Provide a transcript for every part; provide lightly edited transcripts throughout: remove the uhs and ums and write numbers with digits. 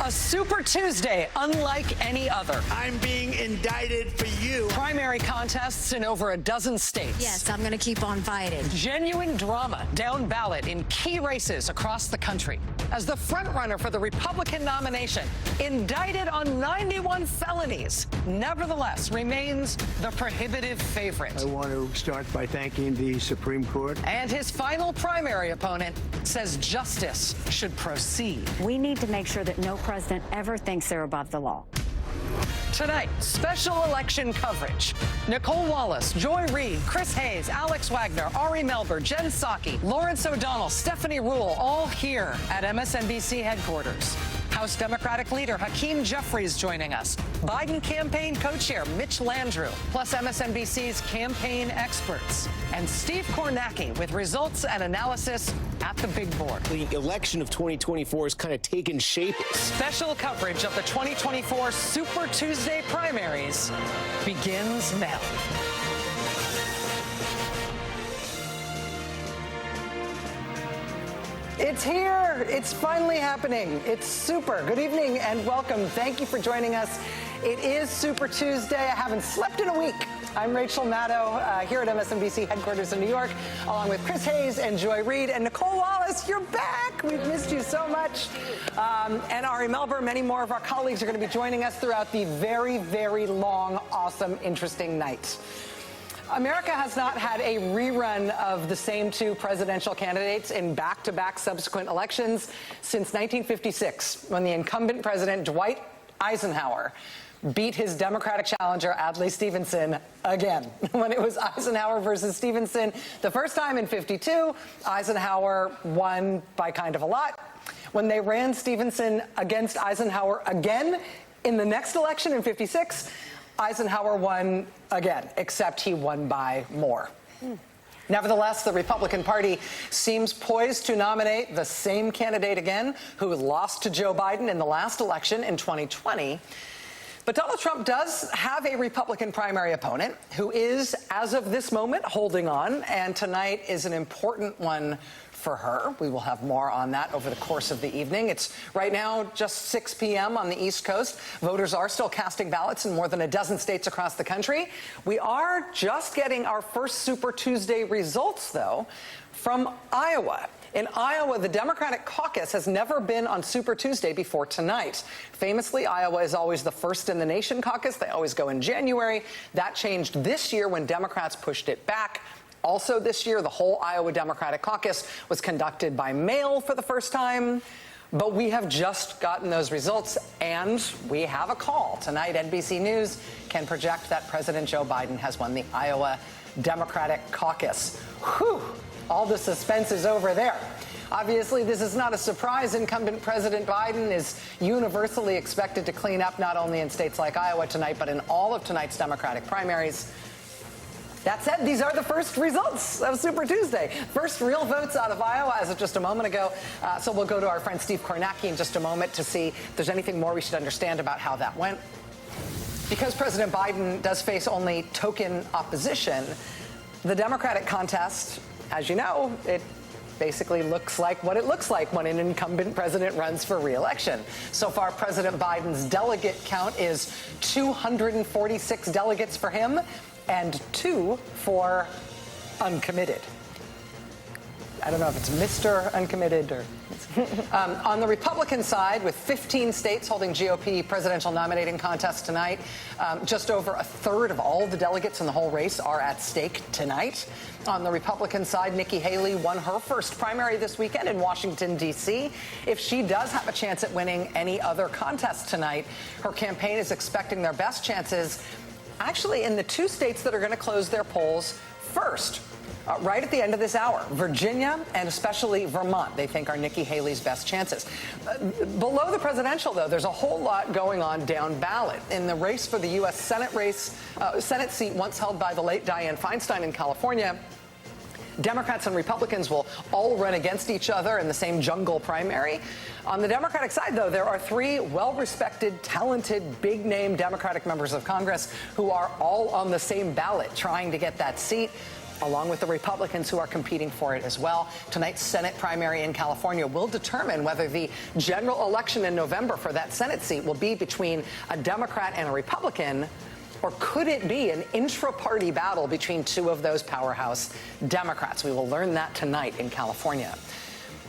A Super Tuesday unlike any other. I'm being indicted for you. Primary contests in over a dozen states. Yes, I'm going to keep on fighting. Genuine drama down ballot in key races across the country. As the frontrunner for the Republican nomination, indicted on 91 felonies, nevertheless remains the prohibitive favorite. I want to start by thanking the Supreme Court. And his final primary opponent says justice should proceed. We need to make sure that no president ever thinks they're above the law. Tonight, special election coverage. Nicole Wallace, Joy Reid, Chris Hayes, Alex Wagner, Ari Melber, Jen Psaki, Lawrence O'Donnell, Stephanie Ruhle, all here at MSNBC headquarters. House Democratic leader Hakeem Jeffries joining us. Biden campaign co-chair Mitch Landrieu, plus MSNBC's campaign experts. And Steve Kornacki with results and analysis at the big board. The election of 2024 has kind of taken shape. Special coverage of the 2024 Super Tuesday primaries begins now. It's here. It's finally happening. It's super. Good evening and welcome. Thank you for joining us. It is Super Tuesday. I haven't slept in a week. I'm Rachel Maddow here at MSNBC headquarters in New York, along with Chris Hayes and Joy Reid and Nicole Wallace. You're back. We've missed you so much. And Ari Melber, many more of our colleagues are going to be joining us throughout the very, very long, awesome, interesting night. America has not had a rerun of the same two presidential candidates in back-to-back subsequent elections since 1956, when the incumbent president, Dwight Eisenhower, beat his Democratic challenger, Adlai Stevenson, again. When it was Eisenhower versus Stevenson the first time in 52, Eisenhower won by kind of a lot. When they ran Stevenson against Eisenhower again in the next election in 56, Eisenhower won again, except he won by more. Nevertheless, the Republican Party seems poised to nominate the same candidate again, who lost to Joe Biden in the last election in 2020. But Donald Trump does have a Republican primary opponent who is, as of this moment, holding on, and tonight is an important one for her. We will have more on that over the course of the evening. It's right now just 6 p.m. on the East Coast. Voters are still casting ballots in more than a dozen states across the country. We are just getting our first Super Tuesday results, though, from Iowa. In Iowa, the Democratic caucus has never been on Super Tuesday before tonight. Famously, Iowa is always the first in the nation caucus. They always go in January. That changed this year when Democrats pushed it back. Also this year, the whole Iowa Democratic caucus was conducted by mail for the first time. But we have just gotten those results, and we have a call. Tonight, NBC News can project that President Joe Biden has won the Iowa Democratic caucus. Whew, all the suspense is over there. Obviously, this is not a surprise. Incumbent President Biden is universally expected to clean up not only in states like Iowa tonight, but in all of tonight's Democratic primaries. That said, these are the first results of Super Tuesday. First real votes out of Iowa as of just a moment ago. So we'll go to our friend Steve Kornacki in just a moment to see if there's anything more we should understand about how that went. Because President Biden does face only token opposition, the Democratic contest, as you know, it basically looks like what it looks like when an incumbent president runs for re-election. So far, President Biden's delegate count is 246 delegates for him and 2 for uncommitted. I don't know if it's Mr. Uncommitted or... on the Republican side, with 15 states holding GOP presidential nominating contests tonight, just over a third of all the delegates in the whole race are at stake tonight. On the Republican side, Nikki Haley won her first primary this weekend in Washington, D.C. If she does have a chance at winning any other contest tonight, her campaign is expecting their best chances actually in the 2 states that are going to close their polls first. Right at the end of this hour, Virginia and especially Vermont, they think are Nikki Haley's best chances. Below the presidential, though, there's a whole lot going on down ballot. In the race for the U.S. Senate Senate seat once held by the late Dianne Feinstein in California, Democrats and Republicans will all run against each other in the same jungle primary. On the Democratic side, though, there are 3 well-respected, talented, big-name Democratic members of Congress who are all on the same ballot trying to get that seat. along with the Republicans who are competing for it as well. Tonight's Senate primary in California will determine whether the general election in November for that Senate seat will be between a Democrat and a Republican, or could it be an intra-party battle between two of those powerhouse Democrats? We will learn that tonight in California.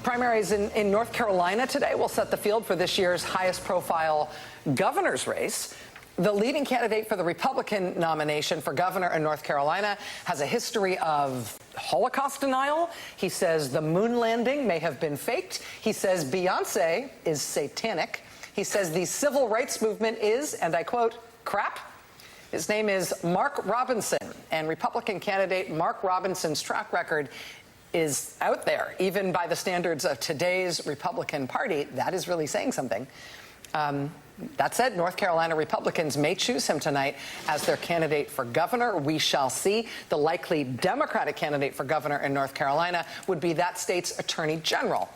Primaries in North Carolina today will set the field for this year's highest profile governor's race. The leading candidate for the Republican nomination for governor in North Carolina has a history of Holocaust denial. He says the moon landing may have been faked. He says Beyonce is satanic. He says the civil rights movement is, and I quote, crap. His name is Mark Robinson, and Republican candidate Mark Robinson's track record is out there, even by the standards of today's Republican Party. That is really saying something. That said, North Carolina Republicans may choose him tonight as their candidate for governor. We shall see. The likely Democratic candidate for governor in North Carolina would be that state's attorney general,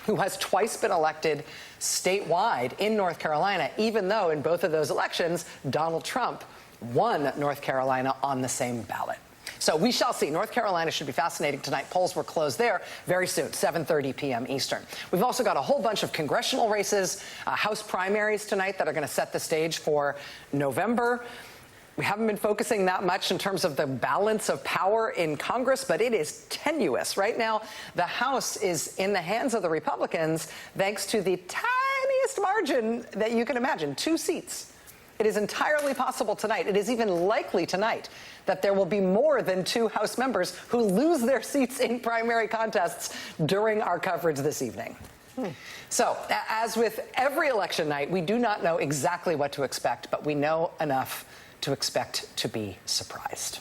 who has twice been elected statewide in North Carolina, even though in both of those elections, Donald Trump won North Carolina on the same ballot. So we shall see. North Carolina should be fascinating tonight. Polls will close there very soon, 7:30 p.m. Eastern. We've also got a whole bunch of congressional races, House primaries tonight that are going to set the stage for November. We haven't been focusing that much in terms of the balance of power in Congress, but it is tenuous. Right now, the House is in the hands of the Republicans thanks to the tiniest margin that you can imagine, 2 seats. It is entirely possible tonight, it is even likely tonight, that there will be more than 2 House members who lose their seats in primary contests during our coverage this evening. So, as with every election night, we do not know exactly what to expect, but we know enough to expect to be surprised.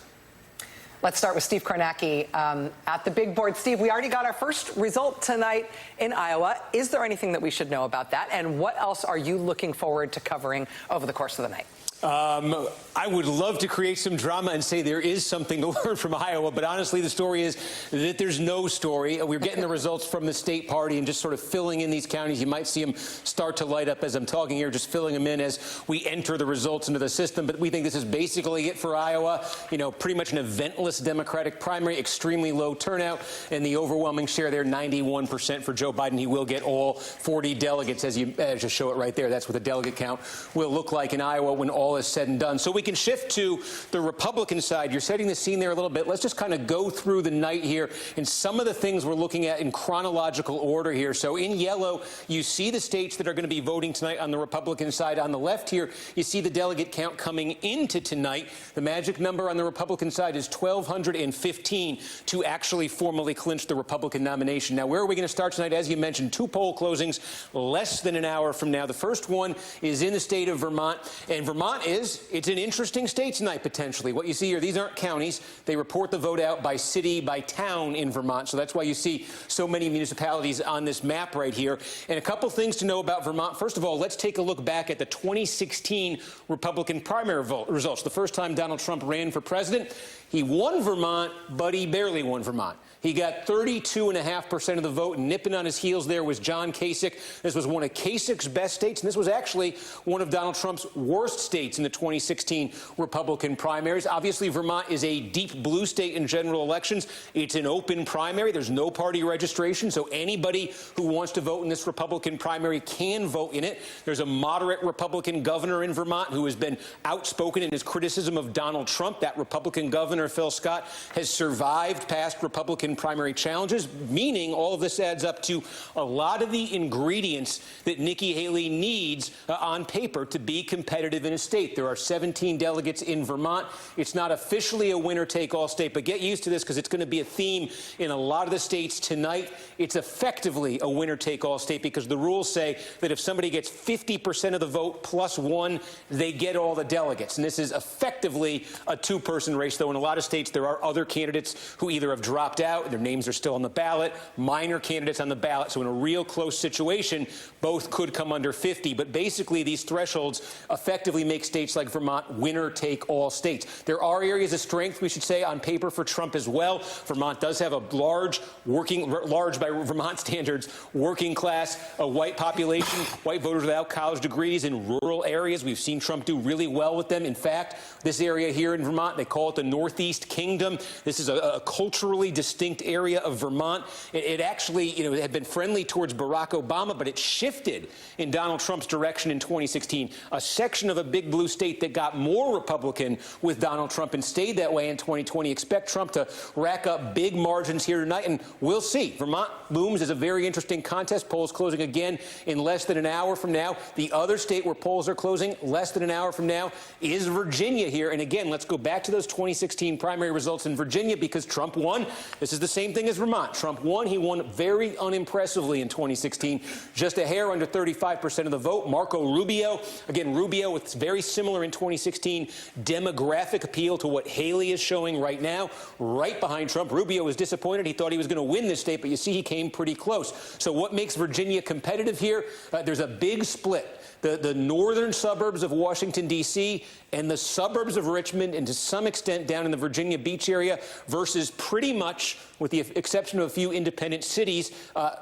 Let's start with Steve Kornacki at the big board. Steve, we already got our first result tonight in Iowa. Is there anything that we should know about that? And what else are you looking forward to covering over the course of the night? I would love to create some drama and say there is something to learn from Iowa, but honestly, the story is that there's no story. We're getting the results from the state party and just sort of filling in these counties. You might see them start to light up as I'm talking here, just filling them in as we enter the results into the system. But we think this is basically it for Iowa. You know, pretty much an eventless Democratic primary, extremely low turnout, and the overwhelming share there, 91% for Joe Biden. He will get all 40 delegates, as you just show it right there. That's what the delegate count will look like in Iowa when all is said and done. So we can shift to the Republican side. You're setting the scene there a little bit. Let's just kind of go through the night here and some of the things we're looking at in chronological order here. So in yellow, you see the states that are going to be voting tonight on the Republican side. On the left here, you see the delegate count coming into tonight. The magic number on the Republican side is 1,215 to actually formally clinch the Republican nomination. Now, where are we going to start tonight? As you mentioned, 2 poll closings less than an hour from now. The first one is in the state of Vermont, and Vermont it's an interesting state tonight, potentially. What you see here, these aren't counties. They report the vote out by city, by town in Vermont. So that's why you see so many municipalities on this map right here. And a couple things to know about Vermont. First of all, let's take a look back at the 2016 Republican primary results. The first time Donald Trump ran for president, he won Vermont, but he barely won Vermont. He got 32.5% of the vote. Nipping on his heels there was John Kasich. This was one of Kasich's best states, and this was actually one of Donald Trump's worst states in the 2016 Republican primaries. Obviously, Vermont is a deep blue state in general elections. It's an open primary. There's no party registration, so anybody who wants to vote in this Republican primary can vote in it. There's a moderate Republican governor in Vermont who has been outspoken in his criticism of Donald Trump. That Republican governor, Phil Scott, has survived past Republican primary challenges, meaning all of this adds up to a lot of the ingredients that Nikki Haley needs on paper to be competitive in a state. There are 17 delegates in Vermont. It's not officially a winner-take-all state, but get used to this because it's going to be a theme in a lot of the states tonight. It's effectively a winner-take-all state because the rules say that if somebody gets 50% of the vote plus 1, they get all the delegates. And this is effectively a 2-person race, though in a lot of states there are other candidates who either have dropped out, their names are still on the ballot, minor candidates on the ballot. So in a real close situation, both could come under 50. But basically, these thresholds effectively make states like Vermont, winner take all states. There are areas of strength, we should say, on paper for Trump as well. Vermont does have a large by Vermont standards, working class, a white population, white voters without college degrees in rural areas. We've seen Trump do really well with them. In fact, this area here in Vermont, they call it the Northeast Kingdom. This is a culturally distinct area of Vermont. It actually, had been friendly towards Barack Obama, but it shifted in Donald Trump's direction in 2016. A section of a big blue state that got more Republican with Donald Trump and stayed that way in 2020. Expect Trump to rack up big margins here tonight, and we'll see. Vermont looms as a very interesting contest. Polls closing again in less than an hour from now. The other state where polls are closing less than an hour from now is Virginia here. And again, let's go back to those 2016 primary results in Virginia because Trump won. This is the same thing as Vermont. Trump won. He won very unimpressively in 2016, just a hair under 35% of the vote. Marco Rubio, again, Rubio with very similar in 2016 demographic appeal to what Haley is showing right now, right behind Trump. Rubio was disappointed. He thought he was going to win this state, but you see he came pretty close. So what makes Virginia competitive here? There's a big split. The northern suburbs of Washington, D.C., and the suburbs of Richmond, and to some extent down in the Virginia Beach area, versus pretty much, with the exception of a few independent cities,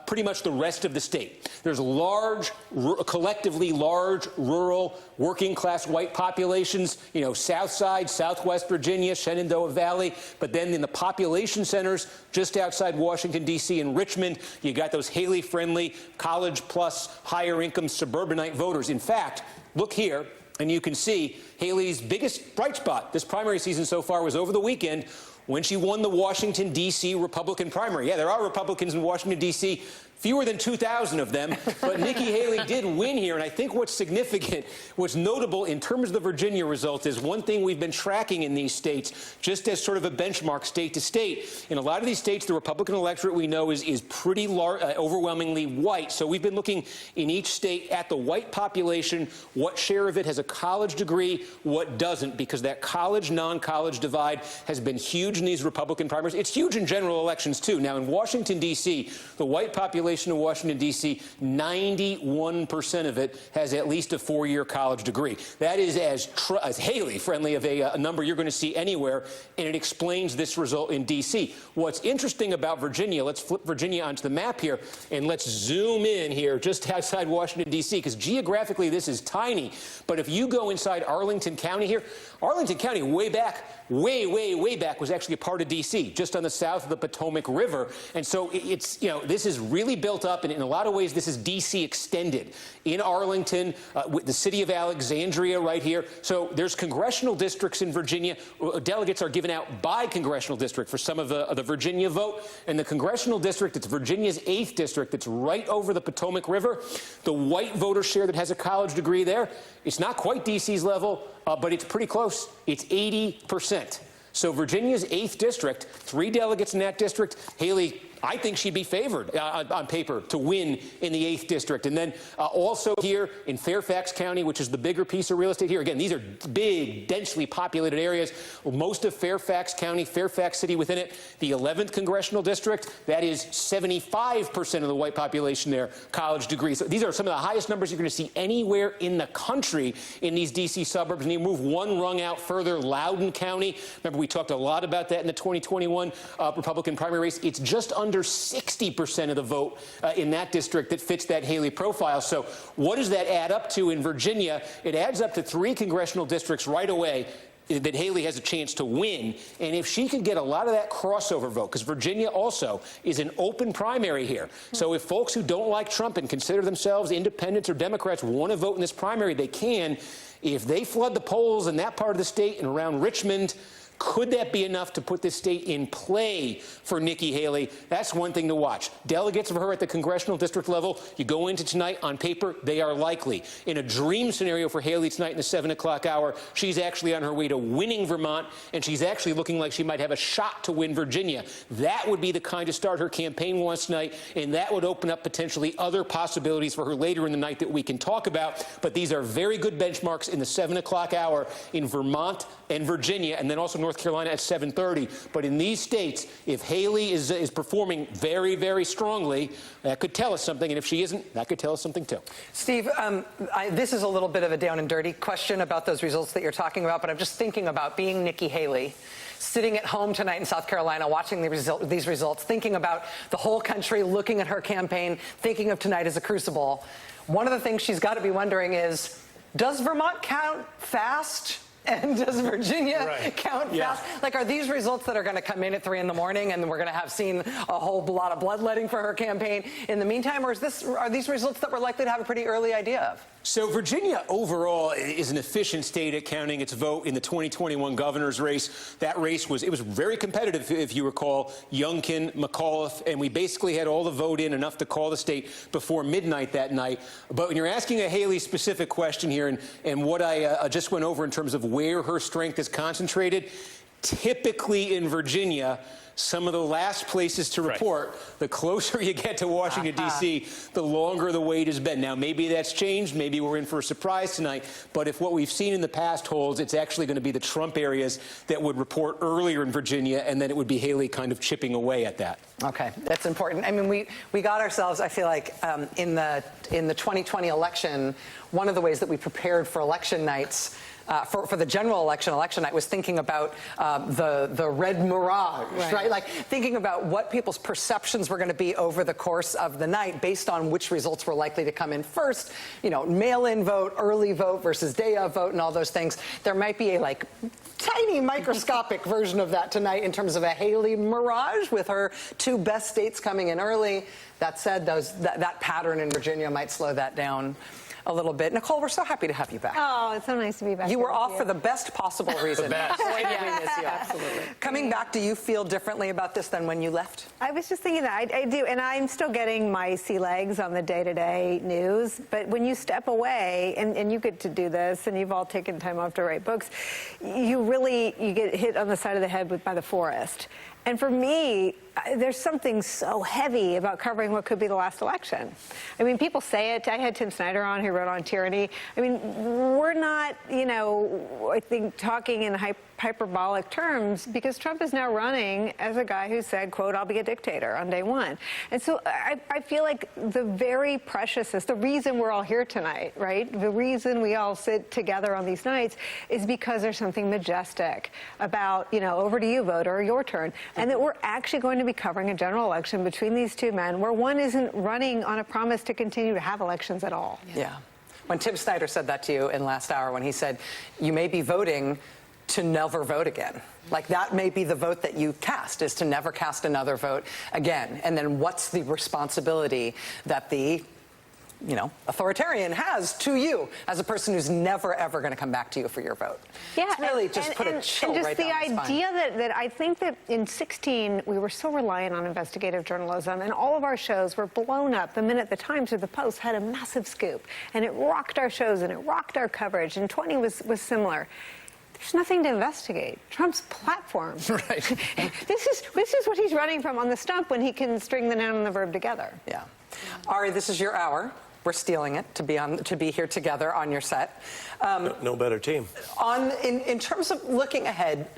pretty much the rest of the state. There's collectively large, rural, working-class white populations, South Side, Southwest Virginia, Shenandoah Valley, but then in the population centers just outside Washington, D.C. and Richmond, you got those Haley-friendly, college-plus, higher-income suburbanite voters. In fact, look here, and you can see Haley's biggest bright spot this primary season so far was over the weekend when she won the Washington, D.C. Republican primary. Yeah, there are Republicans in Washington, D.C., fewer than 2,000 of them, but Nikki Haley did win here, and I think what's significant, what's notable in terms of the Virginia result is one thing we've been tracking in these states, just as sort of a benchmark state to state. In a lot of these states, the Republican electorate we know is pretty overwhelmingly white, so we've been looking in each state at the white population, what share of it has a college degree, what doesn't, because that college, non-college divide has been huge in these Republican primaries. It's huge in general elections, too. Now, in Washington, D.C., the white population in Washington, D.C., 91% of it has at least a four-year college degree. That is as Haley-friendly of a number you're going to see anywhere, and it explains this result in D.C. What's interesting about Virginia, let's flip Virginia onto the map here, and let's zoom in here just outside Washington, D.C., because geographically this is tiny. But if you go inside Arlington County here, Arlington County way back, way back was actually a part of D.C., just on the south of the Potomac River. And so it's, this is really built up, and in a lot of ways, this is D.C. extended. In Arlington, with the city of Alexandria right here. So there's congressional districts in Virginia. Delegates are given out by congressional district for some of the Virginia vote. And the congressional district, it's Virginia's 8th district. It's right over the Potomac River. The white voter share that has a college degree there, it's not quite D.C.'s level, but it's pretty close. It's 80%. So Virginia's 8th district, 3 delegates in that district. Haley, I think she'd be favored on paper to win in the 8th district. And then also here in Fairfax County, which is the bigger piece of real estate here. Again, these are big, densely populated areas. Most of Fairfax County, Fairfax City within it, the 11th congressional district, that is 75% of the white population there, college degrees. So these are some of the highest numbers you're going to see anywhere in the country in these D.C. suburbs. And you move one rung out further, Loudoun County. Remember, we talked a lot about that in the 2021 Republican primary race. It's just under 60% of the vote in that district that fits that Haley profile. So what does that add up to in Virginia? It adds up to 3 congressional districts right away that Haley has a chance to win. And if she can get a lot of that crossover vote, because Virginia also is an open primary here. So if folks who don't like Trump and consider themselves independents or Democrats want to vote in this primary, they can. If they flood the polls in that part of the state and around Richmond, could that be enough to put this state in play for Nikki Haley? That's one thing to watch. Delegates of her at the congressional district level, you go into tonight, on paper, they are likely. In a dream scenario for Haley tonight in the 7 o'clock hour, she's actually on her way to winning Vermont, and she's actually looking like she might have a shot to win Virginia. That would be the kind of start her campaign wants tonight, and that would open up potentially other possibilities for her later in the night that we can talk about. But these are very good benchmarks in the 7 o'clock hour in Vermont and Virginia, and then also North Carolina at 7:30. But in these states, if Haley is performing very, very strongly, that could tell us something. And if she isn't, that could tell us something too. Steve, this is a little bit of a down and dirty question about those results that you're talking about, but I'm just thinking about being Nikki Haley, sitting at home tonight in South Carolina, watching these results, thinking about the whole country, looking at her campaign, thinking of tonight as a crucible. One of the things she's got to be wondering is, does Vermont count fast? And does Virginia count fast? Like, are these results that are going to come in at 3 in the morning and we're going to have seen a whole lot of bloodletting for her campaign in the meantime? Or are these results that we're likely to have a pretty early idea of? So Virginia overall is an efficient state at counting its vote in the 2021 governor's race. That race was very competitive, if you recall. Youngkin, McAuliffe, and we basically had all the vote in, enough to call the state before midnight that night. But when you're asking a Haley-specific question here, and what I just went over in terms of where her strength is concentrated, typically in Virginia, some of the last places to report, the closer you get to Washington, D.C., the longer the wait has been. Now, maybe that's changed. Maybe we're in for a surprise tonight. But if what we've seen in the past holds, it's actually going to be the Trump areas that would report earlier in Virginia, and then it would be Haley kind of chipping away at that. Okay, that's important. I mean, we got ourselves, I feel like, in the 2020 election, one of the ways that we prepared for election nights, for the general election night, was thinking about the red mirage, right? Like thinking about what people's perceptions were going to be over the course of the night based on which results were likely to come in first. You know, mail-in vote, early vote versus day of vote, and all those things. There might be a tiny microscopic version of that tonight in terms of a Haley mirage with her 2 best states coming in early. That said, that pattern in Virginia might slow that down a little bit. Nicole, we're so happy to have you back. Oh, it's so nice to be back. You were off for the best possible reason. The best. Boy, did we miss you. Absolutely. Coming back, do you feel differently about this than when you left? I was just thinking that I do, and I'm still getting my sea legs on the day-to-day news. But when you step away, and you get to do this, and you've all taken time off to write books, you get hit on the side of the head by the forest. And for me, there's something so heavy about covering what could be the last election. I mean, people say it. I had Tim Snyder on, who wrote on tyranny. I mean, we're not, I think, talking in hyperbolic terms, because Trump is now running as a guy who said, quote, "I'll be a dictator" on day one. And so I feel like the very preciousness, the reason we're all here tonight, right? The reason we all sit together on these nights is because there's something majestic about, over to you, voter, your turn. And that we're actually going to be covering a general election between these 2 men where one isn't running on a promise to continue to have elections at all. Yeah. When Tim Snyder said that to you in last hour, when he said, you may be voting to never vote again. Like, that may be the vote that you cast, is to never cast another vote again. And then what's the responsibility that the authoritarian has to you as a person who's never, ever going to come back to you for your vote? Yeah, it's really just put a chill right down the spine. And just the idea that I think that in 2016, we were so reliant on investigative journalism, and all of our shows were blown up the minute the Times or the Post had a massive scoop, and it rocked our shows and it rocked our coverage, and 20 was similar. There's nothing to investigate. Trump's platform. Right. This is what he's running from on the stump when he can string the noun and the verb together. Yeah. Ari, this is your hour. We're stealing it to be here together on your set. No better team. In terms of looking ahead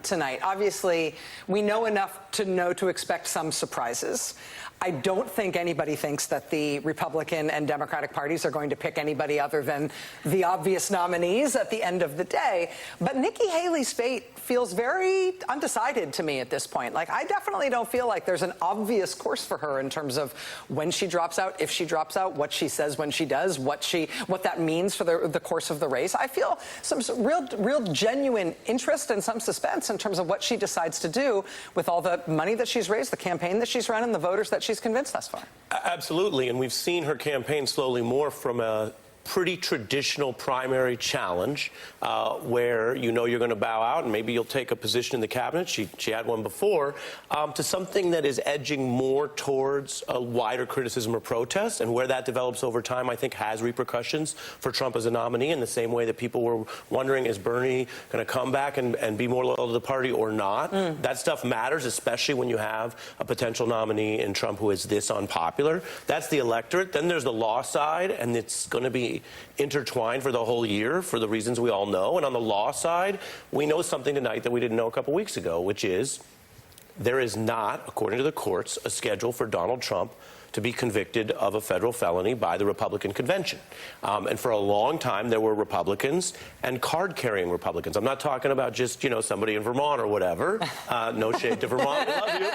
tonight, obviously we know enough to know to expect some surprises. I don't think anybody thinks that the Republican and Democratic parties are going to pick anybody other than the obvious nominees at the end of the day. But Nikki Haley's fate feels very undecided to me at this point. Like, I definitely don't feel like there's an obvious course for her in terms of when she drops out, if she drops out, what she says when she does, what that means for the course of the race. I feel some real genuine interest and some suspense in terms of what she decides to do with all the money that she's raised, the campaign that she's run, and the voters that she's convinced thus far. Absolutely, and we've seen her campaign slowly morph from a pretty traditional primary challenge where you're going to bow out and maybe you'll take a position in the cabinet. She had one before, to something that is edging more towards a wider criticism or protest, and where that develops over time, I think, has repercussions for Trump as a nominee, in the same way that people were wondering, is Bernie going to come back and be more loyal to the party or not? That stuff matters, especially when you have a potential nominee in Trump who is this unpopular. That's the electorate. Then there's the law side, and it's going to be be intertwined for the whole year for the reasons we all know. And on the law side, we know something tonight that we didn't know a couple weeks ago, which is there is not, according to the courts, a schedule for Donald Trump to be convicted of a federal felony by the Republican convention. And for a long time, there were Republicans and card-carrying Republicans. I'm not talking about just, somebody in Vermont or whatever. No shade to Vermont. We love you.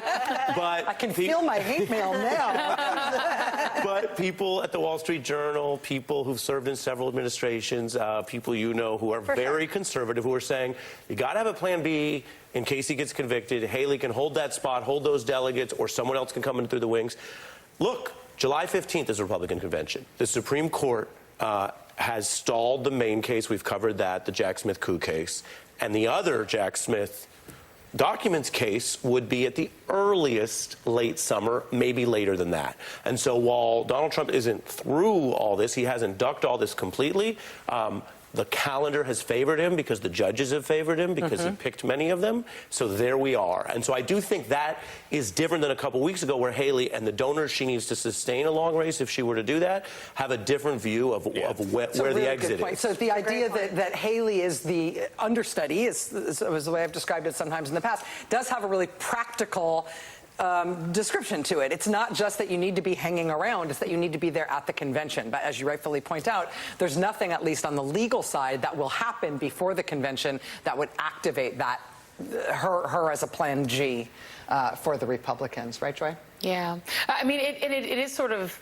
But I can feel my hate mail now. But people at the Wall Street Journal, people who've served in several administrations, people who are very conservative, who are saying, you got to have a plan B in case he gets convicted. Haley can hold that spot, hold those delegates, or someone else can come in through the wings. Look, July 15th is a Republican convention. The Supreme Court has stalled the Maine case. We've covered that, the Jack Smith coup case. And the other Jack Smith documents case would be at the earliest late summer, maybe later than that. And so while Donald Trump isn't through all this, he hasn't ducked all this completely, the calendar has favored him because the judges have favored him because he picked many of them. So there we are. And so I do think that is different than a couple weeks ago where Haley and the donors she needs to sustain a long race, if she were to do that, have a different view of where the exit is. So the idea that Haley is the understudy, is the way I've described it sometimes in the past, does have a really practical description to it. It's not just that you need to be hanging around, it's that you need to be there at the convention. But as you rightfully point out, there's nothing, at least on the legal side, that will happen before the convention that would activate that, her as a plan G for the Republicans. Right, Joy? Yeah. I mean, it is sort of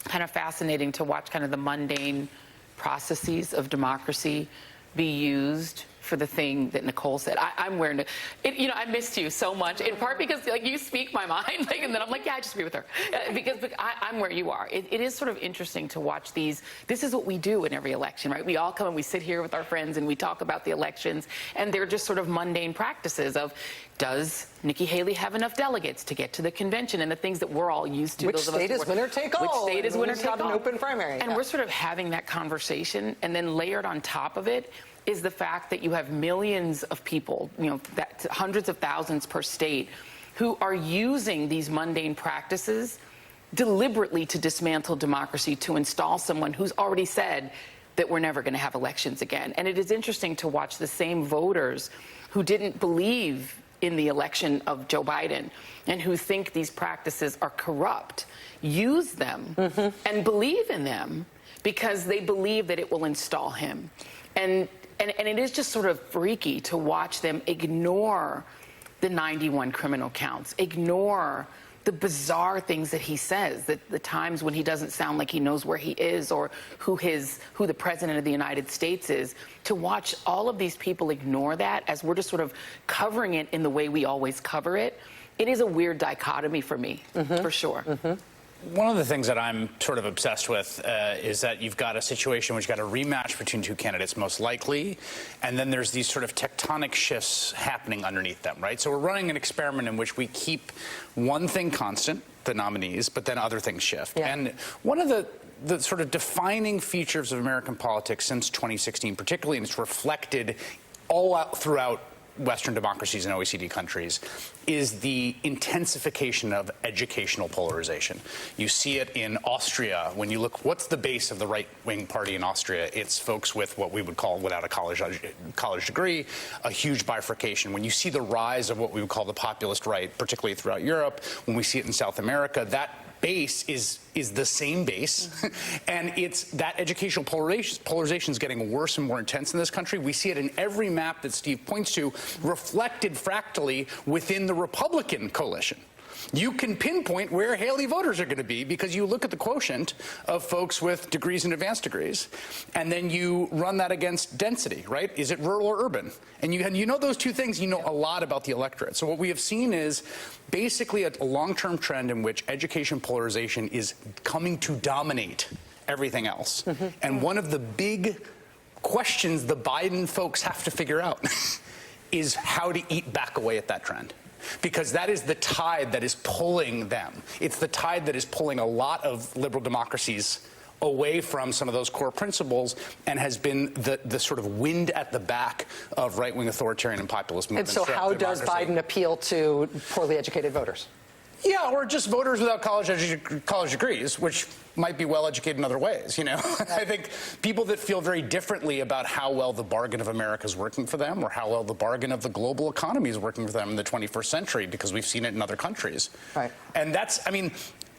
kind of fascinating to watch kind of the mundane processes of democracy be used for the thing that Nicole said. I'm wearing it. I missed you so much, in part because you speak my mind, and then I'm like, yeah, I just agree with her. Because I'm where you are. It is sort of interesting to watch these. This is what we do in every election, right? We all come and we sit here with our friends and we talk about the elections, and they're just sort of mundane practices of, does Nikki Haley have enough delegates to get to the convention, and the things that we're all used to. Which state is winner take all? Which state is winner take all? Got an open primary. And we're sort of having that conversation, and then layered on top of it is the fact that you have millions of people, hundreds of thousands per state, who are using these mundane practices deliberately to dismantle democracy, to install someone who's already said that we're never going to have elections again. And it is interesting to watch the same voters who didn't believe in the election of Joe Biden and who think these practices are corrupt use them and believe in them because they believe that it will install him. And it is just sort of freaky to watch them ignore the 91 criminal counts, ignore the bizarre things that he says, that the times when he doesn't sound like he knows where he is or who the president of the United States is, to watch all of these people ignore that as we're just sort of covering it in the way we always cover it. It is a weird dichotomy for me, for sure. One of the things that I'm sort of obsessed with is that you've got a situation where you've got a rematch between two candidates most likely, and then there's these sort of tectonic shifts happening underneath them, right? So we're running an experiment in which we keep one thing constant, the nominees, but then other things shift. Yeah. And one of the sort of defining features of American politics since 2016, particularly, and it's reflected all out throughout Western democracies and OECD countries, is the intensification of educational polarization. You see it in Austria. When you look, what's the base of the right-wing party in Austria? It's folks with what we would call, without a college degree, a huge bifurcation. When you see the rise of what we would call the populist right, particularly throughout Europe, when we see it in South America, that base is the same base, and it's that educational polarization is getting worse and more intense in this country. We see it in every map that Steve points to, reflected fractally within the Republican coalition. You can pinpoint where Haley voters are going to be because you look at the quotient of folks with degrees and advanced degrees, and then you run that against density, right? Is it rural or urban? And you know those two things, you know a lot about the electorate. So what we have seen is basically a long-term trend in which education polarization is coming to dominate everything else. And one of the big questions the Biden folks have to figure out is how to eat back away at that trend. Because that is the tide that is pulling them. It's the tide that is pulling a lot of liberal democracies away from some of those core principles and has been the sort of wind at the back of right-wing authoritarian and populist movements. And so how does Biden appeal to poorly educated voters? Yeah, or just voters without college degrees, which might be well-educated in other ways, you know? I think people that feel very differently about how well the bargain of America is working for them or how well the bargain of the global economy is working for them in the 21st century, because we've seen it in other countries. Right. And that's, I mean,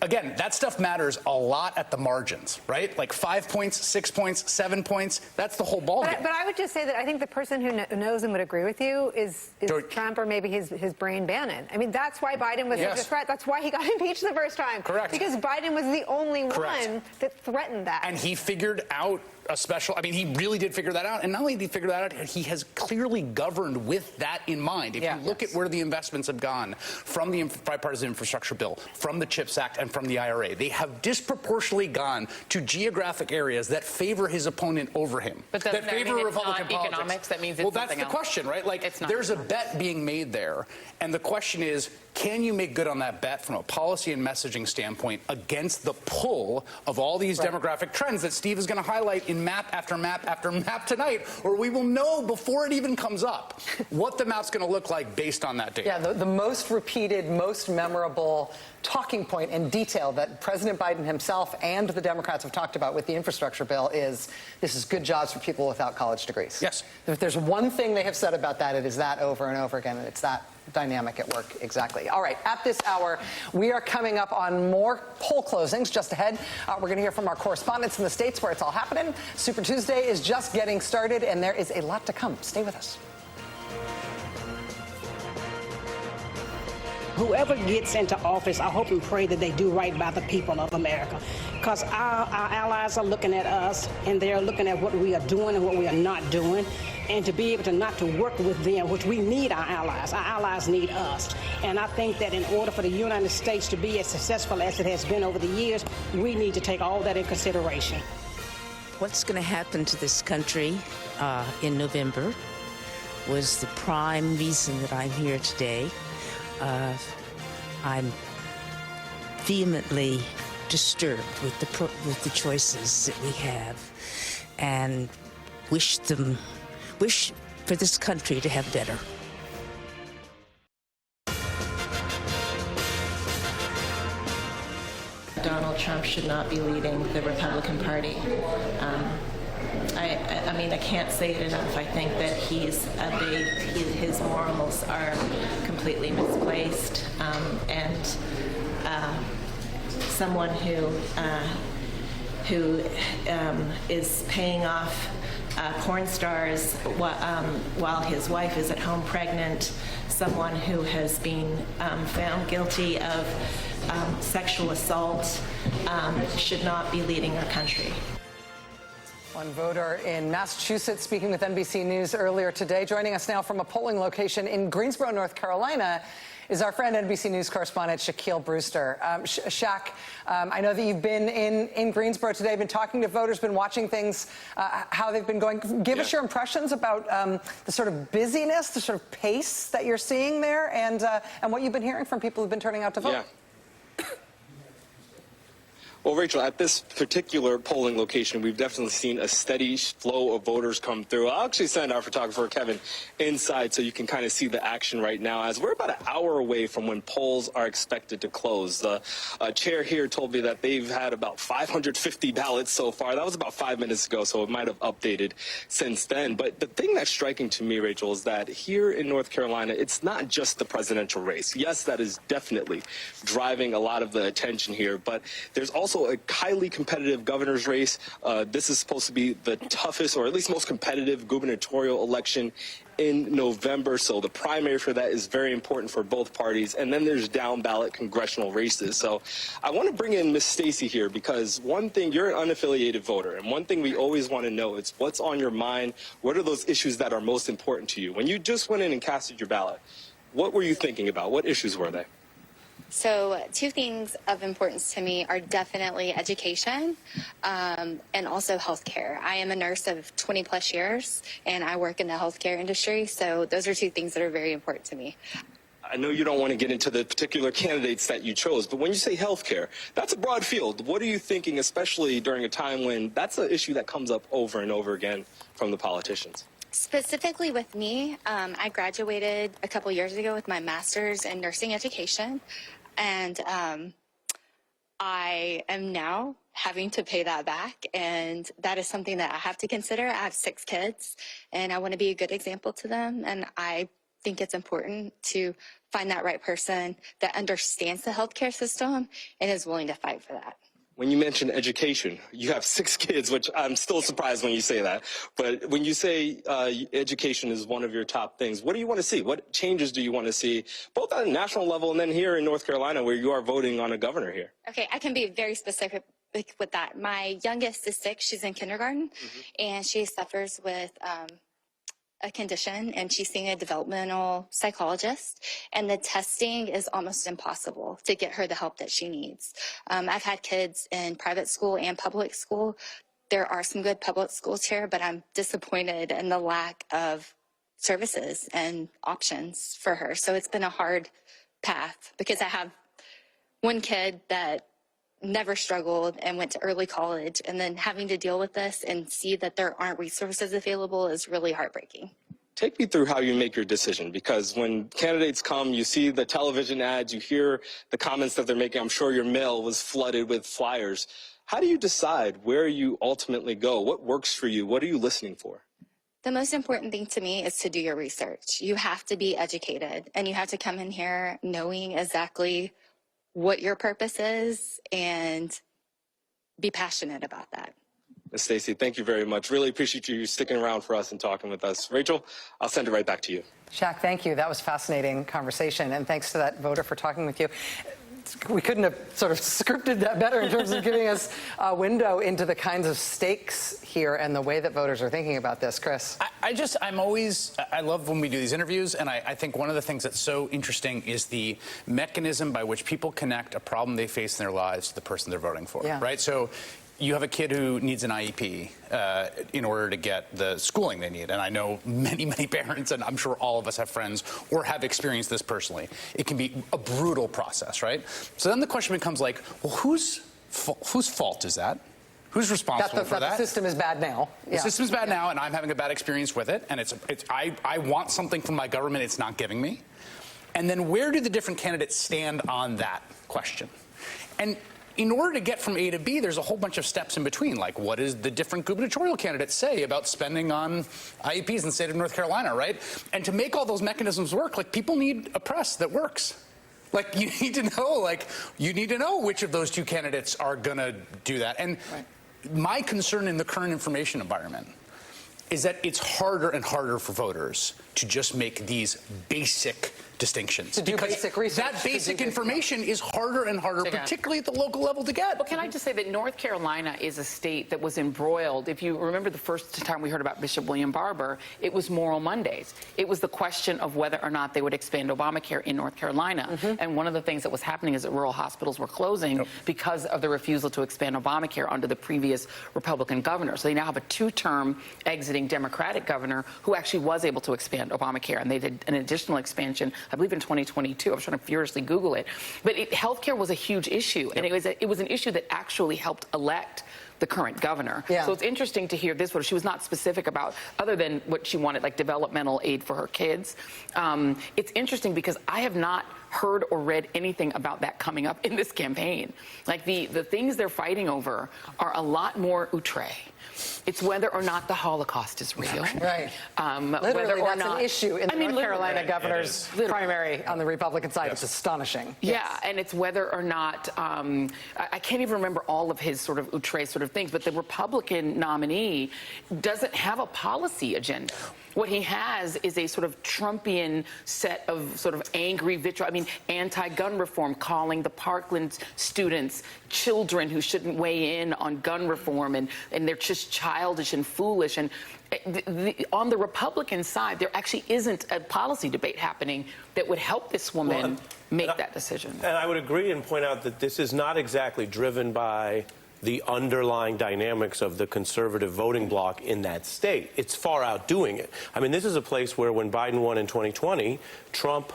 again, that stuff matters a lot at the margins, right? Like 5 points, 6 points, 7 points. That's the whole ballgame. But I would just say that I think the person who knows and would agree with you is Trump, or maybe his brain Bannon. I mean, that's why Biden was such a threat. That's why he got impeached the first time. Correct. Because Biden was the only one that threatened that. And he figured out a special, I mean, he really did figure that out. And not only did he figure that out, he has clearly governed with that in mind. If you look at where the investments have gone from the bipartisan infrastructure bill, from the CHIPS Act, and from the IRA, they have disproportionately gone to geographic areas that favor his opponent over him. But that favor Republican politics. Economics, that means it's well, that's something the else. question, right? Like, there's a bet being made there. And the question is, can you make good on that bet from a policy and messaging standpoint against the pull of all these demographic trends that Steve is going to highlight in map after map after map tonight, or we will know before it even comes up what the map's going to look like based on that data? Yeah, the most repeated, most memorable talking point and detail that President Biden himself and the Democrats have talked about with the infrastructure bill is this is good jobs for people without college degrees. Yes. If there's one thing they have said about that, it is that over and over again, and it's that dynamic at work. Exactly. All right, at this hour, we are coming up on more poll closings. Just ahead, we're going to hear from our correspondents in the states where it's all happening. Super Tuesday is just getting started, and there is a lot to come. Stay with us. Whoever gets into office, I hope and pray that they do right by the people of America, because our allies are looking at us, and they're looking at what we are doing and what we are not doing, and to be able to not to work with them, which we need our allies need us. And I think that in order for the United States to be as successful as it has been over the years, we need to take all that in consideration. What's going to happen to this country in November was the prime reason that I'm here today. I'm vehemently disturbed with the choices that we have, and wish for this country to have better. Donald Trump should not be leading the Republican Party. I mean, I can't say it enough. I think that his morals are completely misplaced, and someone who is paying off porn stars while his wife is at home pregnant, someone who has been found guilty of sexual assault should not be leading our country. One voter in Massachusetts speaking with NBC News earlier today. Joining us now from a polling location in Greensboro, North Carolina, is our friend NBC News correspondent Shaquille Brewster. Shaq, I know that you've been in Greensboro today, been talking to voters, been watching things, how they've been going. Give us your impressions about the sort of busyness, the sort of pace that you're seeing there, and what you've been hearing from people who've been turning out to vote. Yeah. Well, Rachel, at this particular polling location, we've definitely seen a steady flow of voters come through. I'll actually send our photographer, Kevin, inside so you can kind of see the action right now, as we're about an hour away from when polls are expected to close. The chair here told me that they've had about 550 ballots so far. That was about 5 minutes ago, so it might have updated since then. But the thing that's striking to me, Rachel, is that here in North Carolina, it's not just the presidential race. Yes, that is definitely driving a lot of the attention here, but there's also a highly competitive governor's race. This is supposed to be the toughest, or at least most competitive, gubernatorial election in November. So the primary for that is very important for both parties. And then there's down-ballot congressional races. So I want to bring in Miss Stacey here, because one thing, you're an unaffiliated voter, and one thing we always want to know is what's on your mind. What are those issues that are most important to you? When you just went in and casted your ballot, what were you thinking about? What issues were they? So two things of importance to me are definitely education and also healthcare. I am a nurse of 20 plus years, and I work in the healthcare industry. So those are two things that are very important to me. I know you don't want to get into the particular candidates that you chose, but when you say healthcare, that's a broad field. What are you thinking, especially during a time when that's an issue that comes up over and over again from the politicians? Specifically with me, I graduated a couple years ago with my master's in nursing education. And I am now having to pay that back. And that is something that I have to consider. I have 6 kids, and I want to be a good example to them. And I think it's important to find that right person that understands the healthcare system and is willing to fight for that. When you mention education, you have 6 kids, which I'm still surprised when you say that. But when you say education is one of your top things, what do you want to see? What changes do you want to see, both on a national level and then here in North Carolina, where you are voting on a governor here? Okay, I can be very specific with that. My youngest is 6. She's in kindergarten, and she suffers with a condition, and she's seeing a developmental psychologist, and the testing is almost impossible to get her the help that she needs. I've had kids in private school and public school. There are some good public schools here, but I'm disappointed in the lack of services and options for her. So it's been a hard path, because I have one kid that never struggled and went to early college, and then having to deal with this and see that there aren't resources available is really heartbreaking. Take me through how you make your decision, because when candidates come, you see the television ads, you hear the comments that they're making. I'm sure your mail was flooded with flyers. How do you decide where you ultimately go? What works for you? What are you listening for? The most important thing to me is to do your research. You have to be educated, and you have to come in here knowing exactly what your purpose is and be passionate about that. Ms. Stacey, thank you very much. Really appreciate you sticking around for us and talking with us. Rachel, I'll send it right back to you. Shaq, thank you. That was a fascinating conversation, and thanks to that voter for talking with you. We couldn't have sort of scripted that better in terms of giving us a window into the kinds of stakes here and the way that voters are thinking about this. Chris? I love when we do these interviews, and I think one of the things that's so interesting is the mechanism by which people connect a problem they face in their lives to the person they're voting for, right? So you have a kid who needs an IEP in order to get the schooling they need. And I know many, many parents, and I'm sure all of us have friends or have experienced this personally. It can be a brutal process, right? So then the question becomes like, well, whose fault is that? Who's responsible for that? The system is bad now. The system is bad now, and I'm having a bad experience with it. And I want something from my government it's not giving me. And then where do the different candidates stand on that question? And in order to get from A to B, there's a whole bunch of steps in between. Like, what does the different gubernatorial candidates say about spending on IEPs in the state of North Carolina, right? And to make all those mechanisms work, like, people need a press that works. Like, you need to know which of those 2 candidates are going to do that. And my concern in the current information environment is that it's harder and harder for voters to just make these basic distinctions. To do basic research. That basic information is harder and harder, particularly at the local level, to get. Well, can I just say that North Carolina is a state that was embroiled. If you remember the first time we heard about Bishop William Barber, it was Moral Mondays. It was the question of whether or not they would expand Obamacare in North Carolina. And one of the things that was happening is that rural hospitals were closing because of the refusal to expand Obamacare under the previous Republican governor. So they now have a 2-term exiting Democratic governor who actually was able to expand Obamacare. And they did an additional expansion, I believe in 2022. I was trying to furiously Google it. But healthcare was a huge issue. And it was an issue that actually helped elect the current governor. So it's interesting to hear this one. She was not specific about, other than what she wanted, like developmental aid for her kids. It's interesting because I have not heard or read anything about that coming up in this campaign. Like the things they're fighting over are a lot more outre. It's whether or not the Holocaust is real. Right. Whether or that's not an issue in the North Carolina governor's primary on the Republican side. It's astonishing. Yeah, and it's whether or not, I can't even remember all of his sort of outre sort of things, but the Republican nominee doesn't have a policy agenda. What he has is a sort of Trumpian set of sort of angry vitriol. I mean, anti-gun reform, calling the Parkland students children who shouldn't weigh in on gun reform, and they're just childish and foolish. And on the Republican side, there actually isn't a policy debate happening that would help this woman make that decision. And I would agree and point out that this is not exactly driven by the underlying dynamics of the conservative voting bloc in that state. It's far outdoing it. I mean, this is a place where when Biden won in 2020, Trump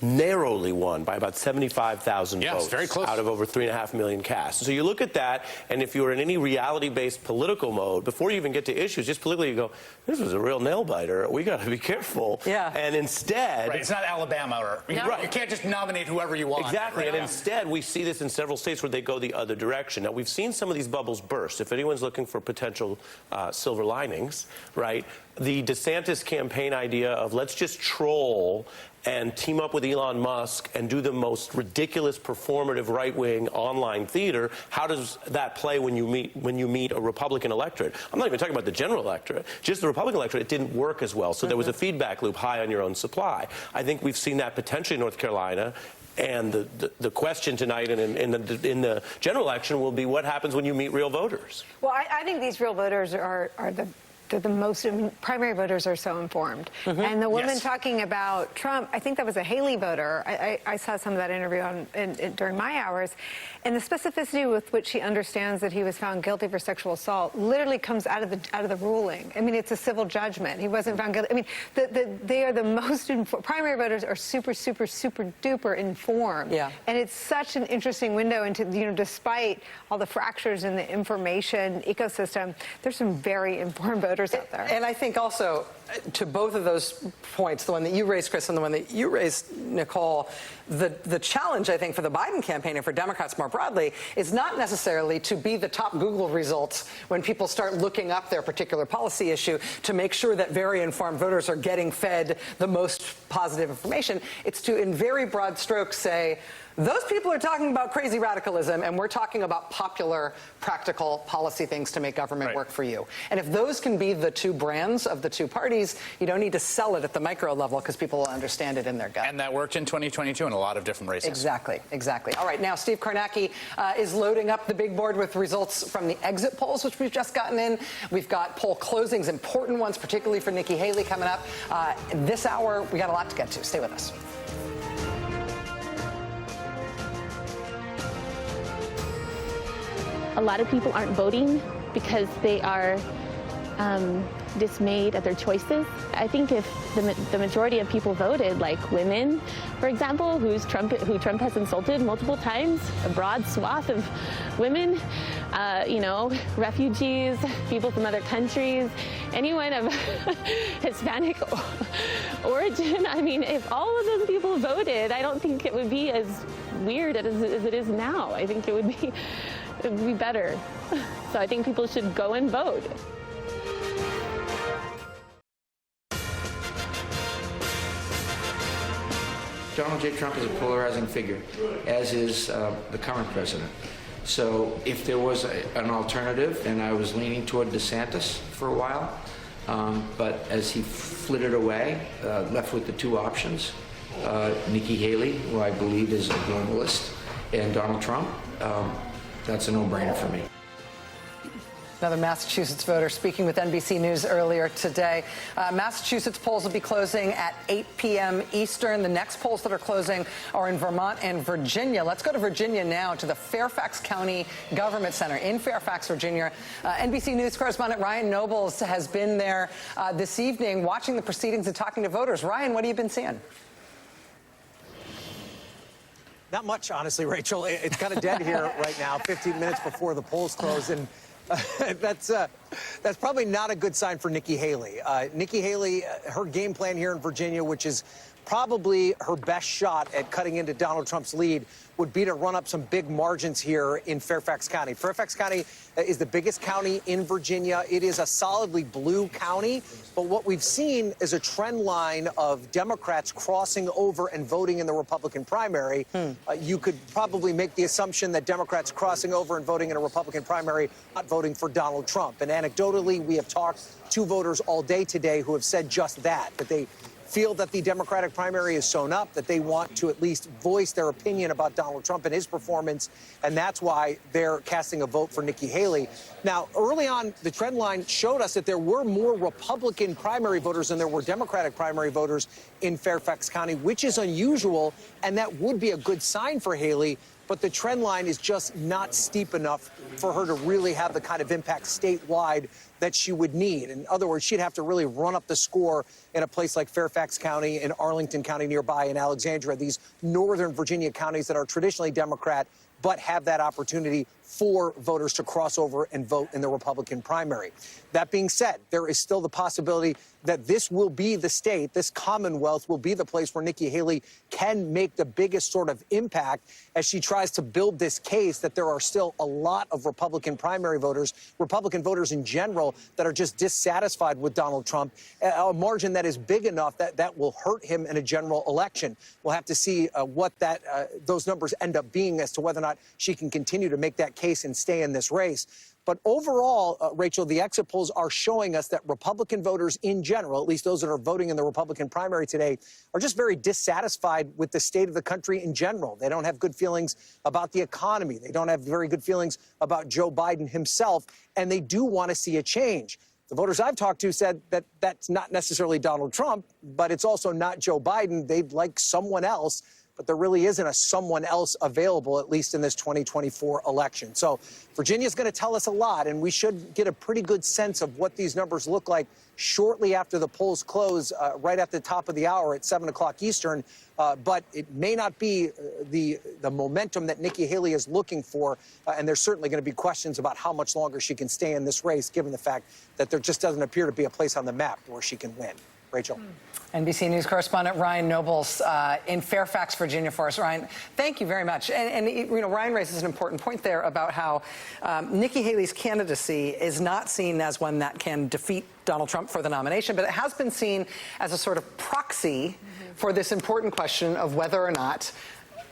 narrowly won by about 75,000 Yes, votes very close. out of over 3.5 million cast. So you look at that, and if you're in any reality-based political mode, before you even get to issues, just politically you go, this was a real nail-biter. We got to be careful. Yeah. And instead... Right, it's not Alabama. Or, No. right, you can't just nominate whoever you want. Exactly, Right? and instead we see this in several states where they go the other direction. Now, we've seen some of these bubbles burst. If anyone's looking for potential silver linings, right, the DeSantis campaign idea of let's just troll and team up with Elon Musk and do the most ridiculous performative right-wing online theater, how does that play when you meet a Republican electorate? I'm not even talking about the general electorate. Just the Republican electorate, it didn't work as well. So there was a feedback loop, high on your own supply. I think we've seen that potentially in North Carolina. And the question tonight and in the general election will be what happens when you meet real voters. Well, I think these real voters are the most, primary voters are so informed. And the woman talking about Trump, I think that was a Haley voter. I saw some of that interview during my hours. And the specificity with which she understands that he was found guilty for sexual assault literally comes out of the ruling. I mean, it's a civil judgment. He wasn't found guilty. I mean, they are the most primary voters are super, super, super duper informed. Yeah. And it's such an interesting window into, despite all the fractures in the information ecosystem, there's some very informed voters out there. And I think also, to both of those points, the one that you raised, Chris, and the one that you raised, Nicole, the challenge, I think, for the Biden campaign and for Democrats more broadly is not necessarily to be the top Google results when people start looking up their particular policy issue to make sure that very informed voters are getting fed the most positive information. It's to, in very broad strokes, say, those people are talking about crazy radicalism, and we're talking about popular, practical policy things to make government work for you. And if those can be the two brands of the two parties, you don't need to sell it at the micro level because people will understand it in their gut. And that worked in 2022 in a lot of different races. Exactly, exactly. All right, now Steve Kornacki is loading up the big board with results from the exit polls, which we've just gotten in. We've got poll closings, important ones, particularly for Nikki Haley coming up. This hour, we got a lot to get to. Stay with us. A lot of people aren't voting because they are dismayed at their choices. I think if the majority of people voted, like women, for example, who Trump has insulted multiple times, a broad swath of women, refugees, people from other countries, anyone of Hispanic origin. I mean, if all of those people voted, I don't think it would be as weird as it is now. I think it would be better. So I think people should go and vote. Donald J. Trump is a polarizing figure, as is the current president. So if there was an alternative, and I was leaning toward DeSantis for a while, but as he flitted away, left with the two options, Nikki Haley, who I believe is a globalist, and Donald Trump, that's a no-brainer for me. Another Massachusetts voter speaking with NBC News earlier today. Massachusetts polls will be closing at 8 p.m. Eastern. The next polls that are closing are in Vermont and Virginia. Let's go to Virginia now, to the Fairfax County Government Center in Fairfax, Virginia. NBC News correspondent Ryan Nobles has been there this evening watching the proceedings and talking to voters. Ryan, what have you been seeing? Not much, honestly, Rachel. It's kind of dead here right now, 15 minutes before the polls close, and that's probably not a good sign for Nikki Haley. Nikki Haley, her game plan here in Virginia, which is probably her best shot at cutting into Donald Trump's lead, would be to run up some big margins here in Fairfax County. Fairfax County is the biggest county in Virginia. It is a solidly blue county, but what we've seen is a trend line of Democrats crossing over and voting in the Republican primary. You could probably make the assumption that Democrats crossing over and voting in a Republican primary, not voting for Donald Trump. And anecdotally, we have talked to voters all day today who have said just that they feel that the Democratic primary is sewn up, that they want to at least voice their opinion about Donald Trump and his performance, and that's why they're casting a vote for Nikki Haley. Now, early on, the trend line showed us that there were more Republican primary voters than there were Democratic primary voters in Fairfax County, which is unusual, and that would be a good sign for Haley. but the trend line is just not steep enough for her to really have the kind of impact statewide that she would need. In other words, she'd have to really run up the score in a place like Fairfax County and Arlington County nearby in Alexandria, these northern Virginia counties that are traditionally Democrat but have that opportunity for voters to cross over and vote in the Republican primary. That being said, there is still the possibility that this will be the state, this Commonwealth will be the place where Nikki Haley can make the biggest sort of impact as she tries to build this case that there are still a lot of Republican primary voters, Republican voters in general, that are just dissatisfied with Donald Trump, a margin that is big enough that that will hurt him in a general election. We'll have to see what those numbers end up being as to whether or not she can continue to make that case and stay in this race. But overall, Rachel, the exit polls are showing us that Republican voters in general, at least those that are voting in the Republican primary today, are just very dissatisfied with the state of the country in general. They don't have good feelings about the economy. They don't have very good feelings about Joe Biden himself, and they do want to see a change. The voters I've talked to said that that's not necessarily Donald Trump, but it's also not Joe Biden. They'd like someone else. But there really isn't a someone else available, at least in this 2024 election. So Virginia's going to tell us a lot, and we should get a pretty good sense of what these numbers look like shortly after the polls close, right at the top of the hour at 7 o'clock Eastern. But it may not be the momentum that Nikki Haley is looking for, and there's certainly going to be questions about how much longer she can stay in this race, given the fact that there just doesn't appear to be a place on the map where she can win. Rachel. NBC News correspondent Ryan Nobles in Fairfax, Virginia for us. Ryan, thank you very much. And you know, Ryan raises an important point there about how Nikki Haley's candidacy is not seen as one that can defeat Donald Trump for the nomination, but it has been seen as a sort of proxy for this important question of whether or not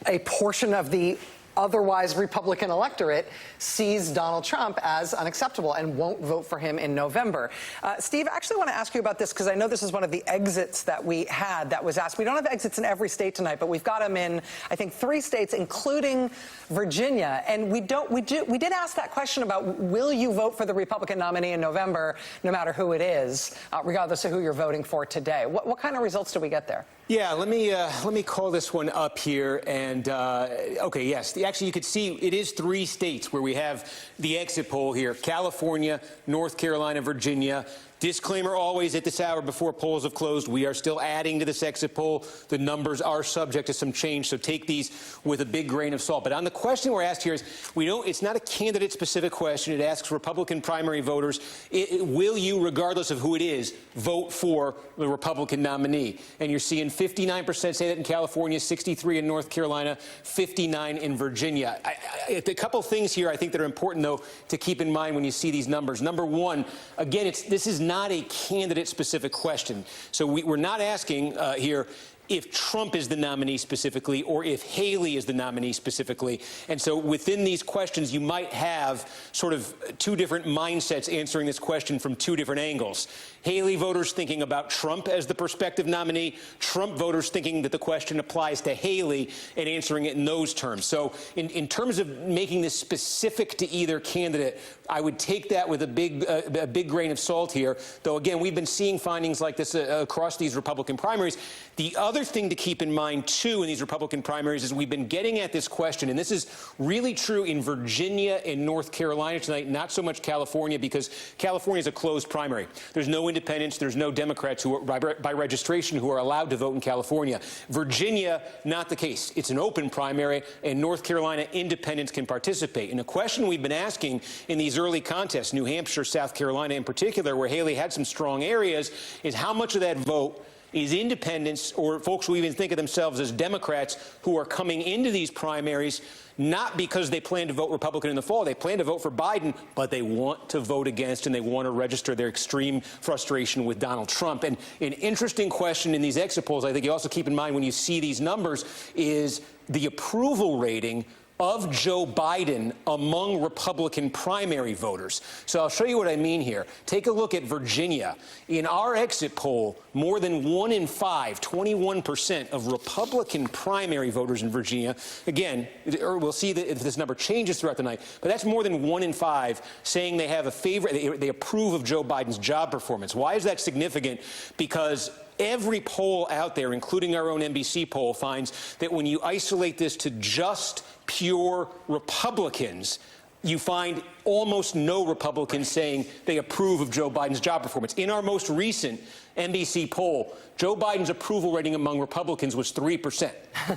a portion of the otherwise Republican electorate sees Donald Trump as unacceptable and won't vote for him in November. Steve, I actually want to ask you about this because I know this is one of the exits that we had that was asked. We don't have exits in every state tonight, but we've got them in, I think, 3 states, including Virginia. And we did ask that question about, will you vote for the Republican nominee in November, no matter who it is, regardless of who you're voting for today? What kind of results do we get there? Yeah, let me call this one up here. And okay, yes, actually you could see it is 3 states where we have the exit poll here: California, North Carolina, Virginia. Disclaimer always at this hour before polls have closed, we are still adding to this exit poll. The numbers are subject to some change, so take these with a big grain of salt. But on the question we're asked here is, it's not a candidate-specific question. It asks Republican primary voters, will you, regardless of who it is, vote for the Republican nominee? And you're seeing 59% say that in California, 63% in North Carolina, 59% in Virginia. A couple things here I think that are important, though, to keep in mind when you see these numbers. Number one, again, this is not a candidate-specific question. So we're not asking here if Trump is the nominee specifically or if Haley is the nominee specifically. And so within these questions, you might have sort of 2 different mindsets answering this question from 2 different angles. Haley voters thinking about Trump as the prospective nominee, Trump voters thinking that the question applies to Haley and answering it in those terms. So in terms of making this specific to either candidate, I would take that with a big grain of salt here. Though, again, we've been seeing findings like this across these Republican primaries. The other thing to keep in mind, too, in these Republican primaries is we've been getting at this question, and this is really true in Virginia and North Carolina tonight, not so much California, because California is a closed primary. There's no independents, there's no Democrats who are, by registration, who are allowed to vote in California. Virginia, not the case. It's an open primary, and North Carolina, independents can participate. And a question we've been asking in these early contests, New Hampshire, South Carolina in particular, where Haley had some strong areas, is how much of that vote is independents or folks who even think of themselves as Democrats who are coming into these primaries not because they plan to vote Republican in the fall. They plan to vote for Biden, but they want to vote against and they want to register their extreme frustration with Donald Trump. And an interesting question in these exit polls, I think you also keep in mind when you see these numbers, is the approval rating of Joe Biden among Republican primary voters. So I'll show you what I mean here. Take a look at Virginia. In our exit poll, more than 1 in 5, 21% of Republican primary voters in Virginia, again, we'll see that if this number changes throughout the night, but that's more than 1 in 5 saying they have a favorite, they approve of Joe Biden's job performance. Why is that significant? Because Every poll out there, including our own NBC poll, finds that when you isolate this to just pure Republicans, you find almost no Republicans saying they approve of Joe Biden's job performance. In our most recent NBC poll, Joe Biden's approval rating among Republicans was 3%.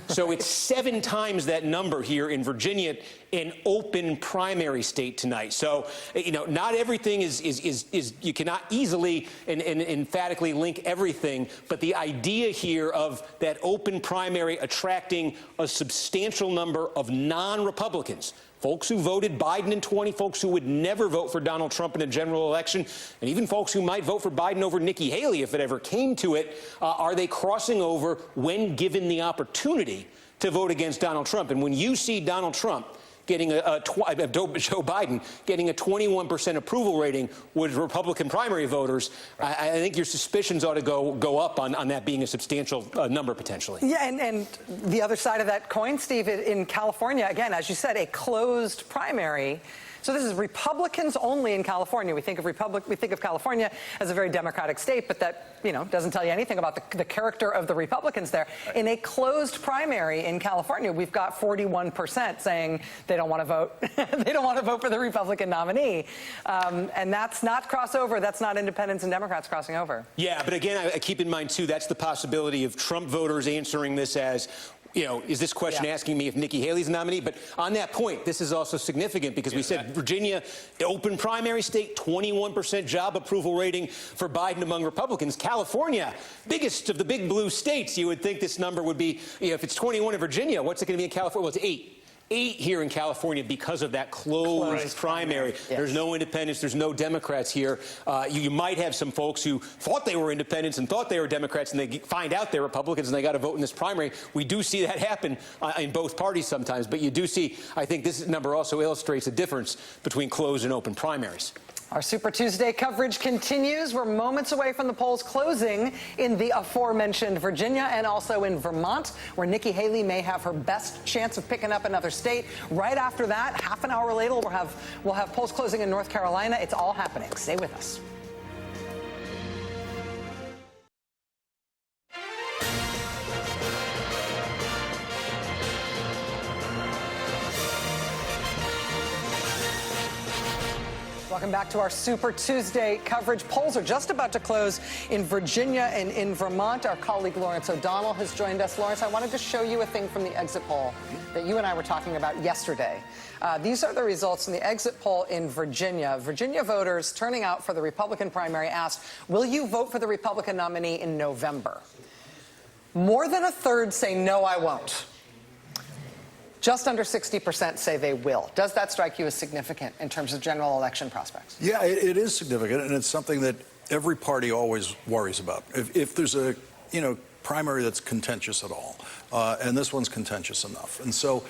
So it's 7 times that number here in Virginia, an open primary state tonight. So, you know, not everything is you cannot easily and emphatically link everything, but the idea here of that open primary attracting a substantial number of non-Republicans, folks who voted Biden in 20, folks who would never vote for Donald Trump in a general election, and even folks who might vote for Biden over Nikki Haley if it ever came to it, are they crossing over when given the opportunity to vote against Donald Trump? And when you see Donald Trump getting Joe Biden getting a 21% approval rating with Republican primary voters, I think your suspicions ought to go up on that being a substantial number potentially. Yeah, and the other side of that coin, Steve, in California, again, as you said, a closed primary. So this is Republicans only in California. We think of California as a very Democratic state, but that, you know, doesn't tell you anything about the character of the Republicans there. Right. In a closed primary in California, we've got 41% saying they don't want to vote. They don't want to vote for the Republican nominee. And that's not crossover. That's not independents and Democrats crossing over. Yeah, but again, I keep in mind, too, that's the possibility of Trump voters answering this as, you know, is this question asking me if Nikki Haley's the nominee? But on that point, this is also significant because we said Virginia, open primary state, 21% job approval rating for Biden among Republicans. California, biggest of the big blue states, you would think this number would be, you know, if it's 21 in Virginia, what's it going to be in California? Well, it's 8. 8 here in California because of that closed primary. Yes. There's no independents. There's no Democrats here. You might have some folks who thought they were independents and thought they were Democrats, and they find out they're Republicans and they got to vote in this primary. We do see that happen in both parties sometimes, but you do see, I think this number also illustrates the difference between closed and open primaries. Our Super Tuesday coverage continues. We're moments away from the polls closing in the aforementioned Virginia and also in Vermont, where Nikki Haley may have her best chance of picking up another state. Right after that, half an hour later, we'll have polls closing in North Carolina. It's all happening. Stay with us. Welcome back to our Super Tuesday coverage. Polls are just about to close in Virginia and in Vermont. Our colleague Lawrence O'Donnell has joined us. Lawrence, I wanted to show you a thing from the exit poll that you and I were talking about yesterday. These are the results from the exit poll in Virginia. Virginia voters turning out for the Republican primary asked, will you vote for the Republican nominee in November? More than a third say, no, I won't. Just under 60% say they will. Does that strike you as significant in terms of general election prospects? Yeah, it is significant, and it's something that every party always worries about. If there's a, primary that's contentious at all, and this one's contentious enough. And so,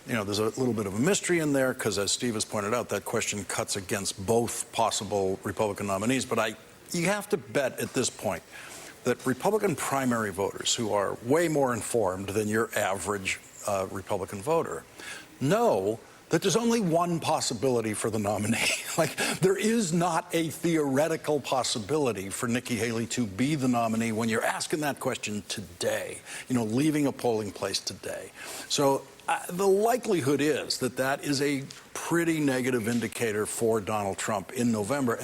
there's a little bit of a mystery in there because, as Steve has pointed out, that question cuts against both possible Republican nominees. But you have to bet at this point that Republican primary voters, who are way more informed than your average Republican voter, know that there's only one possibility for the nominee. Like, there is not a theoretical possibility for Nikki Haley to be the nominee when you're asking that question today, leaving a polling place today. So the likelihood is that that is a pretty negative indicator for Donald Trump in November.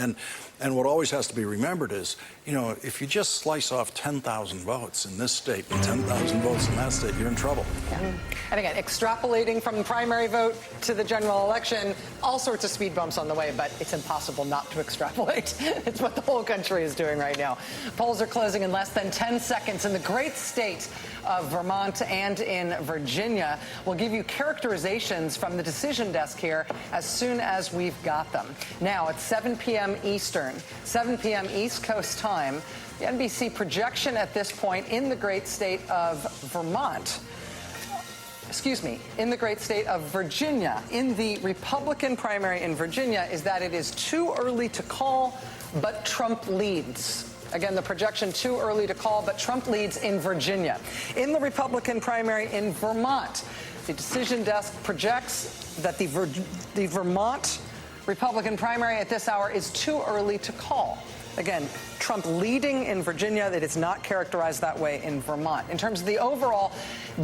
And what always has to be remembered is, if you just slice off 10,000 votes in this state and 10,000 votes in that state, you're in trouble. Yeah. And again, extrapolating from the primary vote to the general election, all sorts of speed bumps on the way, but it's impossible not to extrapolate. It's what the whole country is doing right now. Polls are closing in less than 10 seconds in the great state of Vermont and in Virginia. We'll give you characterizations from the decision desk here as soon as we've got them. Now, it's 7 p.m. Eastern, 7 p.m. East Coast time. The NBC projection at this point in the great state of Vermont, in the great state of Virginia, in the Republican primary in Virginia, is that it is too early to call, but Trump leads. Again, the projection too early to call, but Trump leads in Virginia. In the Republican primary in Vermont, the decision desk projects that the Vermont Republican primary at this hour is too early to call. Again, Trump leading in Virginia. It is not characterized that way in Vermont. In terms of the overall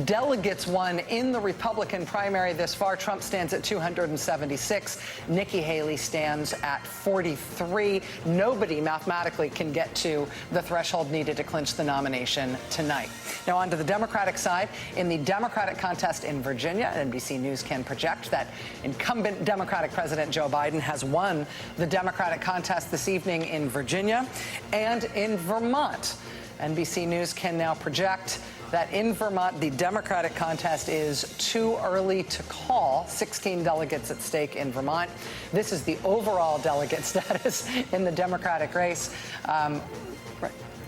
delegates won in the Republican primary this far, Trump stands at 276. Nikki Haley stands at 43. Nobody mathematically can get to the threshold needed to clinch the nomination tonight. Now on to the Democratic side. In the Democratic contest in Virginia, NBC News can project that incumbent Democratic President Joe Biden has won the Democratic contest this evening in Virginia and in Vermont. NBC News can now project that in Vermont, the Democratic contest is too early to call. 16 delegates at stake in Vermont. This is the overall delegate status in the Democratic race.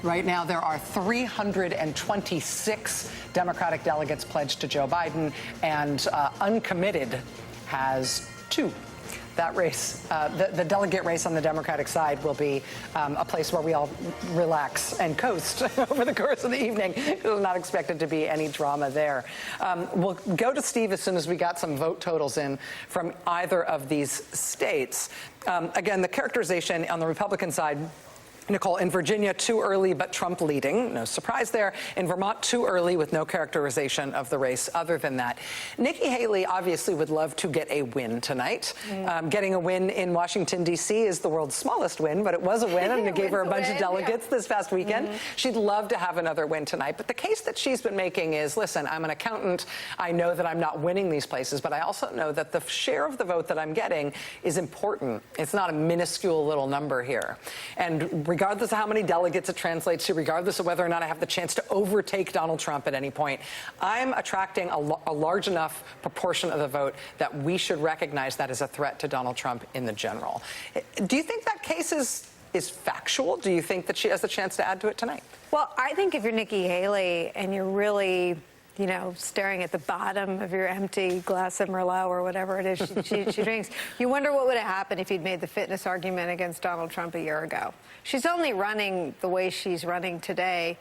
Right now, there are 326 Democratic delegates pledged to Joe Biden, and uncommitted has 2. That race, the delegate race on the Democratic side, will be a place where we all relax and coast over the course of the evening. There's not expected to be any drama there. We'll go to Steve as soon as we got some vote totals in from either of these states. Again, the characterization on the Republican side, Nicole, in Virginia, too early, but Trump leading. No surprise there. In Vermont, too early with no characterization of the race other than that. Nikki Haley obviously would love to get a win tonight. Getting a win in Washington, D.C. is the world's smallest win, but it was a win, and it gave her a bunch of delegates this past weekend. She'd love to have another win tonight. But the case that she's been making is, listen, I'm an accountant. I know that I'm not winning these places, but I also know that the share of the vote that I'm getting is important. It's not a minuscule little number here. And regardless of how many delegates it translates to, regardless of whether or not I have the chance to overtake Donald Trump at any point, I'm attracting a large enough proportion of the vote that we should recognize that as a threat to Donald Trump in the general. Do you think that case is factual? Do you think that she has the chance to add to it tonight? Well, I think if you're Nikki Haley and you're really, you know, staring at the bottom of your empty glass of Merlot or whatever it is she drinks, you wonder what would have happened if you'd made the fitness argument against Donald Trump a year ago. She's only running the way she's running today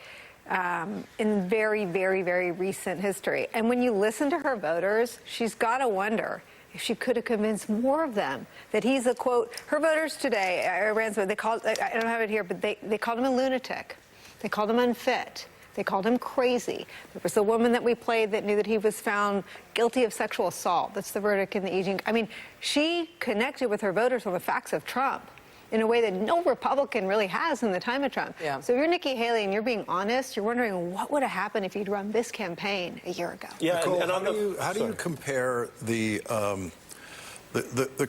in very, very, very recent history. And when you listen to her voters, she's got to wonder if she could have convinced more of them that he's a, quote, her voters today, I don't have it here, but they called him a lunatic. They called him unfit. They called him crazy. There was the woman that we played that knew that he was found guilty of sexual assault. That's the verdict in the aging. I mean, she connected with her voters on the facts of Trump in a way that no Republican really has in the time of Trump. Yeah. So if you're Nikki Haley and you're being honest, you're wondering what would have happened if you'd run this campaign a year ago. Yeah, Nicole, how do you compare the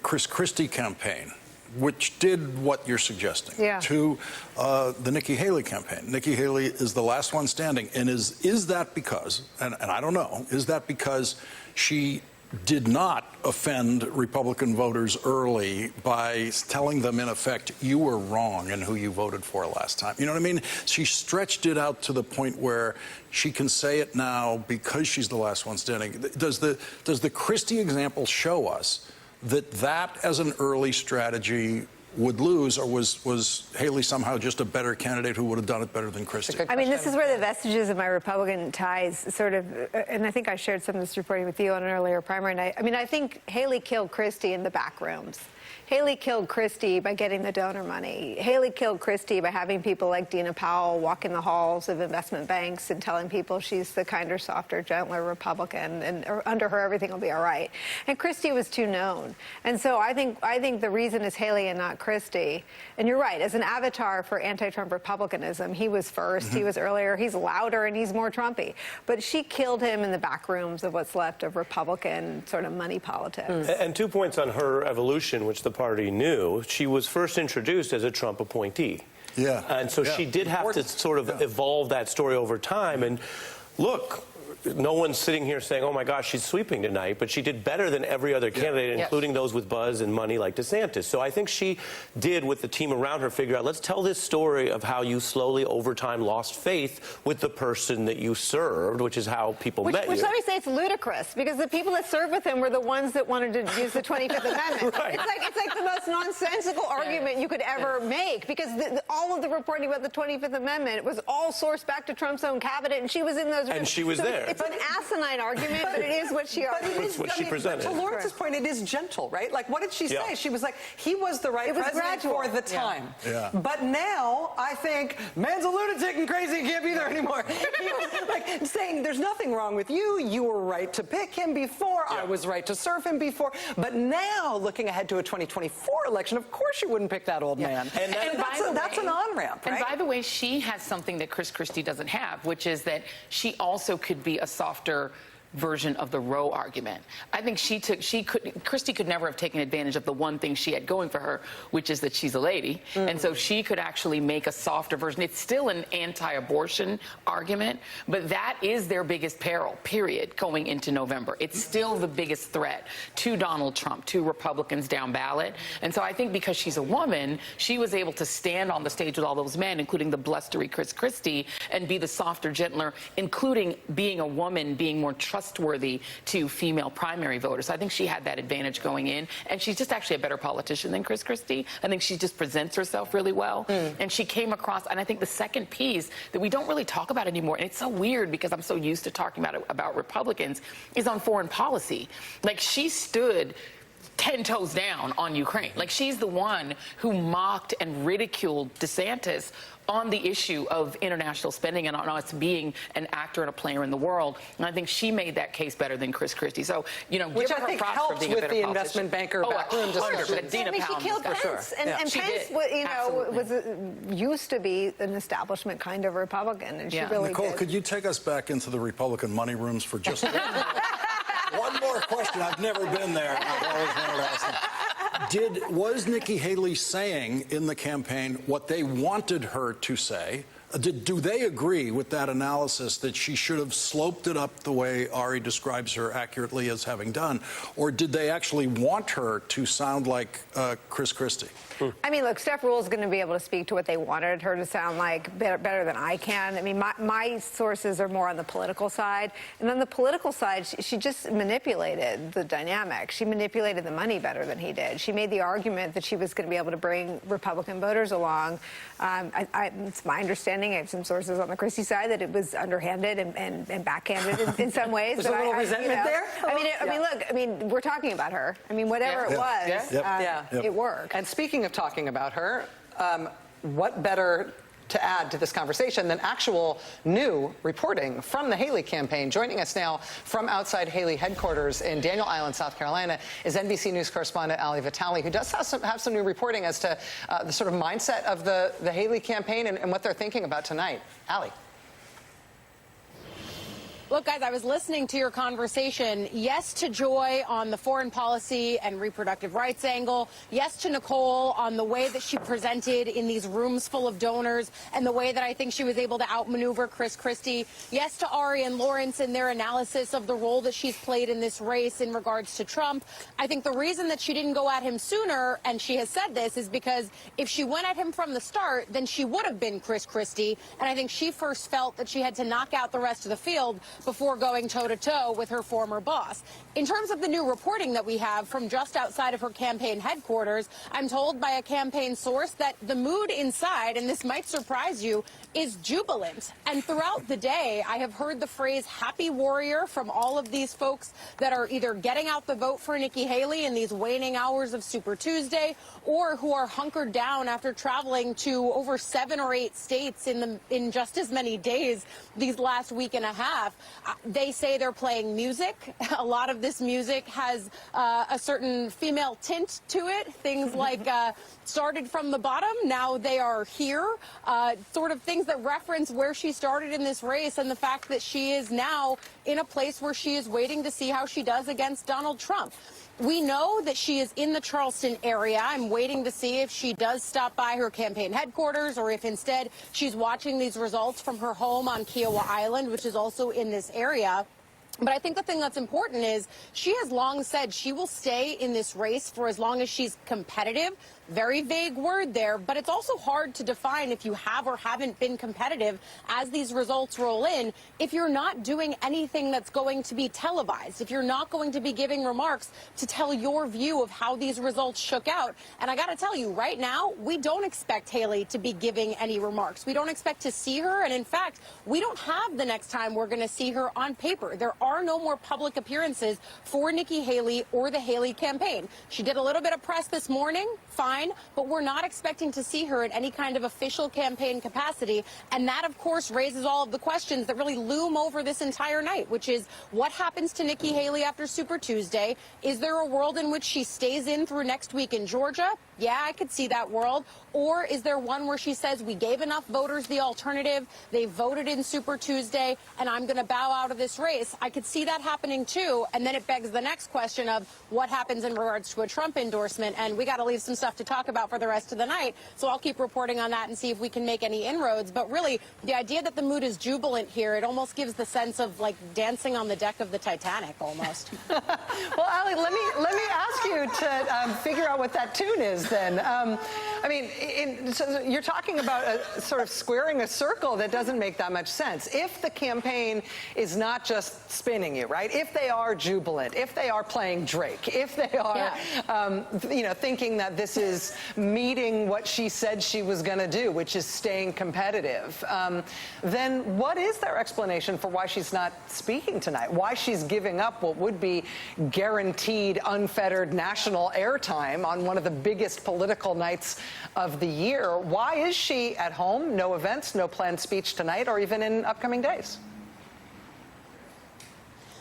Chris Christie campaign, which did what you're suggesting, to the Nikki Haley campaign? Nikki Haley is the last one standing. And is that because, and I don't know, is that because she did not offend Republican voters early by telling them, in effect, you were wrong in who you voted for last time? You know what I mean? She stretched it out to the point where she can say it now because she's the last one standing. Does the Christie example show us that as an early strategy would lose, or was Haley somehow just a better candidate who would have done it better than Christie? I mean, this is where the vestiges of my Republican ties sort of, and I think I shared some of this reporting with you on an earlier primary night. I mean, I think Haley killed Christie in the back rooms. Haley killed Christie by getting the donor money. Haley killed Christie by having people like Dina Powell walk in the halls of investment banks and telling people she's the kinder, softer, gentler Republican, and under her everything will be all right. And Christie was too known. And so I think the reason is Haley and not Christie. And you're right, as an avatar for anti-Trump Republicanism, he was first, he was earlier, he's louder, and he's more Trumpy. But she killed him in the back rooms of what's left of Republican sort of money politics. And 2 points on her evolution, which the party knew. She was first introduced as a Trump appointee. Yeah. And so she did have to sort of evolve that story over time. And look, no one's sitting here saying, oh my gosh, she's sweeping tonight, but she did better than every other candidate, including those with buzz and money like DeSantis. So I think she did, with the team around her, figure out, let's tell this story of how you slowly over time lost faith with the person that you served, which is how people met you. Which let me say, it's ludicrous, because the people that served with him were the ones that wanted to use the 25th Amendment. Right. It's like the most nonsensical argument you could ever make, because all of the reporting about the 25th Amendment was all sourced back to Trump's own cabinet, and she was in those rooms. And she was there. It's an asinine argument, but it is what she argued. It's what she presented. To Lawrence's point, it is gentle, right? Like, what did she say? She was like, he was the right president for the time. Yeah. But now, I think, man's a lunatic and crazy, he can't be there anymore. He was like saying, there's nothing wrong with you. You were right to pick him before. I was right to serve him before. But now, looking ahead to a 2024 election, of course you wouldn't pick that old man. And that's an on-ramp, right? And by the way, she has something that Chris Christie doesn't have, which is that she also could be a softer version of the Roe argument. I think Christie could never have taken advantage of the one thing she had going for her, which is that she's a lady. And so she could actually make a softer version. It's still an anti-abortion argument, but that is their biggest peril, period, going into November. It's still the biggest threat to Donald Trump, to Republicans down ballot. And so I think because she's a woman, she was able to stand on the stage with all those men, including the blustery Chris Christie, and be the softer, gentler, including being a woman, being more trustworthy to female primary voters. I think she had that advantage going in, and she's just actually a better politician than Chris Christie. I think she just presents herself really well, and she came across, and I think the second piece that we don't really talk about anymore, and it's so weird because I'm so used to talking about Republicans, is on foreign policy. Like, she stood 10 toes down on Ukraine. Like, she's the one who mocked and ridiculed DeSantis on the issue of international spending and on us being an actor and a player in the world. And I think she made that case better than Chris Christie. So, you know, which give I her think props helps for being a with better the politician. investment banker backroom discussion. Dina she Pound, killed for Pence, sure. and She Pence, did. used to be an establishment kind of Republican, and she really Nicole, did. could you take us back into the Republican money rooms for just one more question? I've never been there, and I've always wanted to ask them. Was Nikki Haley saying in the campaign what they wanted her to say? Do they agree with that analysis that she should have sloped it up the way Ari describes her accurately as having done? Or did they actually want her to sound like Chris Christie? I mean, look, Steph Rule's going to be able to speak to what they wanted her to sound like better than I can. I mean, my sources are more on the political side. And on the political side, she just manipulated the dynamic. She manipulated the money better than he did. She made the argument that she was going to be able to bring Republican voters along. It's my understanding, I have some sources on the Christie side, that it was underhanded and backhanded in some ways. There's a little resentment there? I mean, we're talking about her. I mean, whatever it was, it worked. And speaking of talking about her, what better to add to this conversation than actual new reporting from the Haley campaign? Joining us now from outside Haley headquarters in Daniel Island, South Carolina, is NBC News correspondent Ali Vitale, who does have some new reporting as to the sort of mindset of the Haley campaign and what they're thinking about tonight. Ali. Look, guys, I was listening to your conversation. Yes to Joy on the foreign policy and reproductive rights angle. Yes to Nicole on the way that she presented in these rooms full of donors and the way that I think she was able to outmaneuver Chris Christie. Yes to Ari and Lawrence in their analysis of the role that she's played in this race in regards to Trump. I think the reason that she didn't go at him sooner, and she has said this, is because if she went at him from the start, then she would have been Chris Christie. And I think she first felt that she had to knock out the rest of the field before going toe-to-toe with her former boss. In terms of the new reporting that we have from just outside of her campaign headquarters, I'm told by a campaign source that the mood inside, and this might surprise you, is jubilant. And throughout the day, I have heard the phrase happy warrior from all of these folks that are either getting out the vote for Nikki Haley in these waning hours of Super Tuesday, or who are hunkered down after traveling to over 7 or 8 states in just as many days these last week and a half. They say they're playing music. A lot of this music has a certain female tint to it. Things like started from the bottom, now they are here. Sort of things that reference where she started in this race and the fact that she is now in a place where she is waiting to see how she does against Donald Trump. We know that she is in the Charleston area. I'm waiting to see if she does stop by her campaign headquarters or if instead she's watching these results from her home on Kiowa Island, which is also in this area. But I think the thing that's important is she has long said she will stay in this race for as long as she's competitive. Very vague word there, but it's also hard to define if you have or haven't been competitive as these results roll in if you're not doing anything that's going to be televised, if you're not going to be giving remarks to tell your view of how these results shook out. And I got to tell you, right now, we don't expect Haley to be giving any remarks. We don't expect to see her. And in fact, we don't have the next time we're going to see her on paper. There are no more public appearances for Nikki Haley or the Haley campaign. She did a little bit of press this morning, fine, but we're not expecting to see her in any kind of official campaign capacity. And that, of course, raises all of the questions that really loom over this entire night, which is what happens to Nikki Haley after Super Tuesday? Is there a world in which she stays in through next week in Georgia? Yeah, I could see that world. Or is there one where she says we gave enough voters the alternative, they voted in Super Tuesday, and I'm going to bow out of this race? I could see that happening, too. And then it begs the next question of what happens in regards to a Trump endorsement. And we got to leave some stuff to talk about for the rest of the night. So I'll keep reporting on that and see if we can make any inroads. But really, the idea that the mood is jubilant here, it almost gives the sense of like dancing on the deck of the Titanic almost. Well, Ali, let me ask you to figure out what that tune is then. I mean, so you're talking about a sort of squaring a circle that doesn't make that much sense. If the campaign is not just spinning you, right? If they are jubilant, if they are playing Drake, if they are, thinking that this is meeting what she said she was going to do, which is staying competitive, then what is their explanation for why she's not speaking tonight? Why she's giving up what would be guaranteed, unfettered national airtime on one of the biggest political nights of the year? Why is she at home? No events, no planned speech tonight, or even in upcoming days?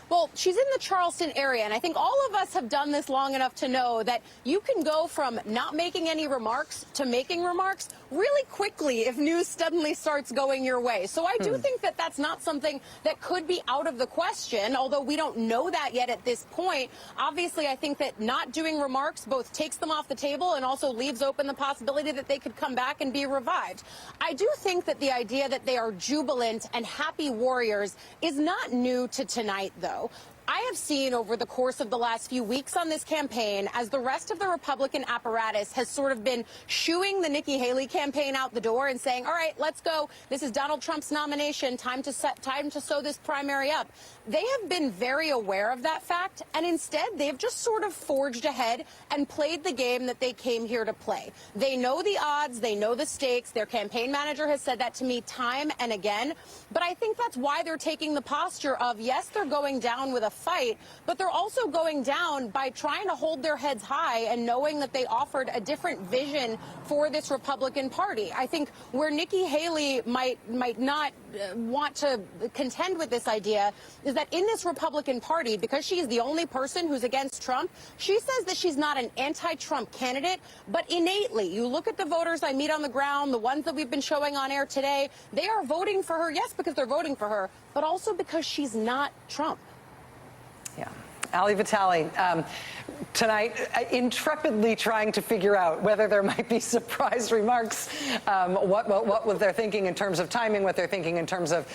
Well, she's in the Charleston area, and I think all of us have done this long enough to know that you can go from not making any remarks to making remarks really quickly if news suddenly starts going your way. So I do think that that's not something that could be out of the question, although we don't know that yet at this point. Obviously, I think that not doing remarks both takes them off the table and also leaves open the possibility that they could come back and be revived. I do think that the idea that they are jubilant and happy warriors is not new to tonight, though. I have seen over the course of the last few weeks on this campaign, as the rest of the Republican apparatus has sort of been shooing the Nikki Haley campaign out the door and saying, all right, let's go. This is Donald Trump's nomination. Time to sew this primary up. They have been very aware of that fact, and instead they've just sort of forged ahead and played the game that they came here to play. They know the odds. They know the stakes. Their campaign manager has said that to me time and again. But I think that's why they're taking the posture of, yes, they're going down with a fight, but they're also going down by trying to hold their heads high and knowing that they offered a different vision for this Republican Party. I think where Nikki Haley might not want to contend with this idea is that in this Republican Party, because she is the only person who's against Trump, she says that she's not an anti-Trump candidate, but innately, you look at the voters I meet on the ground, the ones that we've been showing on air today, they are voting for her, yes, because they're voting for her, but also because she's not Trump. Yeah. Ali Vitale, tonight, intrepidly trying to figure out whether there might be surprise remarks, what they're thinking in terms of timing, what they're thinking in terms of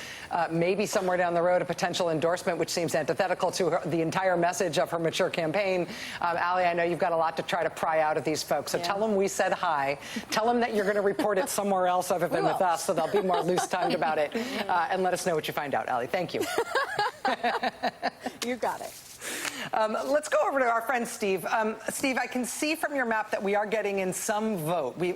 maybe somewhere down the road a potential endorsement, which seems antithetical to the entire message of her mature campaign. Ali, I know you've got a lot to try to pry out of these folks, so tell them we said hi. Tell them that you're going to report it somewhere else other than with us, so they'll be more loose-tongued about it. And let us know what you find out, Ali. Thank you. You got it. Let's go over to our friend Steve. Steve, I can see from your map that we are getting in some vote. We've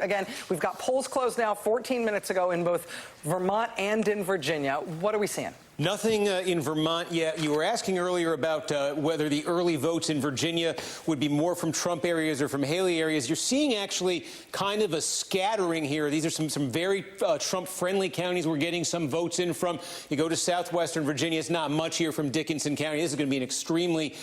got polls closed now 14 minutes ago in both Vermont and in Virginia. What are we seeing? Nothing in Vermont yet. You were asking earlier about whether the early votes in Virginia would be more from Trump areas or from Haley areas. You're seeing actually kind of a scattering here. These are some very Trump-friendly counties we're getting some votes in from. You go to southwestern Virginia, it's not much here from Dickinson County. This is going to be an extremely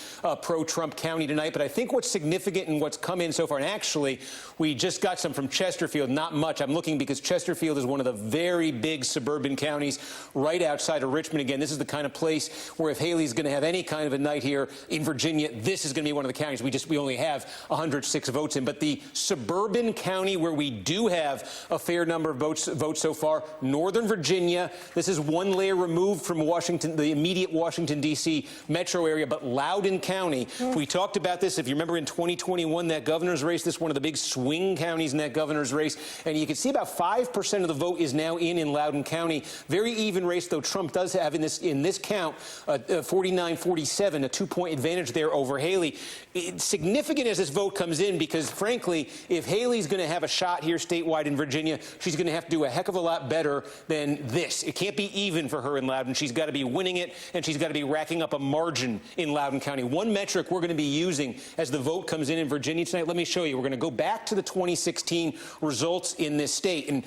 pro-Trump county tonight. But I think what's significant and what's come in so far, and actually we just got some from Chesterfield, not much. I'm looking because Chesterfield is one of the very big suburban counties right outside of Richmond. again, this is the kind of place where if Haley's going to have any kind of a night here in Virginia, this is going to be one of the counties we only have 106 votes in. But the suburban county where we do have a fair number of votes so far, Northern Virginia. This is one layer removed from Washington, the immediate Washington, D.C. metro area, but Loudoun County. We talked about this, if you remember, in 2021, that governor's race. This is one of the big swing counties in that governor's race. And you can see about 5% of the vote is now in Loudoun County. Very even race, though Trump does have in this count 49-47, a 2-point advantage there over Haley. It's significant as this vote comes in because, frankly, if Haley's going to have a shot here statewide in Virginia, she's going to have to do a heck of a lot better than this. It can't be even for her in Loudoun. She's got to be winning it, and she's got to be racking up a margin in Loudoun County. One metric we're going to be using as the vote comes in Virginia tonight, let me show you. We're going to go back to the 2016 results in this state. And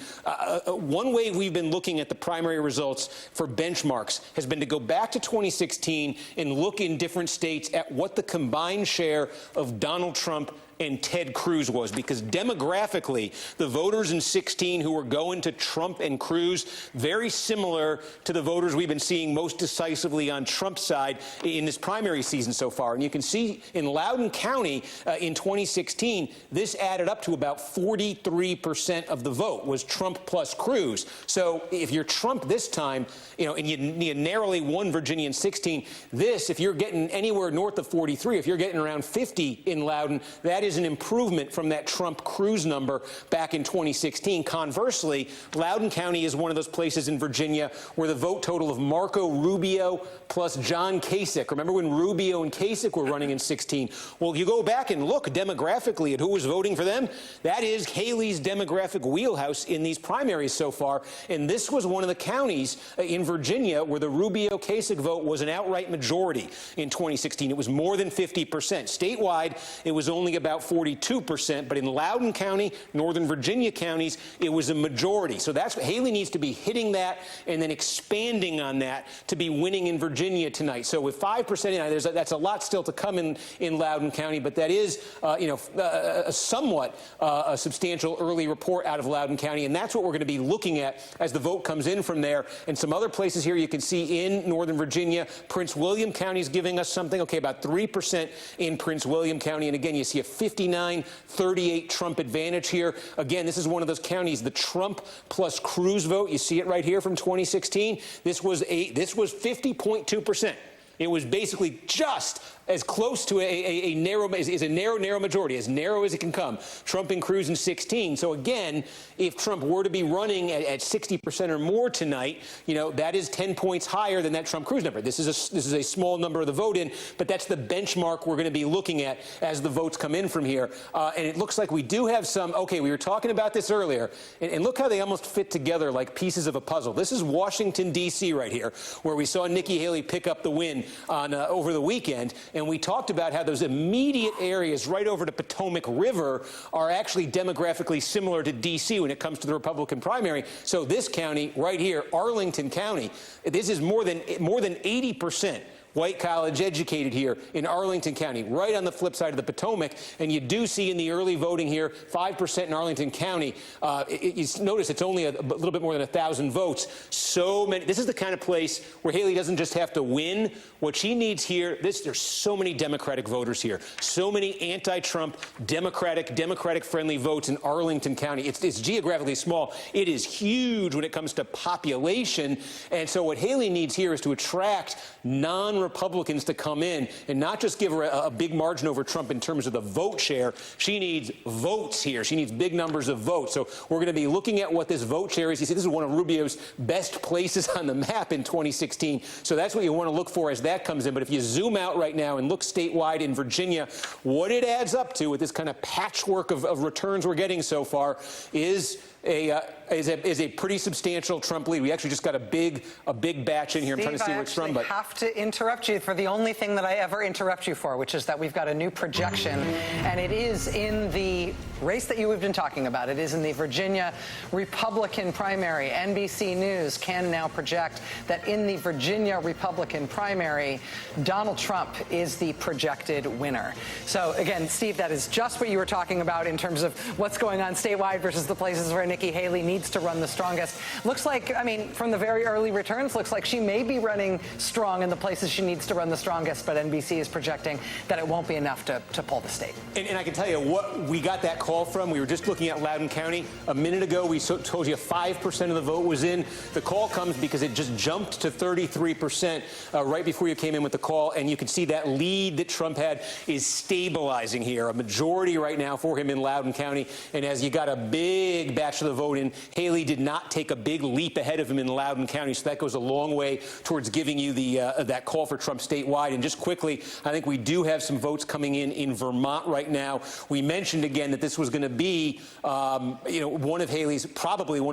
one way we've been looking at the primary results for benchmarks has been to go back to 2016 and look in different states at what the combined share of Donald Trump and Ted Cruz was, because demographically, the voters in 16 who were going to Trump and Cruz, very similar to the voters we've been seeing most decisively on Trump's side in this primary season so far. And you can see in Loudoun County in 2016, this added up to about 43% of the vote was Trump plus Cruz. So if you're Trump this time, and you narrowly won Virginia in 16, if you're getting anywhere north of 43, if you're getting around 50 in Loudoun, that is an improvement from that Trump-Cruz number back in 2016. Conversely, Loudoun County is one of those places in Virginia where the vote total of Marco Rubio plus John Kasich. Remember when Rubio and Kasich were running in 16? Well, you go back and look demographically at who was voting for them. That is Haley's demographic wheelhouse in these primaries so far. And this was one of the counties in Virginia where the Rubio-Kasich vote was an outright majority in 2016. It was more than 50%. Statewide, it was only about 42%, but in Loudoun County, Northern Virginia counties, it was a majority. So that's what Haley needs to be hitting that and then expanding on that to be winning in Virginia tonight. So with 5%, that's a lot still to come in Loudoun County, but that is, a somewhat a substantial early report out of Loudoun County, and that's what we're going to be looking at as the vote comes in from there. And some other places here you can see in Northern Virginia, Prince William County is giving us something, about 3% in Prince William County, and again, you see a 59-38 Trump advantage here. Again, this is one of those counties, the Trump plus Cruz vote. You see it right here from 2016. This was 50.2%. It was basically just as close to a narrow majority, as narrow as it can come. Trump and Cruz in 16. So again, if Trump were to be running at 60% or more tonight, that is 10 points higher than that Trump-Cruz number. This is a small number of the vote in, but that's the benchmark we're going to be looking at as the votes come in from here. And it looks like we do have some. Okay, we were talking about this earlier, and look how they almost fit together like pieces of a puzzle. This is Washington, D.C. right here, where we saw Nikki Haley pick up the win on over the weekend. And we talked about how those immediate areas right over the Potomac River are actually demographically similar to D.C. when it comes to the Republican primary. So this county right here, Arlington County, this is more than 80% white college educated here in Arlington County, right on the flip side of the Potomac. And you do see in the early voting here, 5% in Arlington County. You notice it's only a little bit more than 1,000 votes. So many. This is the kind of place where Haley doesn't just have to win. What she needs here, there's so many Democratic voters here, so many anti-Trump, Democratic-friendly votes in Arlington County. It's geographically small. It is huge when it comes to population. And so what Haley needs here is to attract non-Republicans to come in and not just give her a big margin over Trump in terms of the vote share. She needs votes here. She needs big numbers of votes. So we're going to be looking at what this vote share is. You see, this is one of Rubio's best places on the map in 2016. So that's what you want to look for as that comes in. But if you zoom out right now and look statewide in Virginia, what it adds up to with this kind of patchwork of returns we're getting so far is a pretty substantial Trump lead. We actually just got a big batch in here. I'm trying to see where it's from. I have to interrupt interrupt you for the only thing that I ever interrupt you for, which is that we've got a new projection, and it is in the race that you have been talking about. It is in the Virginia Republican primary. NBC News can now project that in the Virginia Republican primary, Donald Trump is the projected winner. So again, Steve, that is just what you were talking about in terms of what's going on statewide versus the places where Nikki Haley needs to run the strongest. Looks like, I mean, from the very early returns, looks like she may be running strong in the places she needs to run the strongest, but NBC is projecting that it won't be enough to pull the state. And I can tell you what we got that call from. We were just looking at Loudoun County. A minute ago, we told you 5% of the vote was in. The call comes because it just jumped to 33% right before you came in with the call, and you can see that lead that Trump had is stabilizing here. A majority right now for him in Loudoun County, and as you got a big batch of the vote in, Haley did not take a big leap ahead of him in Loudoun County, so that goes a long way towards giving you the that call for Trump statewide. And just quickly, I think we do have some votes coming in Vermont right now. We mentioned again that this was going to be, probably one of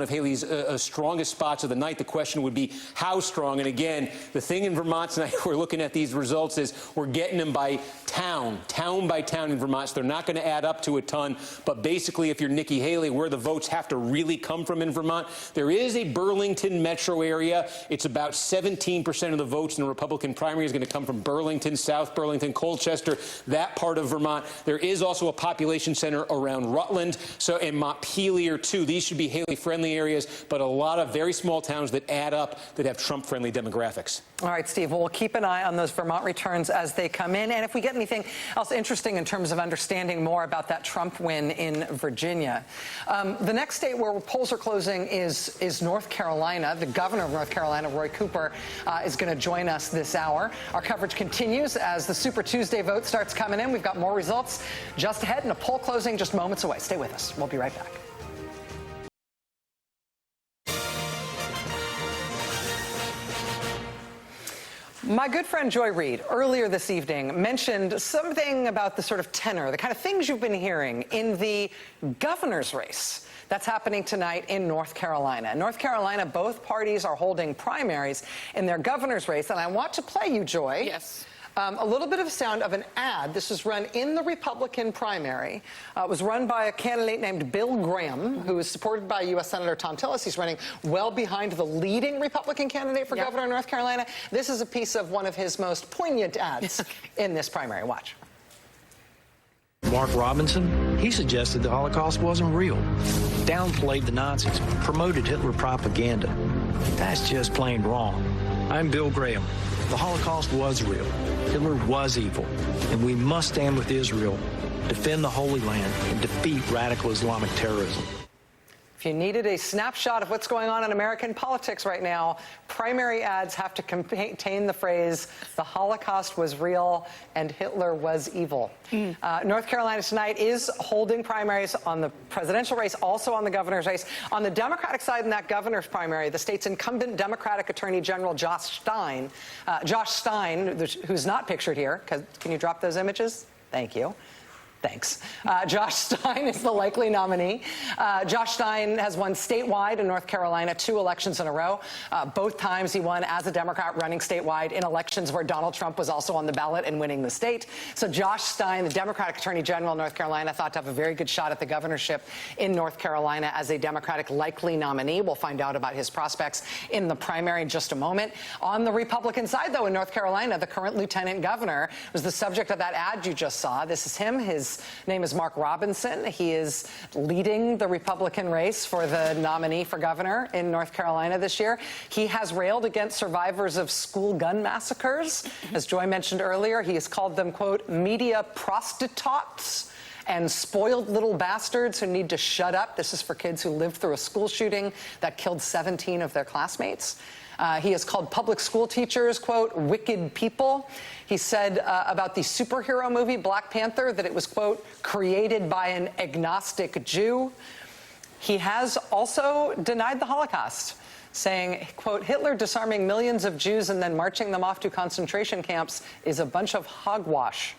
Haley's strongest spots of the night. The question would be how strong. And again, the thing in Vermont tonight, we're looking at these results, is we're getting them by town by town in Vermont. So they're not going to add up to a ton. But basically, if you're Nikki Haley, where the votes have to really come from in Vermont, there is a Burlington metro area. It's about 17% of the votes in the Republican primary is going to come from Burlington, South Burlington, Colchester, that part of Vermont. There is also a population center around Rutland, and Montpelier, too. These should be Haley-friendly areas, but a lot of very small towns that add up that have Trump-friendly demographics. All right, Steve, well, we'll keep an eye on those Vermont returns as they come in. And if we get anything else interesting in terms of understanding more about that Trump win in Virginia. The next state where polls are closing is North Carolina. The governor of North Carolina, Roy Cooper, is going to join us this hour. Our coverage continues as the Super Tuesday vote starts coming in. We've got more results just ahead and a poll closing just moments away. Stay with us. We'll be right back. My good friend Joy Reid earlier this evening mentioned something about the sort of tenor, the kind of things you've been hearing in the governor's race that's happening tonight in North Carolina. In North Carolina, both parties are holding primaries in their governor's race, and I want to play you, Joy. Yes. A little bit of sound of an ad. This was run in the Republican primary. It was run by a candidate named Bill Graham, who is supported by U.S. Senator Tom Tillis. He's running well behind the leading Republican candidate for governor in North Carolina. This is a piece of one of his most poignant ads in this primary. Watch. Mark Robinson, he suggested the Holocaust wasn't real, downplayed the Nazis, promoted Hitler propaganda. That's just plain wrong. I'm Bill Graham. The Holocaust was real. Hitler was evil, and we must stand with Israel, defend the Holy Land, and defeat radical Islamic terrorism. If you needed a snapshot of what's going on in American politics right now, primary ads have to contain the phrase, the Holocaust was real and Hitler was evil. North Carolina tonight is holding primaries on the presidential race, also on the governor's race. On the Democratic side in that governor's primary, the state's incumbent Democratic Attorney General Josh Stein, who's not pictured here, can you drop those images? Thank you. Thanks. Josh Stein is the likely nominee. Josh Stein has won statewide in North Carolina 2 elections in a row. Both times he won as a Democrat running statewide in elections where Donald Trump was also on the ballot and winning the state. So Josh Stein, the Democratic Attorney General of North Carolina, thought to have a very good shot at the governorship in North Carolina as a Democratic likely nominee. We'll find out about his prospects in the primary in just a moment. On the Republican side, though, in North Carolina, the current lieutenant governor was the subject of that ad you just saw. This is him. His name is Mark Robinson. He is leading the Republican race for the nominee for governor in North Carolina this year. He has railed against survivors of school gun massacres. As Joy mentioned earlier, he has called them, quote, media prostitutes and spoiled little bastards who need to shut up. This is for kids who lived through a school shooting that killed 17 of their classmates. He has called public school teachers, quote, wicked people. He said about the superhero movie Black Panther that it was, quote, created by an agnostic Jew. He has also denied the Holocaust, saying, quote, Hitler disarming millions of Jews and then marching them off to concentration camps is a bunch of hogwash.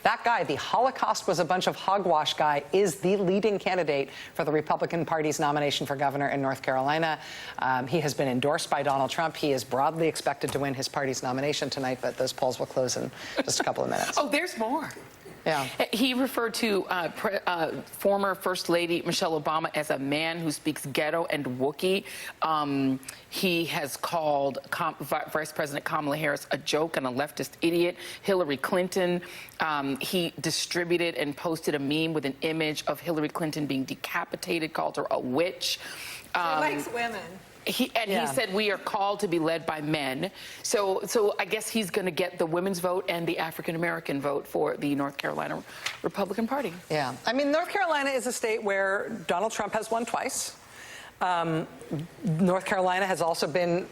That guy, the Holocaust was a bunch of hogwash guy, is the leading candidate for the Republican Party's nomination for governor in North Carolina. He has been endorsed by Donald Trump. He is broadly expected to win his party's nomination tonight, but those polls will close in just a couple of minutes. Oh, there's more. Yeah. He referred to former First Lady Michelle Obama as a man who speaks ghetto and Wookiee. He has called Vice President Kamala Harris a joke and a leftist idiot. Hillary Clinton, he distributed and posted a meme with an image of Hillary Clinton being decapitated, called her a witch. He likes women. He said we are called to be led by men. So I guess he's going to get the women's vote and the African-American vote for the North Carolina Republican Party. Yeah. I mean, North Carolina is a state where Donald Trump has won twice. North Carolina has also been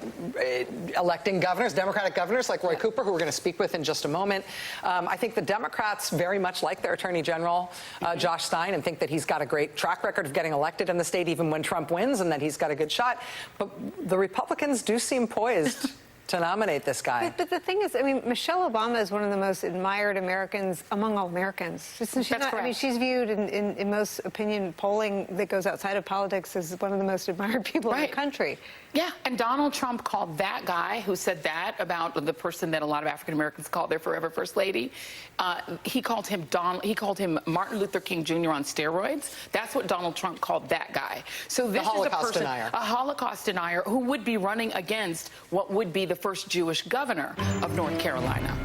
electing governors, Democratic governors like Roy Cooper, who we're going to speak with in just a moment. I think the Democrats very much like their Attorney General, Josh Stein, and think that he's got a great track record of getting elected in the state even when Trump wins, and that he's got a good shot. But the Republicans do seem poised to nominate this guy. But the thing is, I mean, Michelle Obama is one of the most admired Americans among all Americans. She's not, I mean, she's viewed in most opinion polling that goes outside of politics as one of the most admired people in the country. Yeah, and Donald Trump called that guy who said that about the person that a lot of African Americans call their forever first lady. He called him Martin Luther King Jr. on steroids. That's what Donald Trump called that guy. So this is a person, a Holocaust denier, who would be running against what would be the first Jewish governor of North Carolina.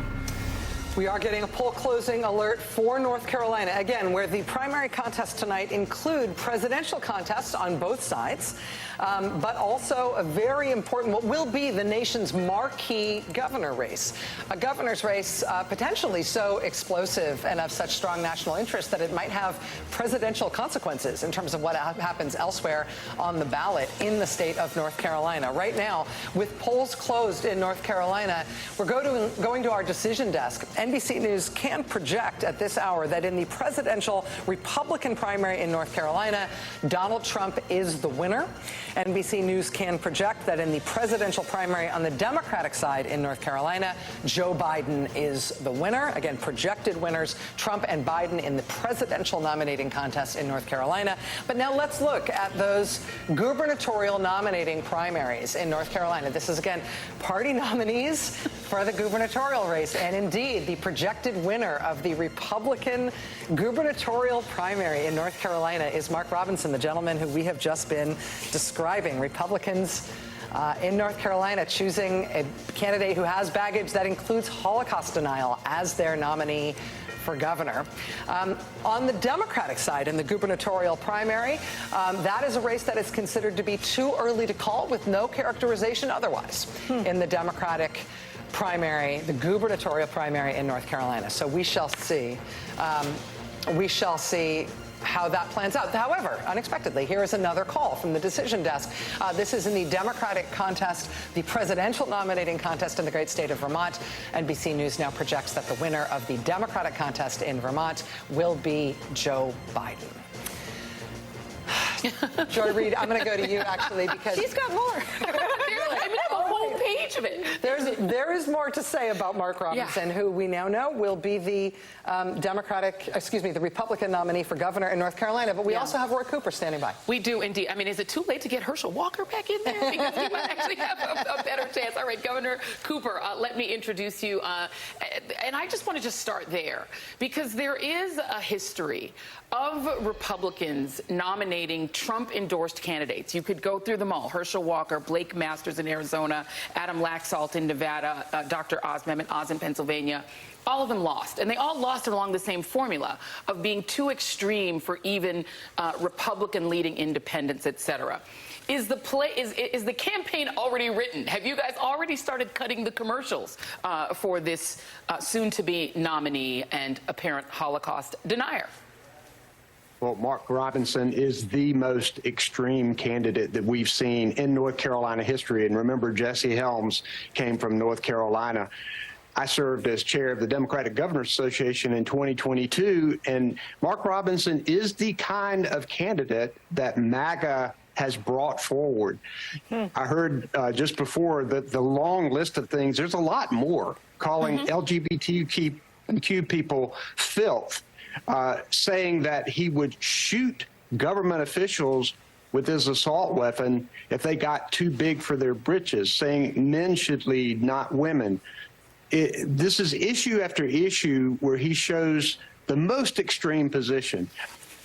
We are getting a poll closing alert for North Carolina, again, where the primary contests tonight include presidential contests on both sides, but also a very important, what will be the nation's marquee governor race. A governor's race potentially so explosive and of such strong national interest that it might have presidential consequences in terms of what happens elsewhere on the ballot in the state of North Carolina. Right now, with polls closed in North Carolina, we're going to our decision desk. NBC News can project at this hour that in the presidential Republican primary in North Carolina, Donald Trump is the winner. NBC News can project that in the presidential primary on the Democratic side in North Carolina, Joe Biden is the winner. Again, projected winners, Trump and Biden in the presidential nominating contest in North Carolina. But now let's look at those gubernatorial nominating primaries in North Carolina. This is, again, party nominees for the gubernatorial race. And indeed, the projected winner of the Republican gubernatorial primary in North Carolina is Mark Robinson, the gentleman who we have just been describing. Republicans in North Carolina choosing a candidate who has baggage that includes Holocaust denial as their nominee for governor. On the Democratic side in the gubernatorial primary, that is a race that is considered to be too early to call, with no characterization otherwise in the Democratic primary, the gubernatorial primary in North Carolina. So we shall see. We shall see how that plans out. However, unexpectedly, here is another call from the decision desk. This is in the Democratic contest, the presidential nominating contest in the great state of Vermont. NBC News now projects that the winner of the Democratic contest in Vermont will be Joe Biden. Joy Reid, I'm going to go to you, actually, because she's got more. I mean, I have a whole page of it. There is more to say about Mark Robinson, who we now know will be the the Republican nominee for governor in North Carolina. But we also have Roy Cooper standing by. We do indeed. I mean, is it too late to get Herschel Walker back in there? Because we might actually have a better chance. All right, Governor Cooper, let me introduce you. And I just want to start there, because there is a history of Republicans nominating Trump-endorsed candidates. You could go through them all: Herschel Walker, Blake Masters in Arizona, Adam Laxalt in Nevada, Dr. Oz Mehmet Oz in Pennsylvania. All of them lost, and they all lost along the same formula of being too extreme for even Republican-leading independents, et cetera. Is the campaign already written? Have you guys already started cutting the commercials for this soon-to-be nominee and apparent Holocaust denier? Well, Mark Robinson is the most extreme candidate that we've seen in North Carolina history. And remember, Jesse Helms came from North Carolina. I served as chair of the Democratic Governors Association in 2022, and Mark Robinson is the kind of candidate that MAGA has brought forward. I heard just before that the long list of things, there's a lot more, calling LGBTQ and cue people filth, saying that he would shoot government officials with his assault weapon if they got too big for their britches, saying men should lead, not women. This is issue after issue where he shows the most extreme position.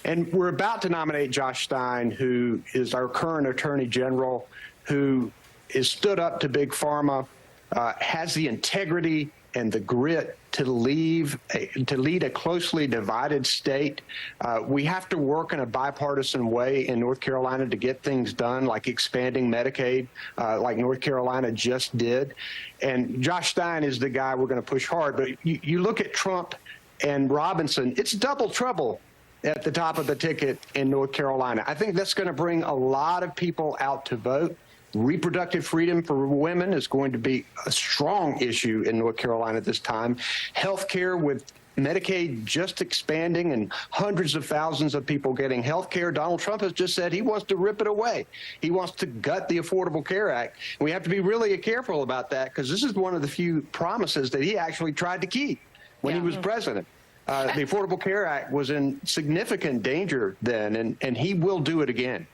And we're about to nominate Josh Stein, who is our current Attorney General, who is stood up to Big Pharma, has the integrity and the grit to lead a closely divided state. We have to work in a bipartisan way in North Carolina to get things done, like expanding Medicaid, like North Carolina just did. And Josh Stein is the guy we're going to push hard. But you look at Trump and Robinson, it's double trouble at the top of the ticket in North Carolina. I think that's going to bring a lot of people out to vote. Reproductive freedom for women is going to be a strong issue in North Carolina this time. Health care, with Medicaid just expanding and hundreds of thousands of people getting health care. Donald Trump has just said he wants to rip it away. He wants to gut the Affordable Care Act. We have to be really careful about that, because this is one of the few promises that he actually tried to keep when he was president. The Affordable Care Act was in significant danger then, and he will do it again.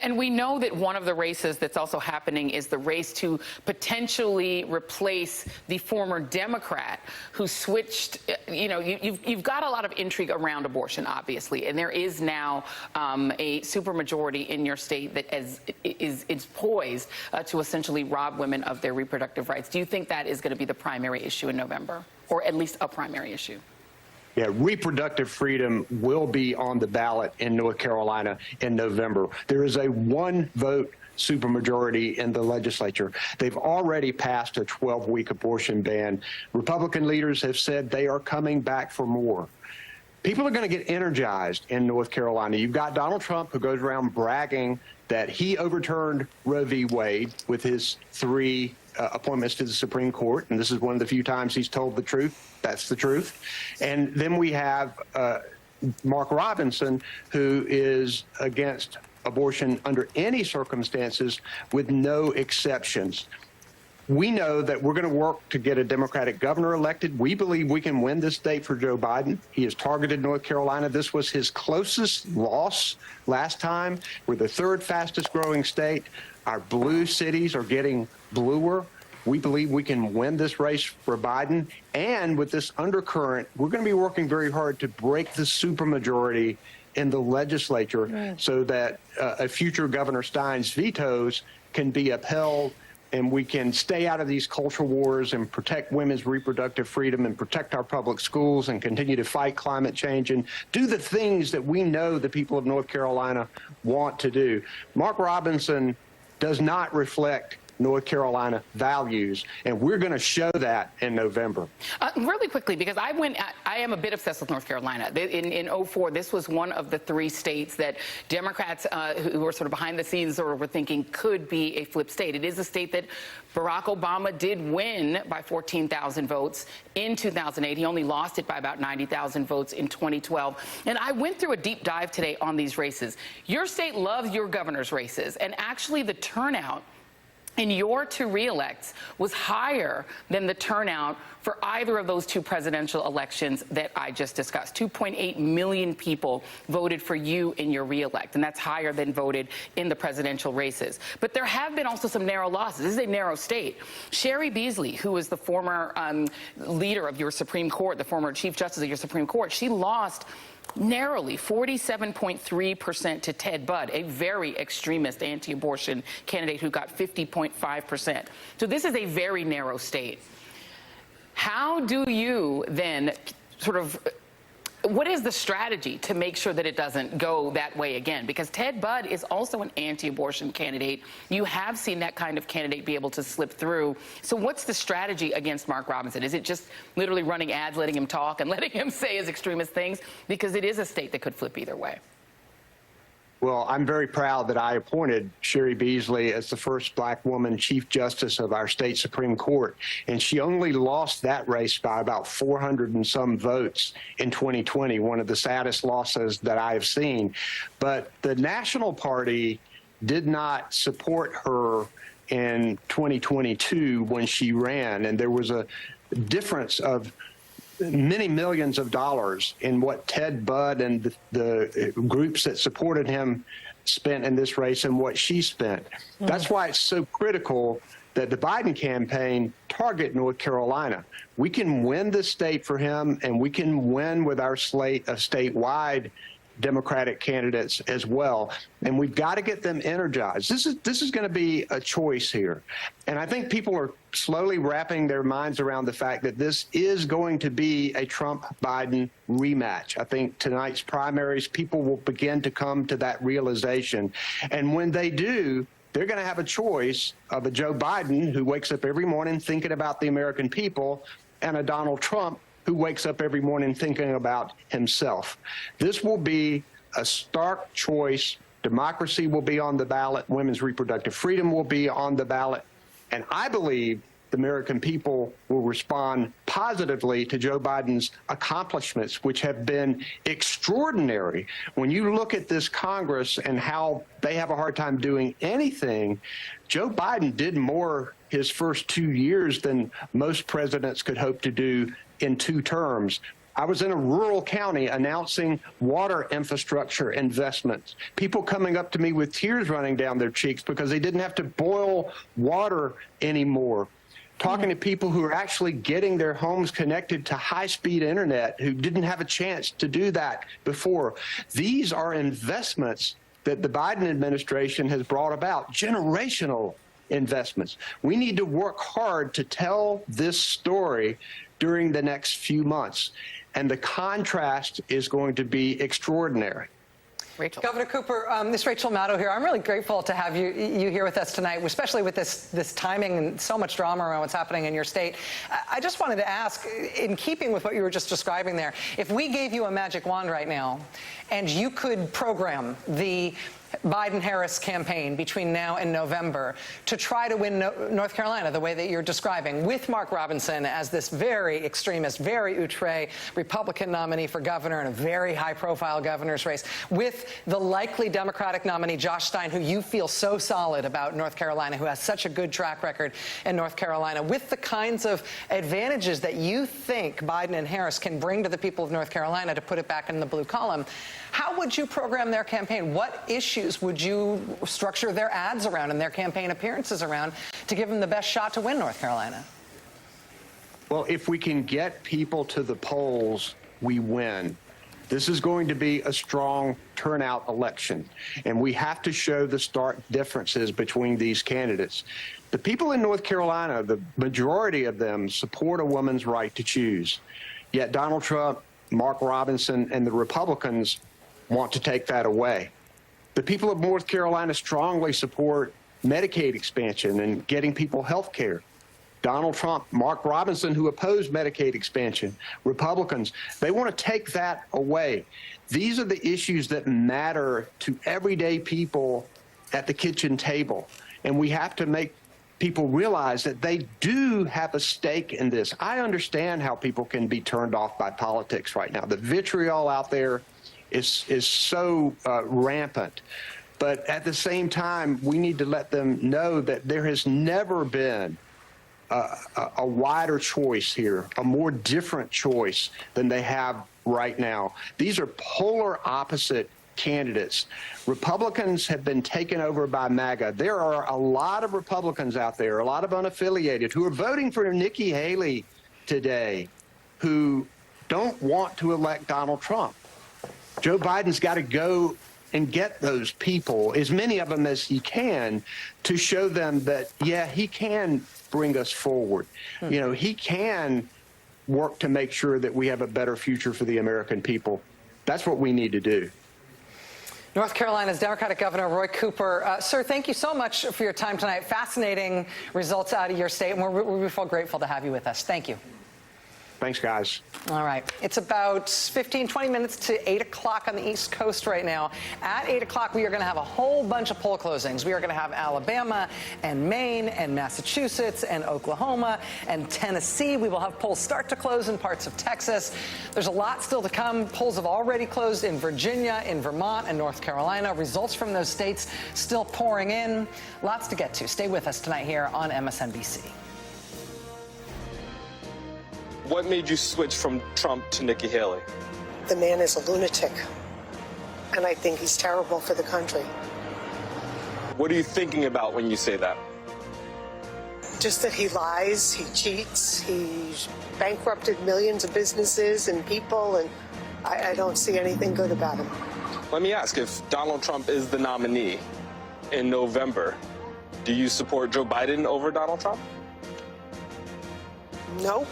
And we know that one of the races that's also happening is the race to potentially replace the former Democrat who switched. You know, you've got a lot of intrigue around abortion, obviously, and there is now a supermajority in your state that is poised to essentially rob women of their reproductive rights. Do you think that is going to be the primary issue in November, or at least a primary issue? Yeah, reproductive freedom will be on the ballot in North Carolina in November. There is a one-vote supermajority in the legislature. They've already passed a 12-week abortion ban. Republican leaders have said they are coming back for more. People are going to get energized in North Carolina. You've got Donald Trump, who goes around bragging that he overturned Roe v. Wade with his 3 appointments to the Supreme Court, and this is one of the few times he's told the truth. That's the truth. And then we have Mark Robinson, who is against abortion under any circumstances with no exceptions. We know that we're going to work to get a Democratic governor elected. We believe we can win this state for Joe Biden. He has targeted North Carolina. This was his closest loss last time. We're the 3rd fastest growing state. Our blue cities are getting bluer. We believe we can win this race for Biden. And with this undercurrent, we're going to be working very hard to break the supermajority in the legislature so that a future Governor Stein's vetoes can be upheld, and we can stay out of these culture wars and protect women's reproductive freedom and protect our public schools and continue to fight climate change and do the things that we know the people of North Carolina want to do. Mark Robinson does not reflect North Carolina values, and we're going to show that in November. Really quickly, because I am a bit obsessed with North Carolina. In 2004, this was one of the 3 states that Democrats who were sort of behind the scenes or were thinking could be a flip state. It is a state that Barack Obama did win by 14,000 votes in 2008. He only lost it by about 90,000 votes in 2012. And I went through a deep dive today on these races. Your state loves your governor's races, and actually the turnout in your 2 re-elects was higher than the turnout for either of those 2 presidential elections that I just discussed. 2.8 million people voted for you in your re-elect, and that's higher than voted in the presidential races. But there have been also some narrow losses. This is a narrow state. Sherry Beasley, who was the former leader of your Supreme Court, the former Chief Justice of your Supreme Court, she lost narrowly, 47.3% to Ted Budd, a very extremist anti-abortion candidate who got 50.5%. So this is a very narrow state. How do you then sort of, what is the strategy to make sure that it doesn't go that way again? Because Ted Budd is also an anti-abortion candidate. You have seen that kind of candidate be able to slip through. So what's the strategy against Mark Robinson? Is it just literally running ads, letting him talk, and letting him say his extremist things? Because it is a state that could flip either way. Well, I'm very proud that I appointed Sherry Beasley as the first Black woman Chief Justice of our state Supreme Court, and she only lost that race by about 400 and some votes in 2020, one of the saddest losses that I have seen. But the National Party did not support her in 2022 when she ran, and there was a difference of many millions of dollars in what Ted Budd and the groups that supported him spent in this race and what she spent. That's why it's so critical that the Biden campaign target North Carolina. We can win the state for him, and we can win with our slate of statewide Democratic candidates as well. And we've got to get them energized. This is going to be a choice here. And I think people are slowly wrapping their minds around the fact that this is going to be a Trump-Biden rematch. I think tonight's primaries, people will begin to come to that realization. And when they do, they're going to have a choice of a Joe Biden who wakes up every morning thinking about the American people and a Donald Trump who wakes up every morning thinking about himself. This will be a stark choice. Democracy will be on the ballot. Women's reproductive freedom will be on the ballot. And I believe the American people will respond positively to Joe Biden's accomplishments, which have been extraordinary. When you look at this Congress and how they have a hard time doing anything, Joe Biden did more his first 2 years than most presidents could hope to do in 2 terms. I was in a rural county announcing water infrastructure investments. People coming up to me with tears running down their cheeks because they didn't have to boil water anymore. Talking to people who are actually getting their homes connected to high-speed internet who didn't have a chance to do that before. These are investments that the Biden administration has brought about, generational investments. We need to work hard to tell this story during the next few months. And the contrast is going to be extraordinary. Rachel. Governor Cooper, this is Rachel Maddow here. I'm really grateful to have you here with us tonight, especially with this timing and so much drama around what's happening in your state. I just wanted to ask, in keeping with what you were just describing there, if we gave you a magic wand right now and you could program the Biden-Harris campaign between now and November to try to win North Carolina the way that you're describing, with Mark Robinson as this very extremist, very outre Republican nominee for governor in a very high-profile governor's race, with the likely Democratic nominee, Josh Stein, who you feel so solid about North Carolina, who has such a good track record in North Carolina, with the kinds of advantages that you think Biden and Harris can bring to the people of North Carolina to put it back in the blue column. How would you program their campaign? What issues would you structure their ads around and their campaign appearances around to give them the best shot to win North Carolina? Well, if we can get people to the polls, we win. This is going to be a strong turnout election, and we have to show the stark differences between these candidates. The people in North Carolina, the majority of them support a woman's right to choose. Yet Donald Trump, Mark Robinson, and the Republicans want to take that away. The people of North Carolina strongly support Medicaid expansion and getting people health care. Donald Trump, Mark Robinson, who opposed Medicaid expansion, Republicans, they want to take that away. These are the issues that matter to everyday people at the kitchen table. And we have to make people realize that they do have a stake in this. I understand how people can be turned off by politics right now. The vitriol out there is so rampant. But at the same time, we need to let them know that there has never been a wider choice here, a more different choice than they have right now. These are polar opposite candidates. Republicans have been taken over by MAGA. There are a lot of Republicans out there, a lot of unaffiliated, who are voting for Nikki Haley today, who don't want to elect Donald Trump. Joe Biden's got to go and get those people, as many of them as he can, to show them that, yeah, he can bring us forward. You know, he can work to make sure that we have a better future for the American people. That's what we need to do. North Carolina's Democratic Governor Roy Cooper. Sir, thank you so much for your time tonight. Fascinating results out of your state, and we feel grateful to have you with us. Thank you. Thanks, guys. All right. It's about 15, 20 minutes to 8 o'clock on the East Coast right now. At 8 o'clock, we are going to have a whole bunch of poll closings. We are going to have Alabama and Maine and Massachusetts and Oklahoma and Tennessee. We will have polls start to close in parts of Texas. There's a lot still to come. Polls have already closed in Virginia, in Vermont, and North Carolina. Results from those states still pouring in. Lots to get to. Stay with us tonight here on MSNBC. What made you switch from Trump to Nikki Haley? The man is a lunatic, and I think he's terrible for the country. What are you thinking about when you say that? Just that he lies, he cheats, he's bankrupted millions of businesses and people, and I don't see anything good about him. Let me ask, if Donald Trump is the nominee in November, do you support Joe Biden over Donald Trump? No.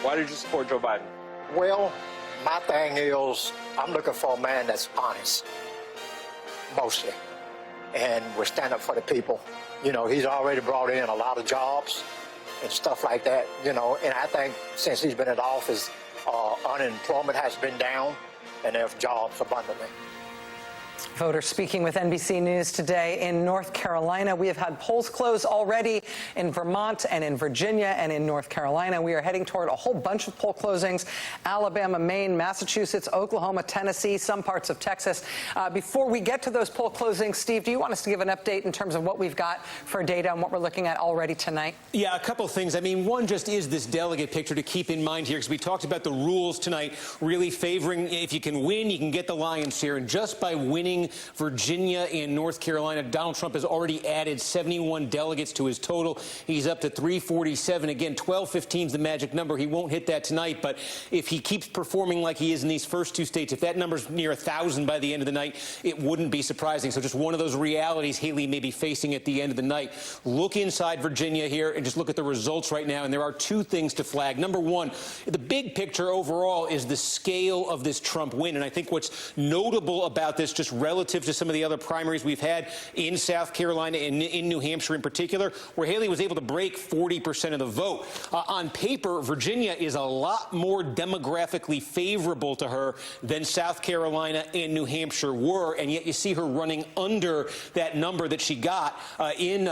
Why did you support Joe Biden? Well, my thing is, I'm looking for a man that's honest, mostly, and will stand up for the people. You know, he's already brought in a lot of jobs and stuff like that, you know, and I think since he's been in office, unemployment has been down and there's jobs abundantly. Voters speaking with NBC News today in North Carolina. We have had polls close already in Vermont and in Virginia and in North Carolina. We are heading toward a whole bunch of poll closings: Alabama, Maine, Massachusetts, Oklahoma, Tennessee, some parts of Texas. Before we get to those poll closings, Steve, do you want us to give an update in terms of what we've got for data and what we're looking at already tonight? Yeah, a couple of things. I mean, one just is this delegate picture to keep in mind here, because we talked about the rules tonight really favoring, if you can win, you can get the lion's share. And just by winning Virginia and North Carolina, Donald Trump has already added 71 delegates to his total. He's up to 347. Again, 1215 is the magic number. He won't hit that tonight, but if he keeps performing like he is in these first two states, if that number's near 1,000 by the end of the night, it wouldn't be surprising. So just one of those realities Haley may be facing at the end of the night. Look inside Virginia here and just look at the results right now, and there are two things to flag. Number one, the big picture overall is the scale of this Trump win, and I think what's notable about this, just relative to some of the other primaries we've had in South Carolina and in New Hampshire in particular, where Haley was able to break 40% of the vote. On paper, Virginia is a lot more demographically favorable to her than South Carolina and New Hampshire were, and yet you see her running under that number that she got in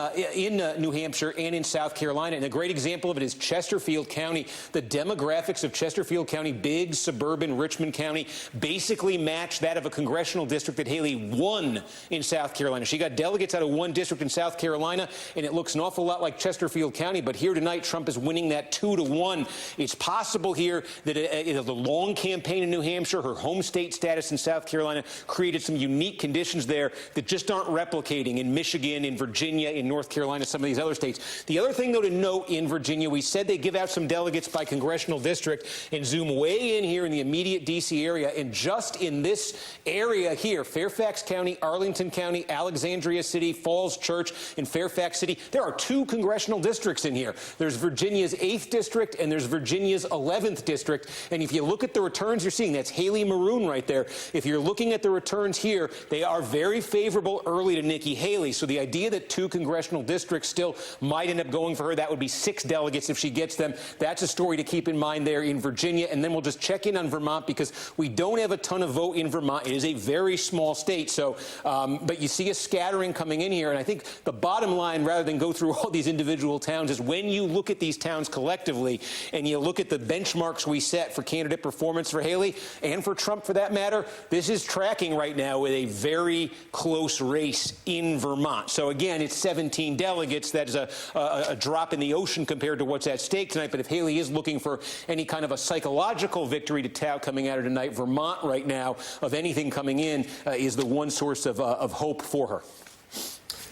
New Hampshire and in South Carolina. And a great example of it is Chesterfield County. The demographics of Chesterfield County, big suburban Richmond County, basically match that of a congressional district that Haley won in South Carolina. She got delegates out of one district in South Carolina, and it looks an awful lot like Chesterfield County, but here tonight, Trump is winning that 2-1. It's possible here that the long campaign in New Hampshire, her home state status in South Carolina, created some unique conditions there that just aren't replicating in Michigan, in Virginia, in North Carolina, some of these other states. The other thing, though, to note in Virginia, we said they give out some delegates by congressional district, and zoom way in here in the immediate D.C. area, and just in this area here, Fairfax County, Arlington County, Alexandria City, Falls Church, and Fairfax City, there are two congressional districts in here. There's Virginia's 8th district and there's Virginia's 11th district. And if you look at the returns you're seeing, that's Haley Maroon right there. If you're looking at the returns here, they are very favorable early to Nikki Haley. So the idea that two congressional districts still might end up going for her, that would be 6 delegates if she gets them. That's a story to keep in mind there in Virginia. And then we'll just check in on Vermont, because we don't have a ton of vote in Vermont. It is a very small state. So, but you see a scattering coming in here. And I think the bottom line, rather than go through all these individual towns, is when you look at these towns collectively and you look at the benchmarks we set for candidate performance for Haley and for Trump for that matter, this is tracking right now with a very close race in Vermont. So again, it's 17 delegates. That is a drop in the ocean compared to what's at stake tonight. But if Haley is looking for any kind of a psychological victory to tout coming out of tonight, Vermont right now, of anything coming in, is the one source of hope for her.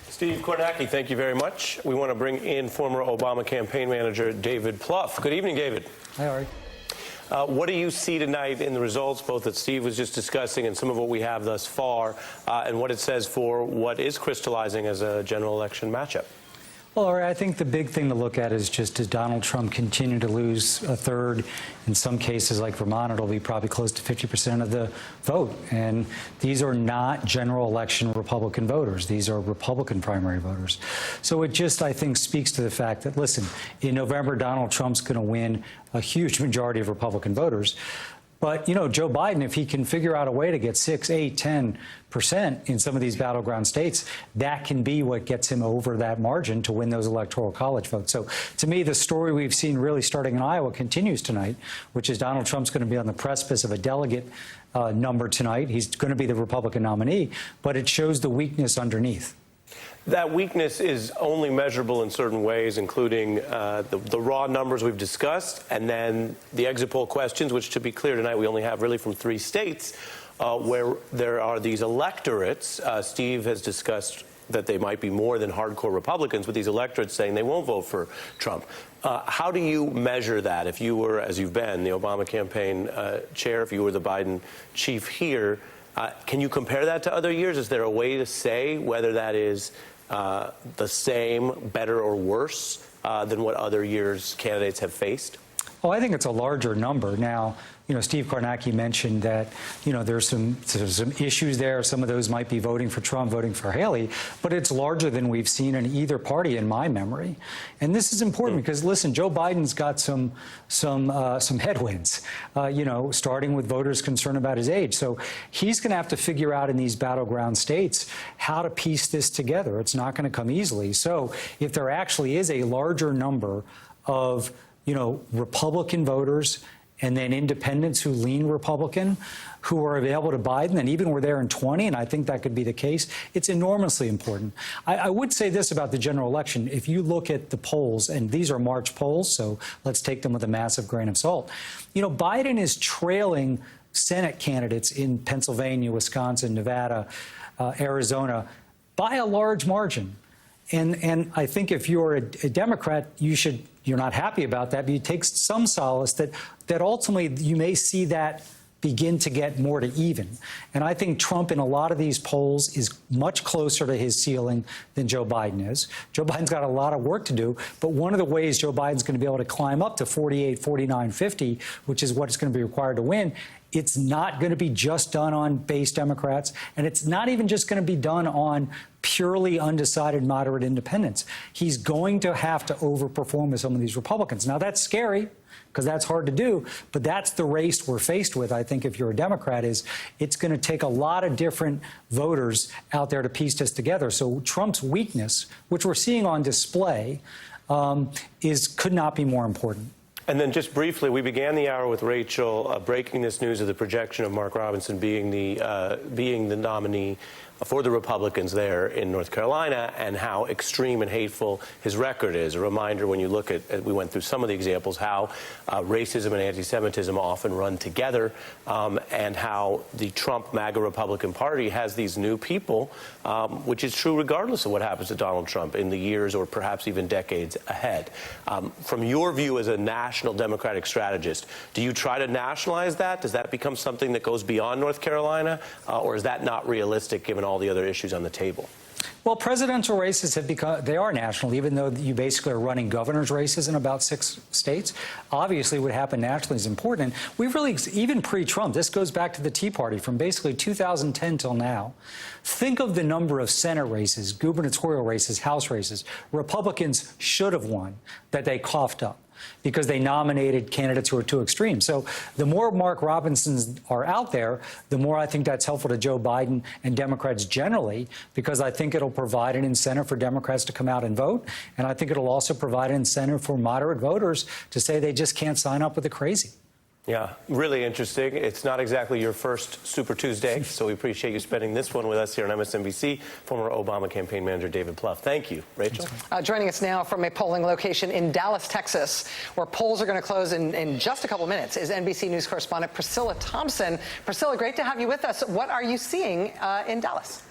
Steve Kornacki, thank you very much. We want to bring in former Obama campaign manager David Plouffe. Good evening, David. Hi, Ari. What do you see tonight in the results, both that Steve was just discussing and some of what we have thus far, and what it says for what is crystallizing as a general election matchup? Well, Ari, I think the big thing to look at is just, does Donald Trump continue to lose a third? In some cases, like Vermont, it'll be probably close to 50% of the vote. And these are not general election Republican voters. These are Republican primary voters. So it just, I think, speaks to the fact that, listen, in November, Donald Trump's going to win a huge majority of Republican voters. But, you know, Joe Biden, if he can figure out a way to get 6, 8, 10% in some of these battleground states, that can be what gets him over that margin to win those electoral college votes. So to me, the story we've seen really starting in Iowa continues tonight, which is Donald Trump's going to be on the precipice of a delegate number tonight. He's going to be the Republican nominee, but it shows the weakness underneath. That weakness is only measurable in certain ways, including the raw numbers we've discussed, and then the exit poll questions, which, to be clear, tonight we only have really from 3 states where there are these electorates. Steve has discussed that they might be more than hardcore Republicans, with these electorates saying they won't vote for Trump. How do you measure that? If you were, as you've been, the Obama campaign chair, if you were the Biden chief here, can you compare that to other years? Is there a way to say whether that is the same, better, or worse than what other years' candidates have faced? Oh, I think it's a larger number. Now, Steve Kornacki mentioned that, there's some issues there. Some of those might be voting for Trump, voting for Haley, but it's larger than we've seen in either party in my memory. And this is important because, listen, Joe Biden's got some headwinds, starting with voters concerned about his age. So he's going to have to figure out in these battleground states how to piece this together. It's not going to come easily. So if there actually is a larger number of Republican voters and then independents who lean Republican, who are available to Biden, and even were there in 20, and I think that could be the case, it's enormously important. I would say this about the general election. If you look at the polls, and these are March polls, so let's take them with a massive grain of salt, Biden is trailing Senate candidates in Pennsylvania, Wisconsin, Nevada, Arizona by a large margin. And I think if you're a Democrat, you're not happy about that, but you take some solace that ultimately you may see that begin to get more to even. And I think Trump in a lot of these polls is much closer to his ceiling than Joe Biden is. Joe Biden's got a lot of work to do, but one of the ways Joe Biden's going to be able to climb up to 48, 49, 50, which is what it's going to be required to win, it's not going to be just done on base Democrats, and it's not even just going to be done on purely undecided moderate independents. He's going to have to overperform with some of these Republicans. Now, that's scary because that's hard to do, but that's the race we're faced with, I think, if you're a Democrat, is it's going to take a lot of different voters out there to piece this together. So Trump's weakness, which we're seeing on display, could not be more important. And then just briefly, we began the hour with Rachel breaking this news of the projection of Mark Robinson being the nominee for the Republicans there in North Carolina, and how extreme and hateful his record is. A reminder, when you look at we went through some of the examples, how racism and anti-Semitism often run together, and how the Trump MAGA Republican Party has these new people, which is true regardless of what happens to Donald Trump in the years or perhaps even decades ahead. From your view as a national Democratic strategist, do you try to nationalize that? Does that become something that goes beyond North Carolina, or is that not realistic given all the other issues on the table? Well, presidential races they are national, even though you basically are running governor's races in about 6 states. Obviously, what happened nationally is important. We really, even pre-Trump, this goes back to the Tea Party from basically 2010 till now. Think of the number of Senate races, gubernatorial races, House races Republicans should have won that they coughed up because they nominated candidates who are too extreme. So the more Mark Robinsons are out there, the more I think that's helpful to Joe Biden and Democrats generally, because I think it'll provide an incentive for Democrats to come out and vote. And I think it'll also provide an incentive for moderate voters to say they just can't sign up with the crazy. Yeah, really interesting. It's not exactly your first Super Tuesday, so we appreciate you spending this one with us here on MSNBC. Former Obama campaign manager David Plouffe. Thank you, Rachel. Joining us now from a polling location in Dallas, Texas, where polls are going to close in just a couple minutes, is NBC News correspondent Priscilla Thompson. Priscilla, great to have you with us. What are you seeing in Dallas?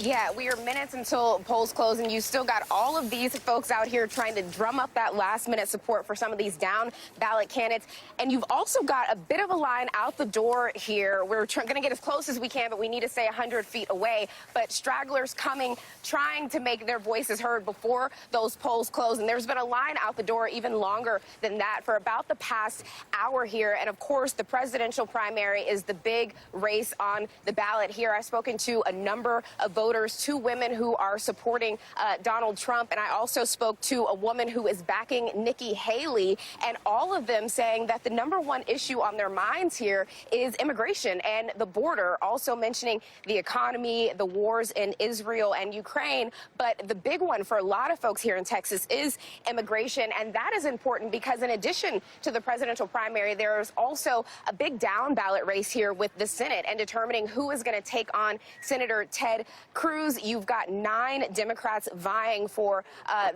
Yeah, we are minutes until polls close, and you still got all of these folks out here trying to drum up that last-minute support for some of these down-ballot candidates. And you've also got a bit of a line out the door here. We're going to get as close as we can, but we need to stay 100 feet away. But stragglers coming, trying to make their voices heard before those polls close. And there's been a line out the door even longer than that for about the past hour here. And, of course, the presidential primary is the big race on the ballot here. I've spoken to a number of voters, 2 women who are supporting Donald Trump, and I also spoke to a woman who is backing Nikki Haley, and all of them saying that the #1 issue on their minds here is immigration and the border, also mentioning the economy, the wars in Israel and Ukraine. But the big one for a lot of folks here in Texas is immigration, and that is important because in addition to the presidential primary, there is also a big down-ballot race here with the Senate and determining who is going to take on Senator Ted Cruz. You've got 9 Democrats vying for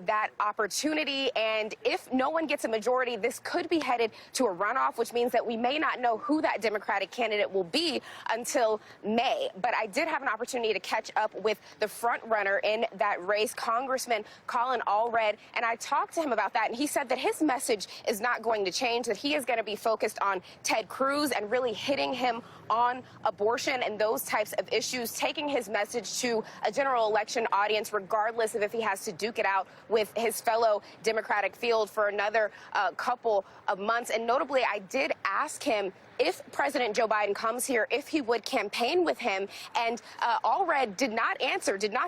that opportunity. And if no one gets a majority, this could be headed to a runoff, which means that we may not know who that Democratic candidate will be until May. But I did have an opportunity to catch up with the front runner in that race, Congressman Colin Allred, and I talked to him about that, and he said that his message is not going to change, that he is going to be focused on Ted Cruz and really hitting him on abortion and those types of issues, taking his message to a general election audience, regardless of if he has to duke it out with his fellow Democratic field for another couple of months. And notably, I did ask him if President Joe Biden comes here, if he would campaign with him. And Allred did not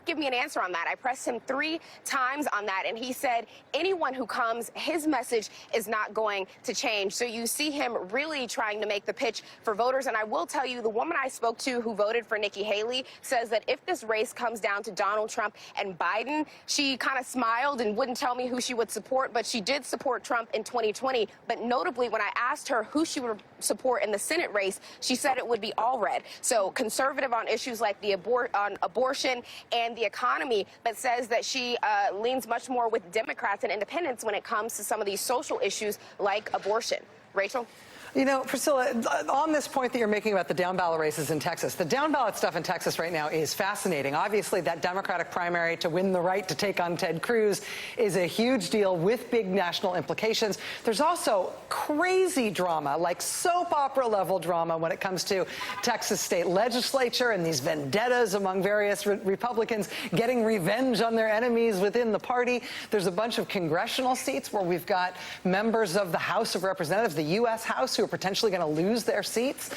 give me an answer on that. I pressed him 3 times on that, and he said anyone who comes, his message is not going to change. So you see him really trying to make the pitch for voters. And I will tell you, the woman I spoke to who voted for Nikki Haley says that if this race comes down to Donald Trump and Biden, she kind of smiled and wouldn't tell me who she would support, but she did support Trump in 2020. But notably, when I asked her who she would support in the Senate race, she said it would be Allred. So conservative on issues like the abortion and the economy, but says that she leans much more with Democrats and independents when it comes to some of these social issues like abortion. Rachel? You know, Priscilla, on this point that you're making about the down-ballot races in Texas, the down-ballot stuff in Texas right now is fascinating. Obviously, that Democratic primary to win the right to take on Ted Cruz is a huge deal with big national implications. There's also crazy drama, like soap opera level drama when it comes to Texas state legislature and these vendettas among various Republicans getting revenge on their enemies within the party. There's a bunch of congressional seats where we've got members of the House of Representatives, the U.S. House, who are potentially going to lose their seats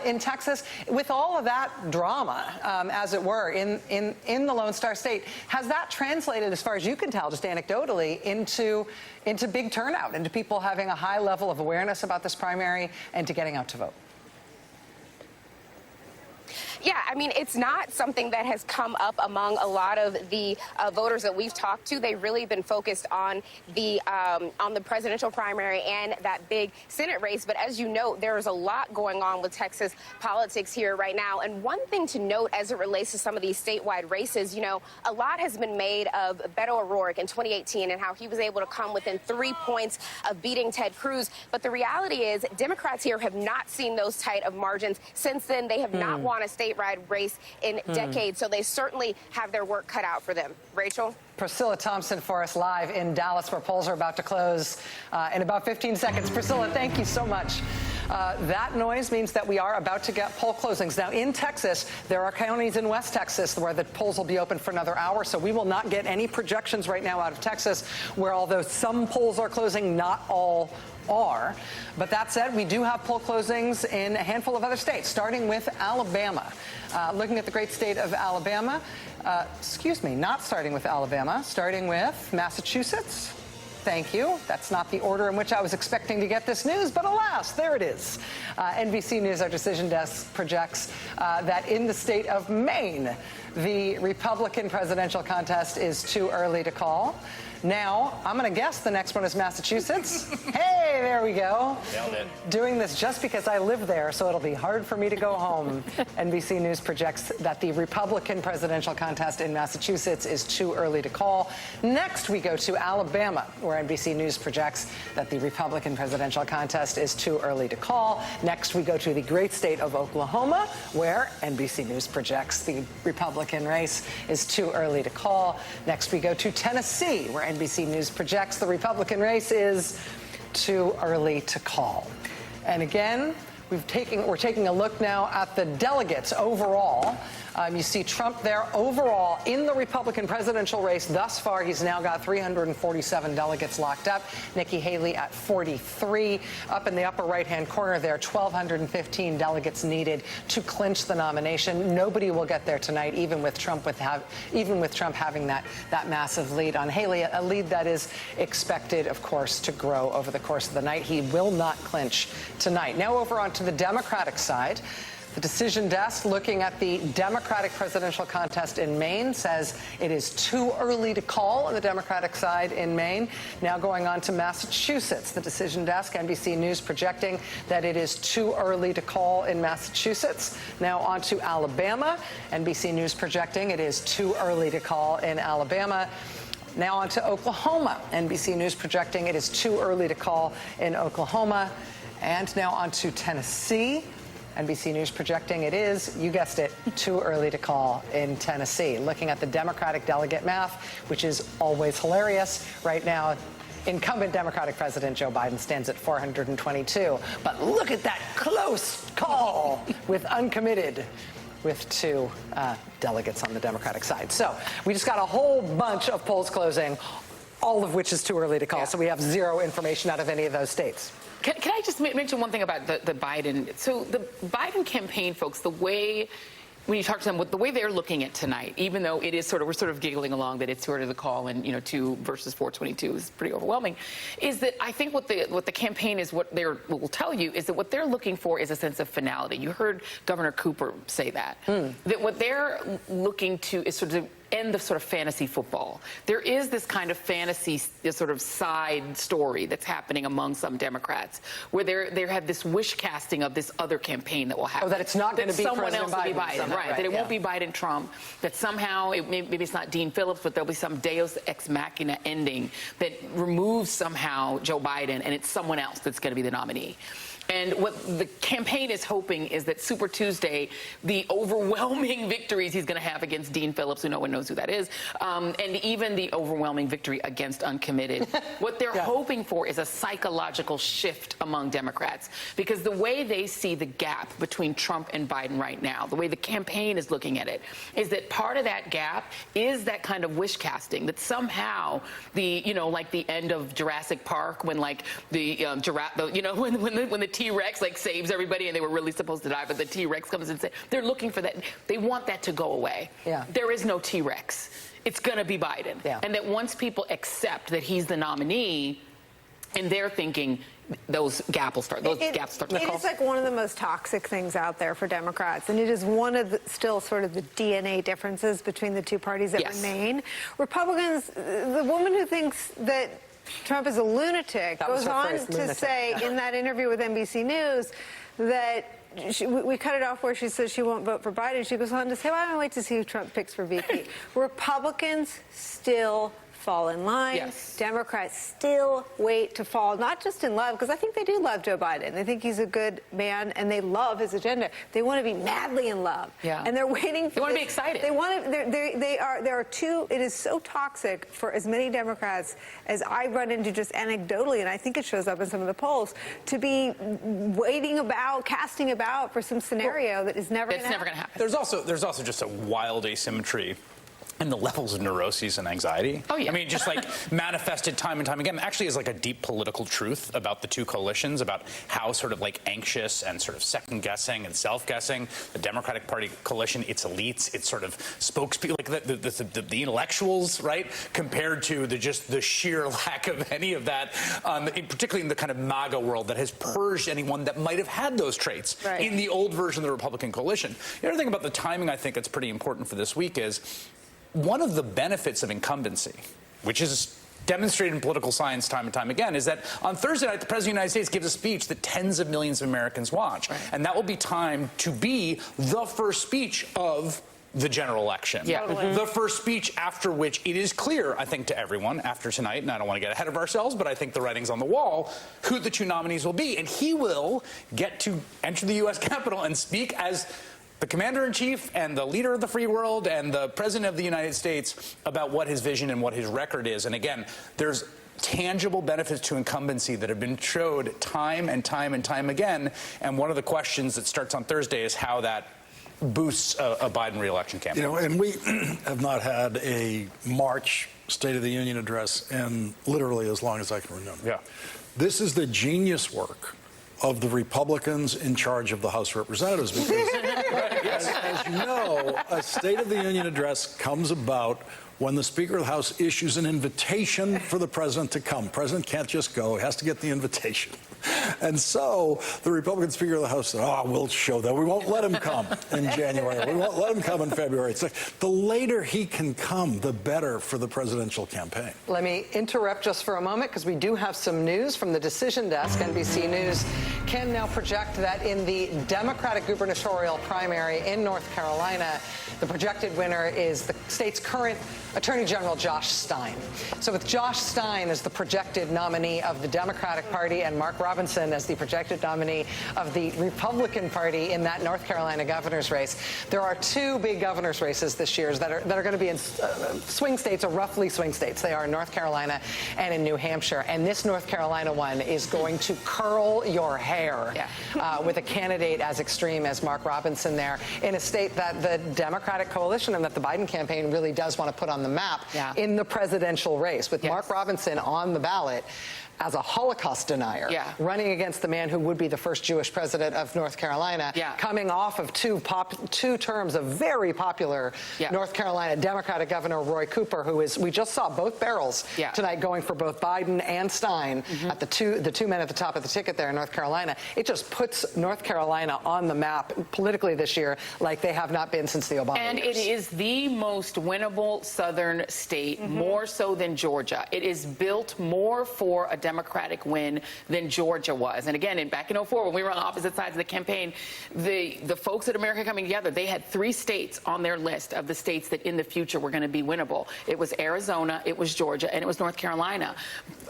in Texas. With all of that drama, as it were, in the Lone Star State, has that translated, as far as you can tell, just anecdotally, into big turnout, into people having a high level of awareness about this primary and to getting out to vote? Yeah, I mean, it's not something that has come up among a lot of the voters that we've talked to. They've really been focused on the presidential primary and that big Senate race. But as you know, there is a lot going on with Texas politics here right now. And one thing to note as it relates to some of these statewide races, you know, a lot has been made of Beto O'Rourke in 2018 and how he was able to come within 3 points of beating Ted Cruz. But the reality is Democrats here have not seen those tight of margins. Since then, they have not won a statewide race in decades, so they certainly have their work cut out for them. Rachel? Priscilla Thompson for us live in Dallas, where polls are about to close in about 15 seconds. Priscilla, thank you so much. That noise means that we are about to get poll closings. Now, in Texas, there are counties in West Texas where the polls will be open for another hour, so we will not get any projections right now out of Texas, where although some polls are closing, not all are. But that said, we do have poll closings in a handful of other states, starting with Alabama. Looking at the great state of Alabama, not starting with Alabama, starting with Massachusetts. Thank you. That's not the order in which I was expecting to get this news, but alas, there it is. NBC News, our decision desk, projects that in the state of Maine, the Republican presidential contest is too early to call. Now, I'm going to guess the next one is Massachusetts. Hey, there we go. Nailed it. Doing this just because I live there, so it'll be hard for me to go home. NBC News projects that the Republican presidential contest in Massachusetts is too early to call. Next, we go to Alabama, where NBC News projects that the Republican presidential contest is too early to call. Next, we go to the great state of Oklahoma, where NBC News projects the Republican race is too early to call. Next, we go to Tennessee, where NBC News projects the Republican race is too early to call. And again, we're taking a look now at the delegates overall. You see Trump there overall in the Republican presidential race thus far. He's now got 347 delegates locked up. Nikki Haley at 43. Up in the upper right-hand corner there, 1,215 delegates needed to clinch the nomination. Nobody will get there tonight, even with Trump having that massive lead on Haley, a lead that is expected, of course, to grow over the course of the night. He will not clinch tonight. Now over onto the Democratic side. The decision desk looking at the Democratic presidential contest in Maine says it is too early to call on the Democratic side in Maine. Now going on to Massachusetts. The decision desk, NBC News, projecting that it is too early to call in Massachusetts. Now on to Alabama. NBC News projecting it is too early to call in Alabama. Now on to Oklahoma. NBC News projecting it is too early to call in Oklahoma. And now on to Tennessee. NBC News projecting it is, you guessed it, too early to call in Tennessee. Looking at the Democratic delegate math, which is always hilarious. Right now, incumbent Democratic President Joe Biden stands at 422. But look at that close call with uncommitted, with two delegates on the Democratic side. So we just got a whole bunch of polls closing, all of which is too early to call. Yeah. So we have zero information out of any of those states. Can I just mention one thing about the Biden? So the Biden campaign folks, the way, when you talk to them, the way they're looking at tonight, even though it is we're sort of giggling along that it's sort of the call and, 2 versus 422 is pretty overwhelming, is that I think what the campaign is, what will tell you is that what they're looking for is a sense of finality. You heard Governor Cooper say that. That what they're looking to is sort of end of sort of fantasy football. There is this kind of fantasy sort of side story that's happening among some Democrats where they have this wish casting of this other campaign that will happen. Oh, that it's not going to be someone President else Biden. Will be Biden, somehow, right? That it won't be Biden-Trump, that somehow, maybe it's not Dean Phillips, but there'll be some Deus Ex Machina ending that removes somehow Joe Biden and it's someone else that's going to be the nominee. And what the campaign is hoping is that Super Tuesday, the overwhelming victories he's going to have against Dean Phillips, who no one knows who that is, and even the overwhelming victory against uncommitted, what they're hoping for is a psychological shift among Democrats. Because the way they see the gap between Trump and Biden right now, the way the campaign is looking at it, is that part of that gap is that kind of wish casting, that somehow like the end of Jurassic Park when like the giraffe, when the T-Rex saves everybody and they were really supposed to die, but the T-Rex comes and says, they're looking for that. They want that to go away. Yeah. There is no T-Rex. It's going to be Biden. Yeah. And that once people accept that he's the nominee, in their thinking, those gaps will start. Gaps start to It is like one of the most toxic things out there for Democrats, and it is one of still sort of the DNA differences between the two parties that remain. Republicans, the woman who thinks that Trump is a lunatic goes on to say in that interview with NBC News that we cut it off where she says she won't vote for Biden. She goes on to say, well, I don't wait to see who Trump picks for VP. Republicans still fall in line. Yes. Democrats still wait to fall, not just in love, because I think they do love Joe Biden. They think he's a good man, and they love his agenda. They want to be madly in love. Yeah. And they're waiting for They want to be excited. They want to, there are two, it is so toxic for as many Democrats as I run into just anecdotally, and I think it shows up in some of the polls, to be waiting about, casting about for some scenario that is never going to happen. There's also just a wild asymmetry in the levels of neuroses and anxiety. Oh, yeah. I mean, just like manifested time and time again, actually is like a deep political truth about the two coalitions, about how sort of like anxious and sort of second-guessing and self-guessing the Democratic Party coalition, its elites, its sort of spokespeople, like the intellectuals, right, compared to the sheer lack of any of that, particularly in the kind of MAGA world that has purged anyone that might have had those traits in the old version of the Republican coalition. The other thing about the timing I think that's pretty important for this week is one of the benefits of incumbency, which is demonstrated in political science time and time again, is that on Thursday night, the President of the United States gives a speech that tens of millions of Americans watch. Right. And that will be timed to be the first speech of the general election. Yeah. The first speech after which it is clear, I think, to everyone after tonight, and I don't want to get ahead of ourselves, but I think the writing's on the wall, who the two nominees will be. And he will get to enter the U.S. Capitol and speak as the commander-in-chief and the leader of the free world and the president of the United States about what his vision and what his record is. And again, there's tangible benefits to incumbency that have been showed time and time and time again. And one of the questions that starts on Thursday is how that boosts a Biden re-election campaign. And we have not had a March State of the Union address in literally as long as I can remember. Yeah. This is the genius work of the Republicans in charge of the House of Representatives, because as you know, a State of the Union address comes about when the Speaker of the House issues an invitation for the president to come. The president can't just go, he has to get the invitation. And so the Republican Speaker of the House said, oh, we'll show that. We won't let him come in January. We won't let him come in February. It's like the later he can come, the better for the presidential campaign. Let me interrupt just for a moment because we do have some news from the Decision Desk. NBC News can now project that in the Democratic gubernatorial primary in North Carolina, the projected winner is the state's current Attorney General Josh Stein. So with Josh Stein as the projected nominee of the Democratic Party and Mark Robinson as the projected nominee of the Republican Party in that North Carolina governor's race, there are two big governor's races this year that are going to be in swing states, or roughly swing states. They are in North Carolina and in New Hampshire. And this North Carolina one is going to curl your hair with a candidate as extreme as Mark Robinson there in a state that the Democratic coalition and that the Biden campaign really does want to put on the map in the presidential race, with Mark Robinson on the ballot as a Holocaust denier, running against the man who would be the first Jewish president of North Carolina, coming off of two terms of very popular North Carolina Democratic Governor Roy Cooper, who is, we just saw both barrels tonight going for both Biden and Stein at the two men at the top of the ticket there in North Carolina. It just puts North Carolina on the map politically this year like they have not been since the Obama years. And it is the most winnable southern state, more so than Georgia. It is built more for a Democratic win than Georgia was. And again, back in 2004, when we were on opposite sides of the campaign, the folks at America Coming Together, they had 3 states on their list of the states that in the future were going to be winnable. It was Arizona, it was Georgia, and it was North Carolina.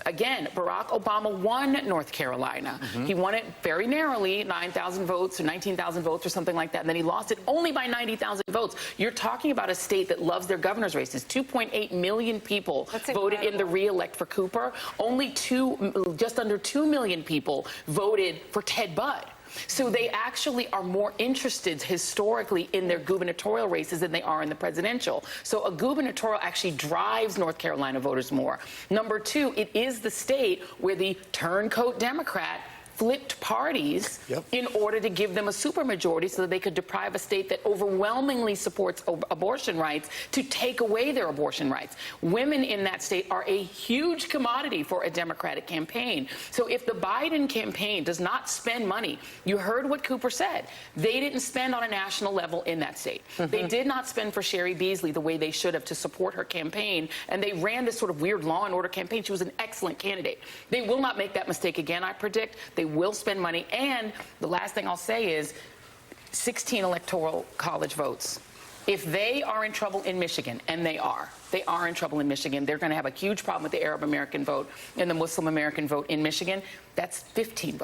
Again, Barack Obama won North Carolina. He won it very narrowly, 9,000 votes or 19,000 votes or something like that, and then he lost it only by 90,000 votes. You're talking about a state that loves their governor's races. 2.8 million people voted in the re-elect for Cooper. Only just under 2 million people voted for Ted Budd. So they actually are more interested historically in their gubernatorial races than they are in the presidential. So a gubernatorial actually drives North Carolina voters more. Number 2, it is the state where the turncoat Democrat flipped parties in order to give them a supermajority so that they could deprive a state that overwhelmingly supports abortion rights to take away their abortion rights. Women in that state are a huge commodity for a Democratic campaign. So if the Biden campaign does not spend money, you heard what Cooper said. They didn't spend on a national level in that state. They did not spend for Sherry Beasley the way they should have to support her campaign, and they ran this sort of weird law and order campaign. She was an excellent candidate. They will not make that mistake again, I predict. They will spend money. And the last thing I'll say is 16 electoral college votes. If they are in trouble in Michigan, and they are in trouble in Michigan, they're going to have a huge problem with the Arab American vote and the Muslim American vote in Michigan. That's 15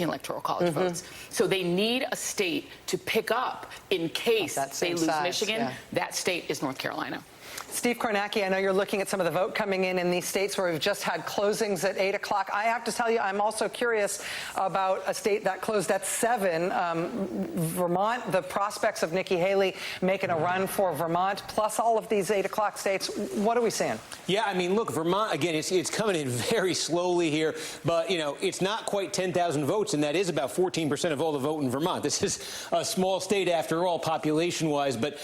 electoral college votes. So they need a state to pick up in case they lose Michigan. That state is North Carolina. Steve Kornacki, I know you're looking at some of the vote coming in these states where we've just had closings at 8 o'clock. I have to tell you, I'm also curious about a state that closed at 7, Vermont. The prospects of Nikki Haley making a run for Vermont, plus all of these 8 o'clock states. What are we seeing? Yeah, I mean, look, Vermont, again, it's coming in very slowly here, but, you know, it's not quite 10,000 votes, and that is about 14% of all the vote in Vermont. This is a small state, after all, population-wise, but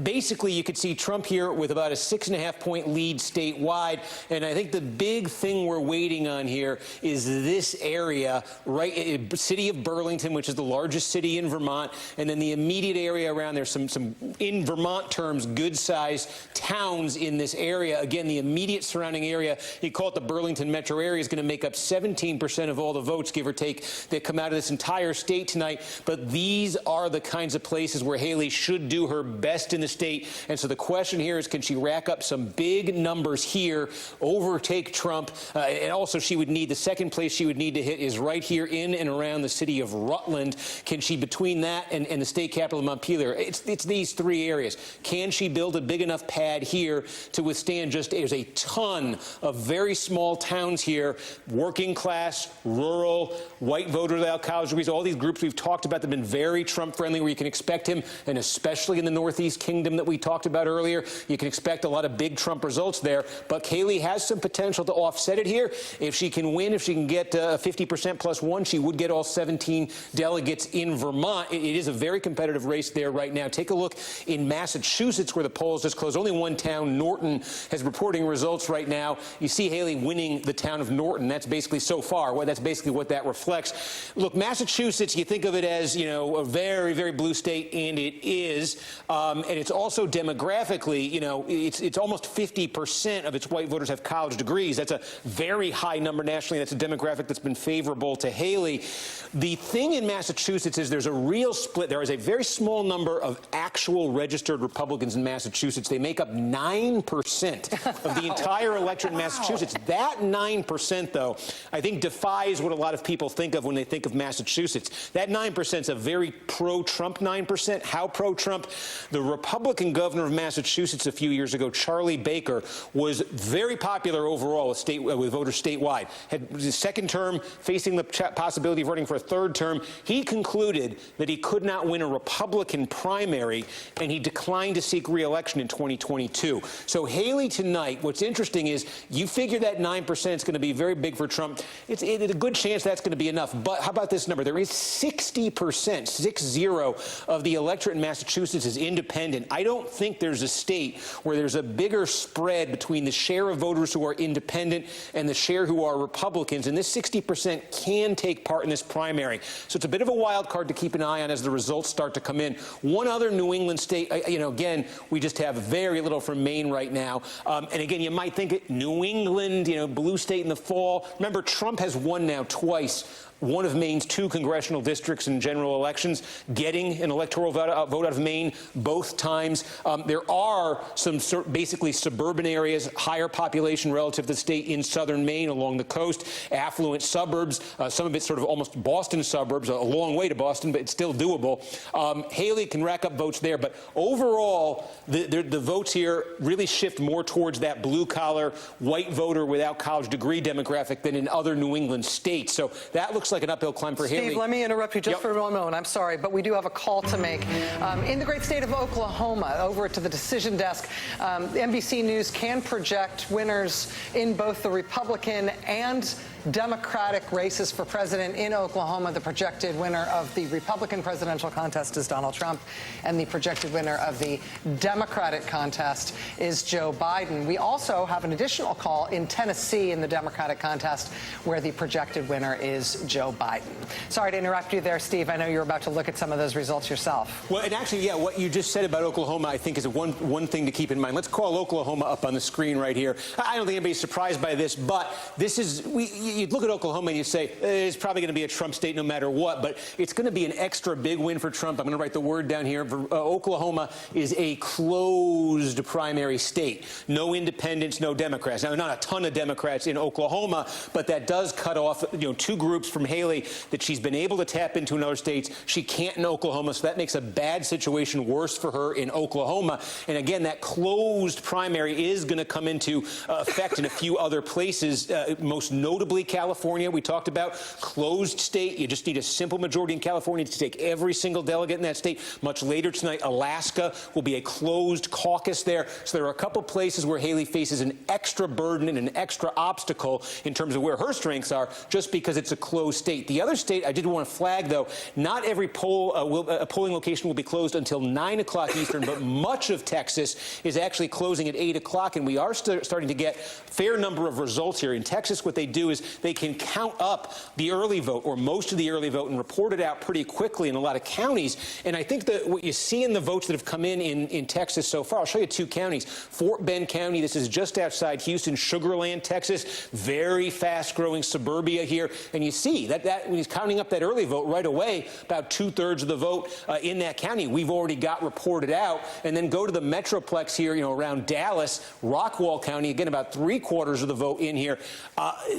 basically you could see Trump here with about a 6.5-point lead statewide. And I think the big thing we're waiting on here is this area, right, city of Burlington, which is the largest city in Vermont, and then the immediate area around there, some in Vermont terms, good-sized towns in this area. Again, the immediate surrounding area, you call it the Burlington metro area, is going to make up 17% of all the votes, give or take, that come out of this entire state tonight. But these are the kinds of places where Haley should do her best in the state. And so the question here is, can she rack up some big numbers here, overtake Trump? And also she would need, the second place she would need to hit is right here in and around the city of Rutland. Can she, between that and the state capital of Montpelier, it's these 3 areas. Can she build a big enough pad here to withstand there's a ton of very small towns here, working class, rural, white voters without college degrees, all these groups we've talked about that have been very Trump friendly, where you can expect him, and especially in the Northeast Kingdom that we talked about earlier, you can expect a lot of big Trump results there. But Haley has some potential to offset it here. If she can win, if she can get 50% plus one, she would get all 17 delegates in Vermont. It is a very competitive race there right now. Take a look in Massachusetts, where the polls just closed. Only one town, Norton, has reporting results right now. You see Haley winning the town of Norton. That's basically so far. Well, that's basically what that reflects. Look, Massachusetts, you think of it as, you know, a very, very blue state, and it is. And it's also demographically, you know, it's almost 50% of its white voters have college degrees. That's a very high number nationally. That's a demographic that's been favorable to Haley. The thing in Massachusetts is there's a real split. There is a very small number of actual registered Republicans in Massachusetts. They make up 9% of the entire electorate in Massachusetts. That 9%, though, I think defies what a lot of people think of when they think of Massachusetts. That 9% is a very pro-Trump 9%. How pro-Trump? The Republican governor of Massachusetts a few years ago, Charlie Baker, was very popular overall with voters statewide. Had his second term, facing the possibility of running for a third term. He concluded that he could not win a Republican primary, and he declined to seek re-election in 2022. So Haley tonight, what's interesting is you figure that 9% is going to be very big for Trump. It's a good chance that's going to be enough. But how about this number? There is 60%, 60 of the electorate in Massachusetts is independent. I don't think there's a state where there's a bigger spread between the share of voters who are independent and the share who are Republicans. And this 60% can take part in this primary. So it's a bit of a wild card to keep an eye on as the results start to come in. One other New England state, you know, again, we just have very little from Maine right now. And again, you might think New England, you know, blue state in the fall. Remember, Trump has won now twice one of Maine's 2 congressional districts in general elections, getting an electoral vote out of Maine both times. There are some basically suburban areas, higher population relative to the state in southern Maine along the coast, affluent suburbs, some of it sort of almost Boston suburbs, a long way to Boston, but it's still doable. Haley can rack up votes there, but overall, the votes here really shift more towards that blue-collar, white voter without college degree demographic than in other New England states. So that looks like an uphill climb for Haley. Steve, let me interrupt you just for one moment. I'm sorry, but we do have a call to make. In the great state of Oklahoma, over to the decision desk, NBC News can project winners in both the Republican and Democratic races for president in Oklahoma. The projected winner of the Republican presidential contest is Donald Trump, and the projected winner of the Democratic contest is Joe Biden. We also have an additional call in Tennessee in the Democratic contest, where the projected winner is Joe Biden. Sorry to interrupt you there, Steve. I know you're about to look at some of those results yourself. Well, and actually, yeah, what you just said about Oklahoma, I think, is one thing to keep in mind. Let's call Oklahoma up on the screen right here. I don't think anybody's surprised by this, but this is you look at Oklahoma and you say, it's probably going to be a Trump state no matter what, but it's going to be an extra big win for Trump. I'm going to write the word down here. Oklahoma is a closed primary state. No independents, no Democrats. Now, not a ton of Democrats in Oklahoma, but that does cut off, you know, 2 groups from Haley that she's been able to tap into in other states. She can't in Oklahoma, so that makes a bad situation worse for her in Oklahoma. And again, that closed primary is going to come into effect in a few other places, most notably California. We talked about closed state. You just need a simple majority in California to take every single delegate in that state. Much later tonight, Alaska will be a closed caucus there. So there are a couple places where Haley faces an extra burden and an extra obstacle in terms of where her strengths are, just because it's a closed state. The other state I did want to flag, though, not every polling location will be closed until 9 o'clock Eastern, but much of Texas is actually closing at 8 o'clock, and we are starting to get a fair number of results here. In Texas, what they do is they can count up the early vote, or most of the early vote, and report it out pretty quickly in a lot of counties. And I think that what you see in the votes that have come in Texas so far, I'll show you 2 counties. Fort Bend County, this is just outside Houston, Sugar Land, Texas, very fast-growing suburbia here. And you see that when he's counting up that early vote right away, about 2/3 of the vote in that county we've already got reported out. And then go to the Metroplex here, you know, around Dallas, Rockwall County, again, about 3/4 of the vote in here.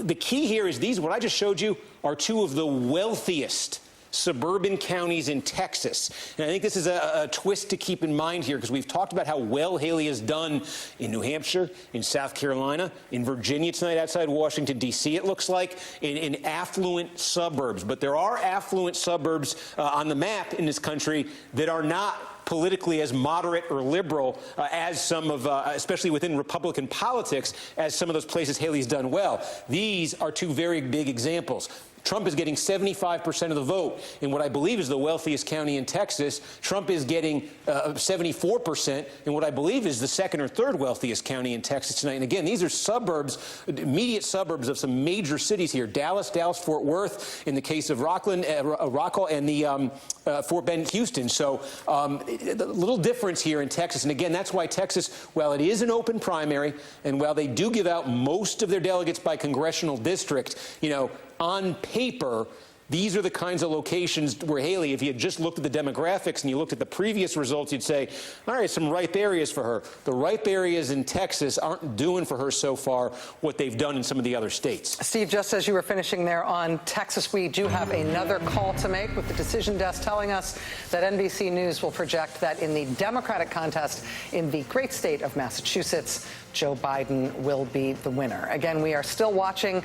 The key here is what I just showed you are 2 of the wealthiest suburban counties in Texas. And I think this is a twist to keep in mind here, because we've talked about how well Haley has done in New Hampshire, in South Carolina, in Virginia tonight outside Washington, D.C., it looks like, in affluent suburbs. But there are affluent suburbs on the map in this country that are not politically as moderate or liberal as some of, especially within Republican politics, as some of those places Haley's done well. These are two very big examples. Trump is getting 75% of the vote in what I believe is the wealthiest county in Texas. Trump is getting 74% in what I believe is the second or third wealthiest county in Texas tonight. And again, these are suburbs, immediate suburbs of some major cities here. Dallas, Fort Worth, in the case of Rockland, Rockwall, and the Fort Bend, Houston. So a little difference here in Texas. And again, that's why Texas, while it is an open primary, and while they do give out most of their delegates by congressional district, you know, on paper, these are the kinds of locations where Haley, if you had just looked at the demographics and you looked at the previous results, you'd say, all right, some ripe areas for her. The ripe areas in Texas aren't doing for her so far what they've done in some of the other states. Steve, just as you were finishing there on Texas, we do have another call to make with the decision desk telling us that NBC News will project that in the Democratic contest in the great state of Massachusetts, Joe Biden will be the winner. Again, we are still watching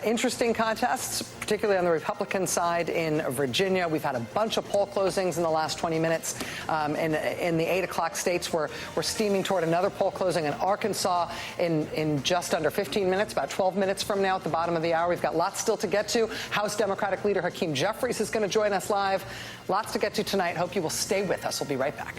interesting contests, particularly on the Republican side in Virginia. We've had a bunch of poll closings in the last 20 minutes. In the 8 o'clock states, we're steaming toward another poll closing in Arkansas in just under 15 minutes, about 12 minutes from now at the bottom of the hour. We've got lots still to get to. House Democratic leader Hakeem Jeffries is going to join us live. Lots to get to tonight. Hope you will stay with us. We'll be right back.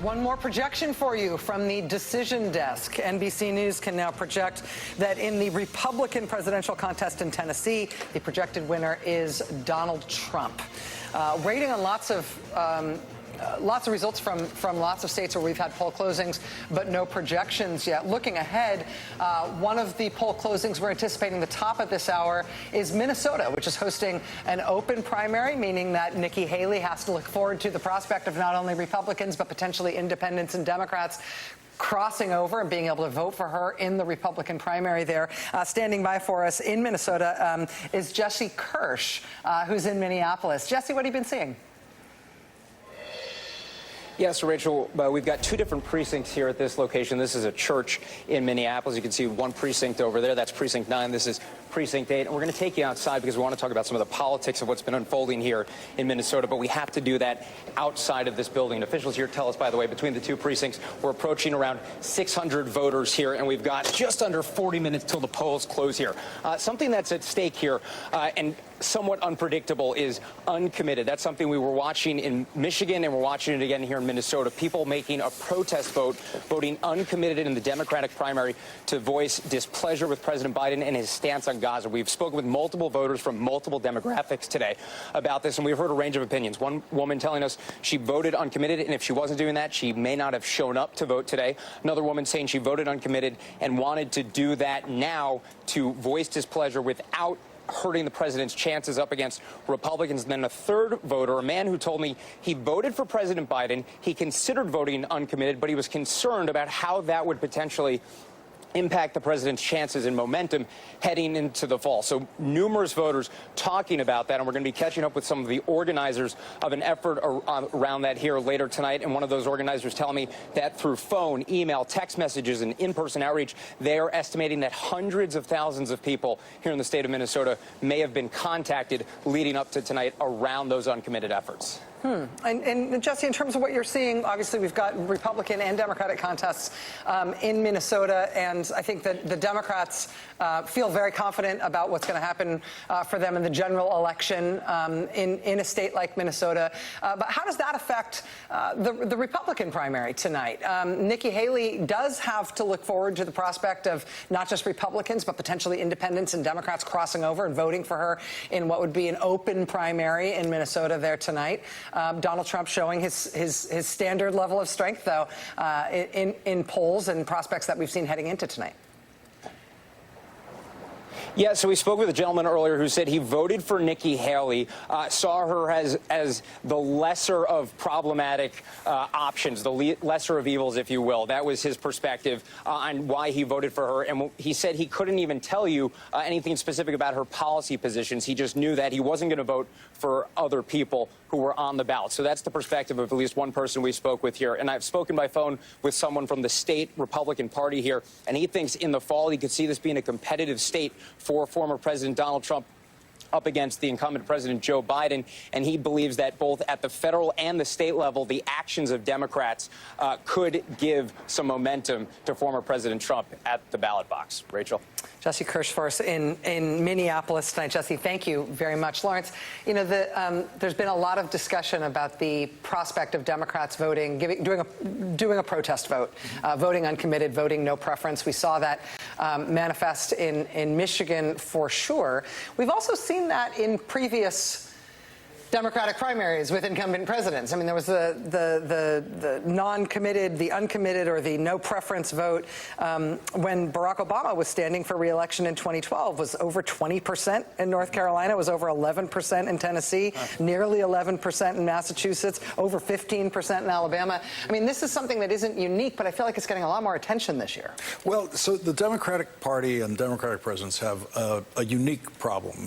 One more projection for you from the decision desk. NBC News can now project that in the Republican presidential contest in Tennessee, the projected winner is Donald Trump. Waiting on lots of results from lots of states where we've had poll closings, but no projections yet. Looking ahead, one of the poll closings we're anticipating the top of this hour is Minnesota, which is hosting an open primary, meaning that Nikki Haley has to look forward to the prospect of not only Republicans, but potentially independents and Democrats crossing over and being able to vote for her in the Republican primary there. Standing by for us in Minnesota is Jesse Kirsch, who's in Minneapolis. Jesse, what have you been seeing? Yes, Rachel, we've got two different precincts here at this location. This is a church in Minneapolis. You can see one precinct over there. That's Precinct 9. This is Precinct 8. And we're going to take you outside because we want to talk about some of the politics of what's been unfolding here in Minnesota. But we have to do that outside of this building. Officials here tell us, by the way, between the two precincts, we're approaching around 600 voters here. And we've got just under 40 minutes till the polls close here. Something that's at stake here and somewhat unpredictable is uncommitted. That's something we were watching in Michigan, and we're watching it again here in Minnesota. People making a protest vote, voting uncommitted in the Democratic primary to voice displeasure with President Biden and his stance on Gaza. We've spoken with multiple voters from multiple demographics today about this, and we've heard a range of opinions. One woman telling us she voted uncommitted, and if she wasn't doing that, she may not have shown up to vote today. Another woman saying she voted uncommitted and wanted to do that now to voice displeasure without hurting the president's chances up against Republicans. And then a third voter, a man who told me he voted for President Biden, he considered voting uncommitted, but he was concerned about how that would potentially impact the president's chances and momentum heading into the fall. So numerous voters talking about that, and we're going to be catching up with some of the organizers of an effort around that here later tonight. And one of those organizers telling me that through phone, email, text messages, and in-person outreach, they are estimating that hundreds of thousands of people here in the state of Minnesota may have been contacted leading up to tonight around those uncommitted efforts. And Jesse, in terms of what you're seeing, obviously we've got Republican and Democratic contests in Minnesota, and I think that the Democrats feel very confident about what's going to happen for them in the general election in a state like Minnesota. But how does that affect the Republican primary tonight? Nikki Haley does have to look forward to the prospect of not just Republicans, but potentially independents and Democrats crossing over and voting for her in what would be an open primary in Minnesota there tonight. Donald Trump showing his standard level of strength, though, in polls and prospects that we've seen heading into tonight. Yeah, so we spoke with a gentleman earlier who said he voted for Nikki Haley, saw her as the lesser of problematic options, the lesser of evils, if you will. That was his perspective on why he voted for her. And he said he couldn't even tell you anything specific about her policy positions. He just knew that he wasn't going to vote for other people who were on the ballot. So that's the perspective of at least one person we spoke with here. And I've spoken by phone with someone from the state Republican Party here, and he thinks in the fall he could see this being a competitive state for former President Donald Trump up against the incumbent President Joe Biden, and he believes that both at the federal and the state level, the actions of Democrats could give some momentum to former President Trump at the ballot box. Rachel. Jesse Kirschforce in Minneapolis tonight. Jesse, thank you very much. Lawrence, you know, there's been a lot of discussion about the prospect of Democrats voting, doing a protest vote, voting uncommitted, voting no preference. We saw that manifest in Michigan for sure. We've also seen that in previous Democratic primaries with incumbent presidents. I mean, there was the non-committed, the uncommitted, or the no preference vote when Barack Obama was standing for re-election in 2012. Was over 20% in North Carolina, was over 11% in Tennessee, nearly 11% in Massachusetts, over 15% in Alabama. I mean, this is something that isn't unique, but I feel like it's getting a lot more attention this year. Well, so the Democratic Party and Democratic presidents have a unique problem,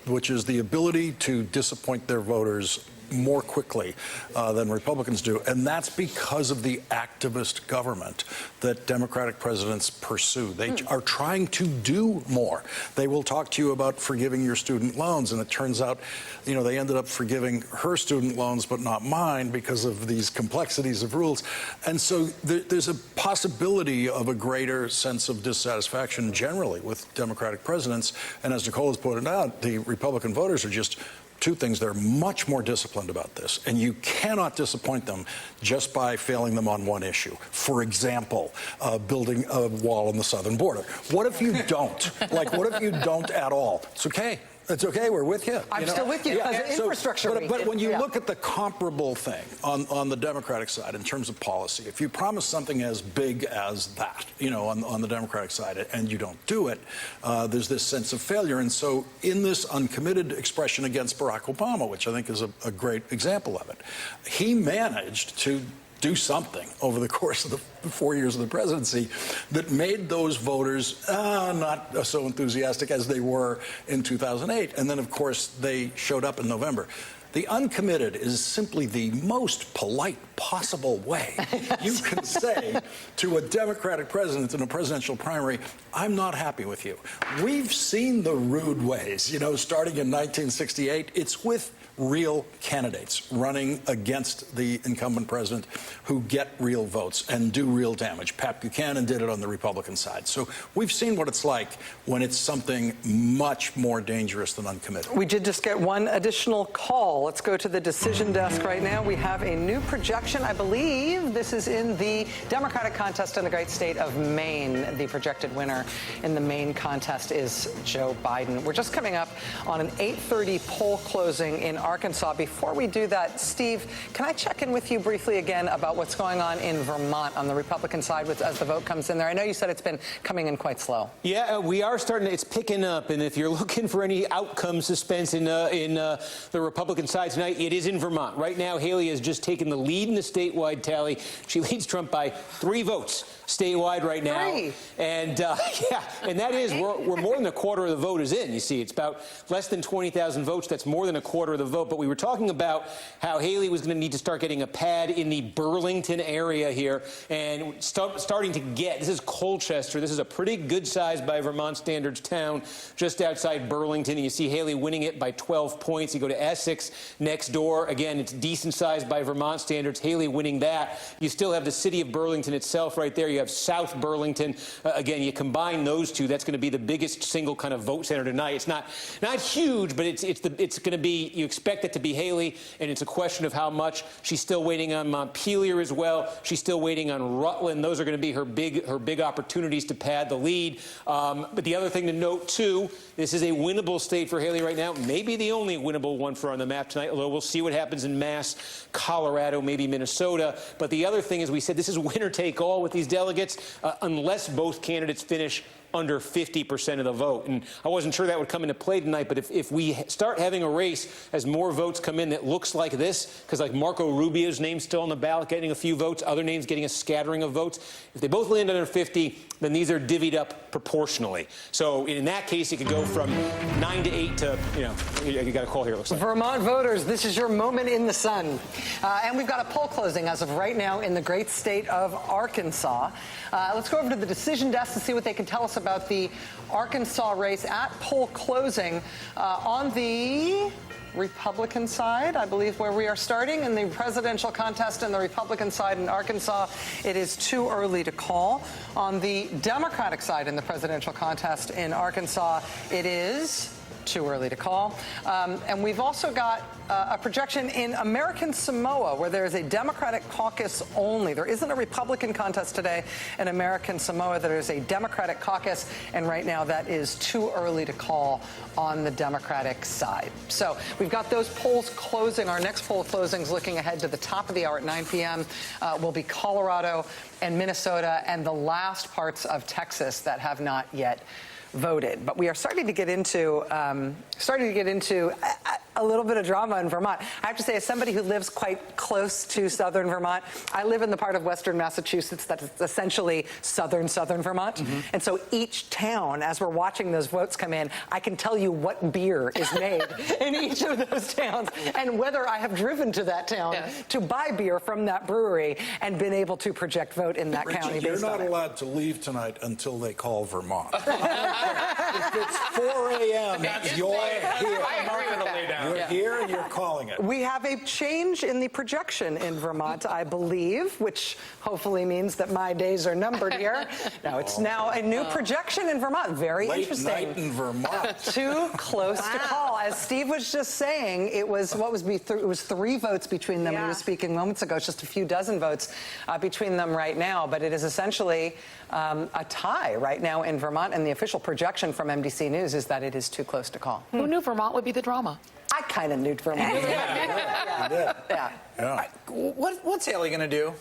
which is the ability to disappoint their voters more quickly than Republicans do. And that's because of the activist government that Democratic presidents pursue. They are trying to do more. They will talk to you about forgiving your student loans. And it turns out, you know, they ended up forgiving her student loans, but not mine because of these complexities of rules. And so there's a possibility of a greater sense of dissatisfaction generally with Democratic presidents. And as Nicole has pointed out, the Republican voters are just two things. They're much more disciplined about this, and you cannot disappoint them just by failing them on one issue. For example, building a wall on the southern border. What if you don't? Like, what if you don't at all? It's okay. It's okay. We're with you. I'm still with you. Infrastructure. But when you look at the comparable thing on the Democratic side in terms of policy, if you promise something as big as that, you know, on the Democratic side, and you don't do it, there's this sense of failure. And so in this uncommitted expression against Barack Obama, which I think is a great example of it, he managed to do something over the course of the 4 years of the presidency that made those voters not so enthusiastic as they were in 2008. And then, of course, they showed up in November. The uncommitted is simply the most polite possible way you can say to a Democratic president in a presidential primary, I'm not happy with you. We've seen the rude ways, you know, starting in 1968. It's with real candidates running against the incumbent president who get real votes and do real damage. Pat Buchanan did it on the Republican side. So we've seen what it's like when it's something much more dangerous than uncommitted. We did just get one additional call. Let's go to the decision desk right now. We have a new projection. I believe this is in the Democratic contest in the great state of Maine. The projected winner in the Maine contest is Joe Biden. We're just coming up on an 8:30 poll closing in Arkansas. Before we do that, Steve, can I check in with you briefly again about what's going on in Vermont on the Republican side as the vote comes in there? I know you said it's been coming in quite slow. Yeah, we are starting to, it's picking up. And if you're looking for any outcome suspense in the Republican side tonight, it is in Vermont. Right now, Haley has just taken the lead in the statewide tally. She leads Trump by 3 votes statewide right now. 3. And yeah, and that is, we're more than a quarter of the vote is in. You see, it's about less than 20,000 votes. That's more than a quarter of the vote. But we were talking about how Haley was going to need to start getting a pad in the Burlington area here, and starting to get, this is Colchester. This is a pretty good size by Vermont standards town just outside Burlington. And you see Haley winning it by 12 points. You go to Essex next door. Again, it's decent size by Vermont standards. Haley winning that. You still have the city of Burlington itself right there. You have South Burlington. Again, you combine those two. That's going to be the biggest single kind of vote center tonight. It's not huge, but it's going to be, you expect it to be Haley, and it's a question of how much. She's still waiting on Montpelier as well. She's still waiting on Rutland. Those are going to be her big opportunities to pad the lead. But the other thing to note, too, this is a winnable state for Haley right now. Maybe the only winnable one for her on the map tonight, although we'll see what happens in Mass, Colorado, maybe Minnesota. But the other thing is, we said this is winner take all with these delegates, unless both candidates finish under 50% of the vote. And I wasn't sure that would come into play tonight, but if we start having a race as more votes come in that looks like this, because like Marco Rubio's name's still on the ballot getting a few votes, other names getting a scattering of votes, if they both land under 50, then these are divvied up proportionally. So in that case, it could go from 9 to 8 to, you got a call here, it looks like. Vermont voters, this is your moment in the sun. And we've got a poll closing as of right now in the great state of Arkansas. Let's go over to the decision desk to see what they can tell us about the Arkansas race at poll closing. On the Republican side, I believe, where we are starting in the presidential contest in the Republican side in Arkansas, it is too early to call. On the Democratic side in the presidential contest in Arkansas, it is too early to call. And we've also got a projection in American Samoa, where there is a Democratic caucus only. There isn't a Republican contest today in American Samoa. There is a Democratic caucus, and right now that is too early to call on the Democratic side. So we've got those polls closing. Our next poll closings, looking ahead to the top of the hour at 9 p.m., will be Colorado and Minnesota and the last parts of Texas that have not yet voted. But we are starting to get into a little bit of drama in Vermont. I have to say, as somebody who lives quite close to southern Vermont, I live in the part of western Massachusetts that is essentially southern Vermont. Mm-hmm. And so each town, as we're watching those votes come in, I can tell you what beer is made in each of those towns and whether I have driven to that town to buy beer from that brewery and been able to project vote in that county. You're not allowed to leave tonight until they call Vermont. If it's 4 a.m., you're here. You're here and you're calling it. We have a change in the projection in Vermont, I believe, which hopefully means that my days are numbered here. No, it's now a new projection in Vermont. Very interesting. Late night in Vermont. Too close to call. As Steve was just saying, it was it was 3 votes between them. He was speaking moments ago. It's just a few dozen votes between them right now, but it is essentially a tie right now in Vermont, and the official projection from MDC News is that it is too close to call. Who knew Vermont would be the drama? I kind of knew Vermont. What's Haley going to do?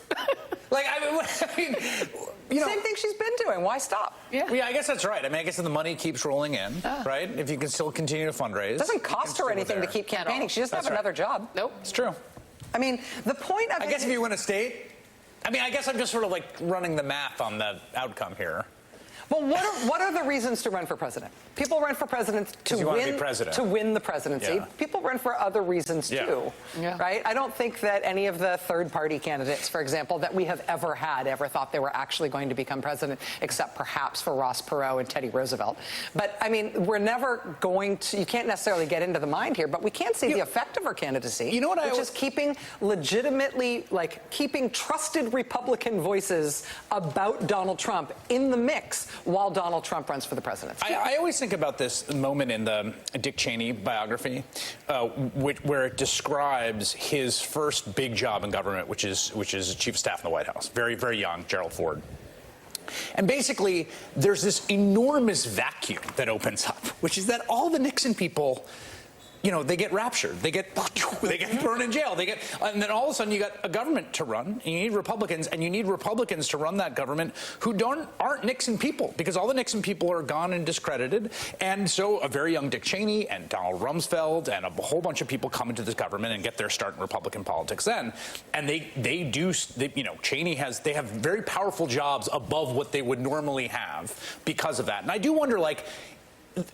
Same thing she's been doing. Why stop? Yeah, I guess that's right. I mean, I guess if the money keeps rolling in, right? If you can still continue to fundraise. It doesn't cost her anything to keep campaigning. She doesn't have another job. Nope. It's true. I mean, the point of I guess if you win a state, I guess I'm just sort of like running the math on the outcome here. Well, what are the reasons to run for president? People run for president to win the presidency. Yeah. People run for other reasons too, right? I don't think that any of the third-party candidates, for example, that we have ever thought they were actually going to become president, except perhaps for Ross Perot and Teddy Roosevelt. But I mean, we're never going to. You can't necessarily get into the mind here, but we can see the effect of her candidacy. You know what? Which is keeping keeping trusted Republican voices about Donald Trump in the mix while Donald Trump runs for the presidency. I always think about this moment in the Dick Cheney biography, where it describes his first big job in government, which is chief of staff in the White House. Very, very young, Gerald Ford. And basically, there's this enormous vacuum that opens up, which is that all the Nixon people, they get raptured, they get thrown in jail, and then all of a sudden you got a government to run, and you need Republicans, and you need Republicans to run that government who aren't Nixon people, because all the Nixon people are gone and discredited, and so a very young Dick Cheney and Donald Rumsfeld and a whole bunch of people come into this government and get their start in Republican politics then, and they have very powerful jobs above what they would normally have because of that, and I do wonder,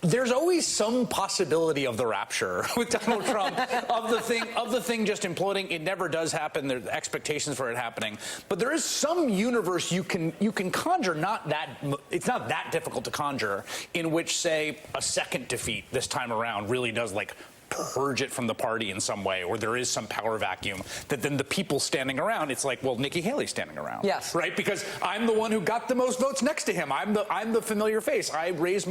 there's always some possibility of the rapture with Donald Trump of the thing just imploding. It never does happen. There's expectations for it happening, but there is some universe you can conjure. It's not that difficult to conjure, in which, say, a second defeat this time around really does purge it from the party in some way, or there is some power vacuum that then the people standing around, it's like, well, Nikki Haley's standing around. Yes. Right? Because I'm the one who got the most votes next to him. I'm the familiar face. I raised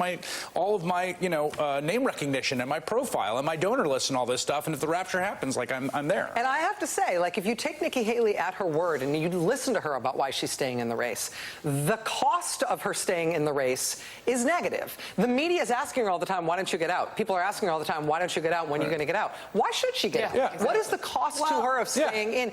all of my name recognition and my profile and my donor list and all this stuff. And if the rapture happens, I'm there. And I have to say, if you take Nikki Haley at her word and you listen to her about why she's staying in the race, the cost of her staying in the race is negative. The media is asking her all the time, why don't you get out? People are asking her all the time, why don't you get out? when you're going to get out. Why should she get out? Yeah. What is the cost to her of staying in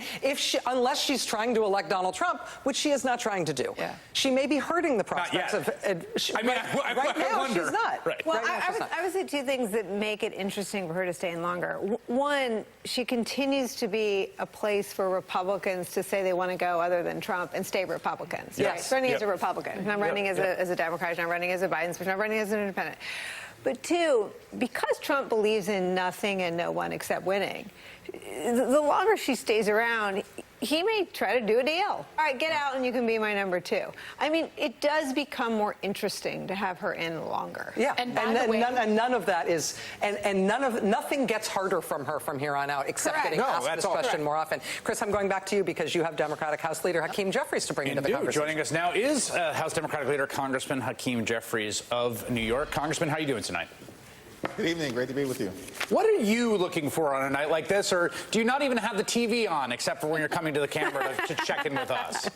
unless she's trying to elect Donald Trump, which she is not trying to do? Yeah. She may be hurting the prospects of. Right now, wonder. she's not. Right. Well, Right I would say two things that make it interesting for her to stay in longer. One, she continues to be a place for Republicans to say they want to go other than Trump and stay Republicans. Yes. Right? She's running as a Republican. She's not running as a Democrat. She's not running as a Biden. She's not running as an independent. But two, because Trump believes in nothing and no one except winning, the longer she stays around, he may try to do a deal. All right, get out and you can be my number two. I mean, it does become more interesting to have her in longer. Yeah, and none of that is, and nothing gets harder from her from here on out, except getting asked this question more often. Chris, I'm going back to you because you have Democratic House Leader Hakeem Jeffries to bring into the conversation. Joining us now is House Democratic Leader Congressman Hakeem Jeffries of New York. Congressman, how are you doing tonight? Good evening. Great to be with you. What are you looking for on a night like this, or do you not even have the TV on except for when you're coming to the camera to check in with us?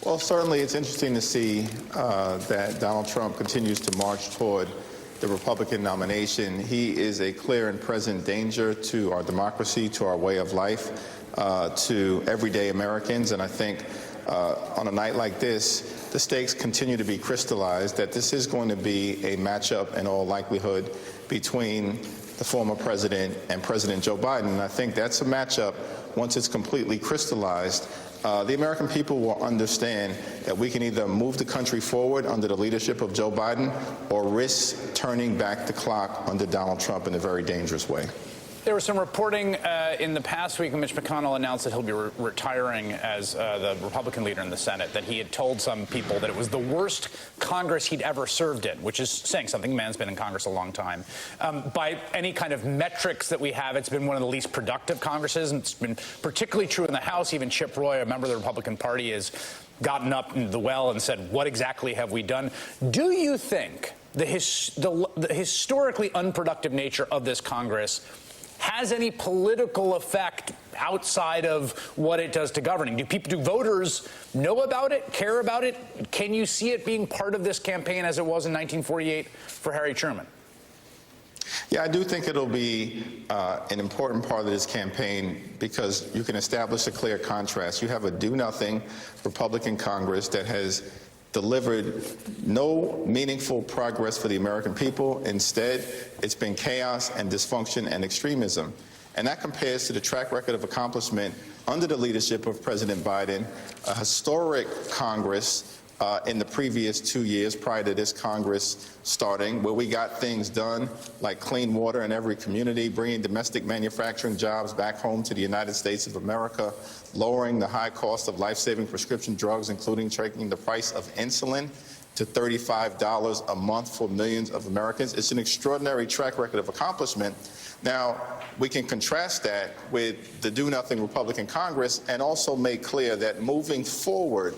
Well, certainly it's interesting to see that Donald Trump continues to march toward the Republican nomination. He is a clear and present danger to our democracy, to our way of life, to everyday Americans. And I think on a night like this, the stakes continue to be crystallized, that this is going to be a matchup in all likelihood between the former president and President Joe Biden. And I think that's a matchup, once it's completely crystallized, the American people will understand that we can either move the country forward under the leadership of Joe Biden or risk turning back the clock under Donald Trump in a very dangerous way. There was some reporting in the past week when Mitch McConnell announced that he'll be retiring as the Republican leader in the Senate, that he had told some people that it was the worst Congress he'd ever served in, which is saying something. Man's been in Congress a long time. By any kind of metrics that we have, it's been one of the least productive Congresses, and it's been particularly true in the House. Even Chip Roy, a member of the Republican Party, has gotten up into the well and said, what exactly have we done? Do you think the historically unproductive nature of this Congress has any political effect outside of what it does to governing? Do voters know about it, care about it? Can you see it being part of this campaign as it was in 1948 for Harry Truman? Yeah, I do think it'll be an important part of this campaign because you can establish a clear contrast. You have a do-nothing Republican Congress that has delivered no meaningful progress for the American people. Instead, it's been chaos and dysfunction and extremism. And that compares to the track record of accomplishment under the leadership of President Biden, a historic Congress in the previous 2 years prior to this Congress starting, where we got things done like clean water in every community, bringing domestic manufacturing jobs back home to the United States of America, lowering the high cost of life-saving prescription drugs, including taking the price of insulin to $35 a month for millions of Americans. It's an extraordinary track record of accomplishment. Now, we can contrast that with the do-nothing Republican Congress and also make clear that moving forward,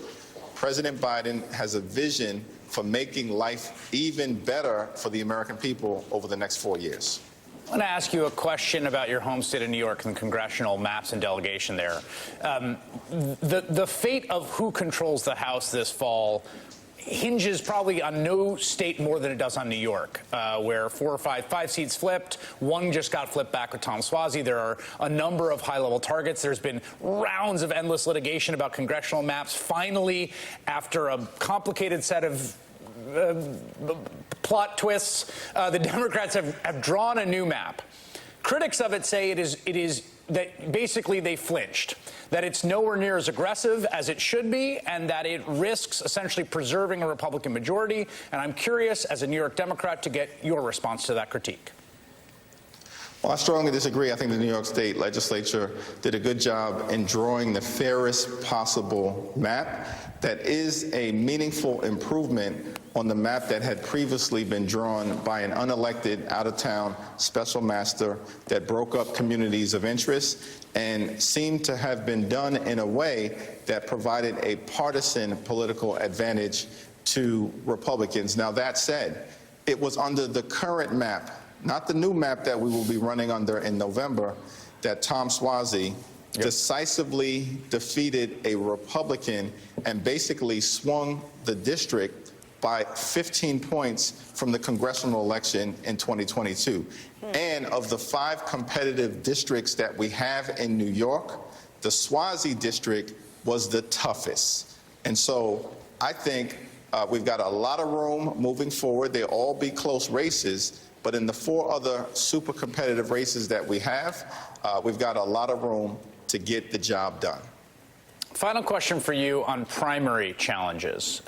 President Biden has a vision for making life even better for the American people over the next 4 years. I want to ask you a question about your home state of New York and the congressional maps and delegation there. The fate of who controls the House this fall hinges probably on no state more than it does on New York, where five seats flipped. One just got flipped back with Tom Suozzi. There are a number of high-level targets. There's been rounds of endless litigation about congressional maps. Finally, after a complicated set of plot twists, the Democrats have drawn a new map. Critics of it say it is that basically they flinched, that it's nowhere near as aggressive as it should be, and that it risks essentially preserving a Republican majority. And I'm curious, as a New York Democrat, to get your response to that critique. Well, I strongly disagree. I think the New York State legislature did a good job in drawing the fairest possible map that is a meaningful improvement on the map that had previously been drawn by an unelected, out-of-town special master that broke up communities of interest and seemed to have been done in a way that provided a partisan political advantage to Republicans. Now, that said, it was under the current map, not the new map that we will be running under in November, that Tom Suozzi decisively defeated a Republican and basically swung the district by 15 points from the congressional election in 2022. And of the 5 competitive districts that we have in New York, the Swazi district was the toughest. And so I think we've got a lot of room moving forward. They'll all be close races, but in the 4 other super competitive races that we have, we've got a lot of room to get the job done. Final question for you on primary challenges.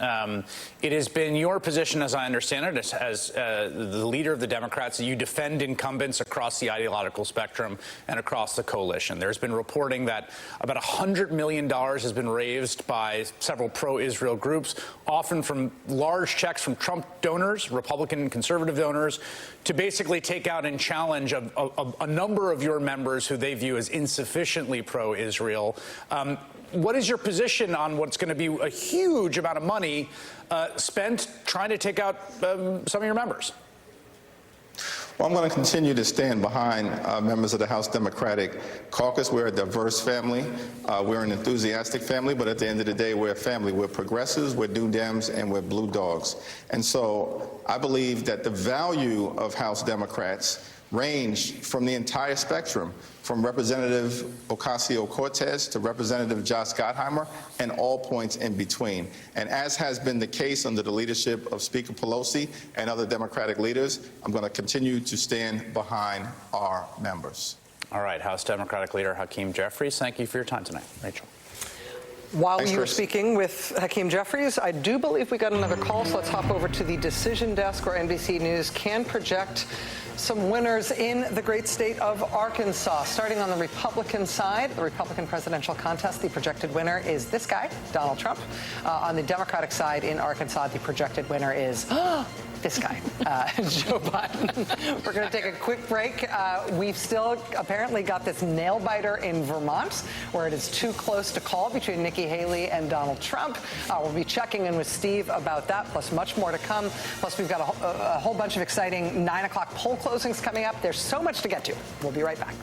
It has been your position, as I understand it, as the leader of the Democrats, that you defend incumbents across the ideological spectrum and across the coalition. There's been reporting that about $100 million has been raised by several pro-Israel groups, often from large checks from Trump donors, Republican and conservative donors, to basically take out and challenge a number of your members who they view as insufficiently pro-Israel. What is your position on what's going to be a huge amount of money spent trying to take out some of your members? Well, I'm going to continue to stand behind members of the House Democratic Caucus. We're a diverse family. We're an enthusiastic family, but at the end of the day, we're a family. We're progressives, we're do Dems, and we're blue dogs. And so I believe that the value of House Democrats range from the entire spectrum, from Representative Ocasio-Cortez to Representative Josh Gottheimer, and all points in between. And as has been the case under the leadership of Speaker Pelosi and other Democratic leaders, I'm going to continue to stand behind our members. All right, House Democratic Leader Hakeem Jeffries, thank you for your time tonight. Rachel. While you were speaking with Hakeem Jeffries, I do believe we got another call, so let's hop over to the decision desk where NBC News can project some winners in the great state of Arkansas. Starting on the Republican side, the Republican presidential contest, the projected winner is this guy, Donald Trump. On the Democratic side in Arkansas, the projected winner is this guy, Joe Biden. We're going to take a quick break. We've still apparently got this nail biter in Vermont, where it is too close to call between Nikki Haley and Donald Trump. We'll be checking in with Steve about that, plus much more to come. Plus, we've got a whole bunch of exciting 9 o'clock poll closings coming up. There's so much to get to. We'll be right back.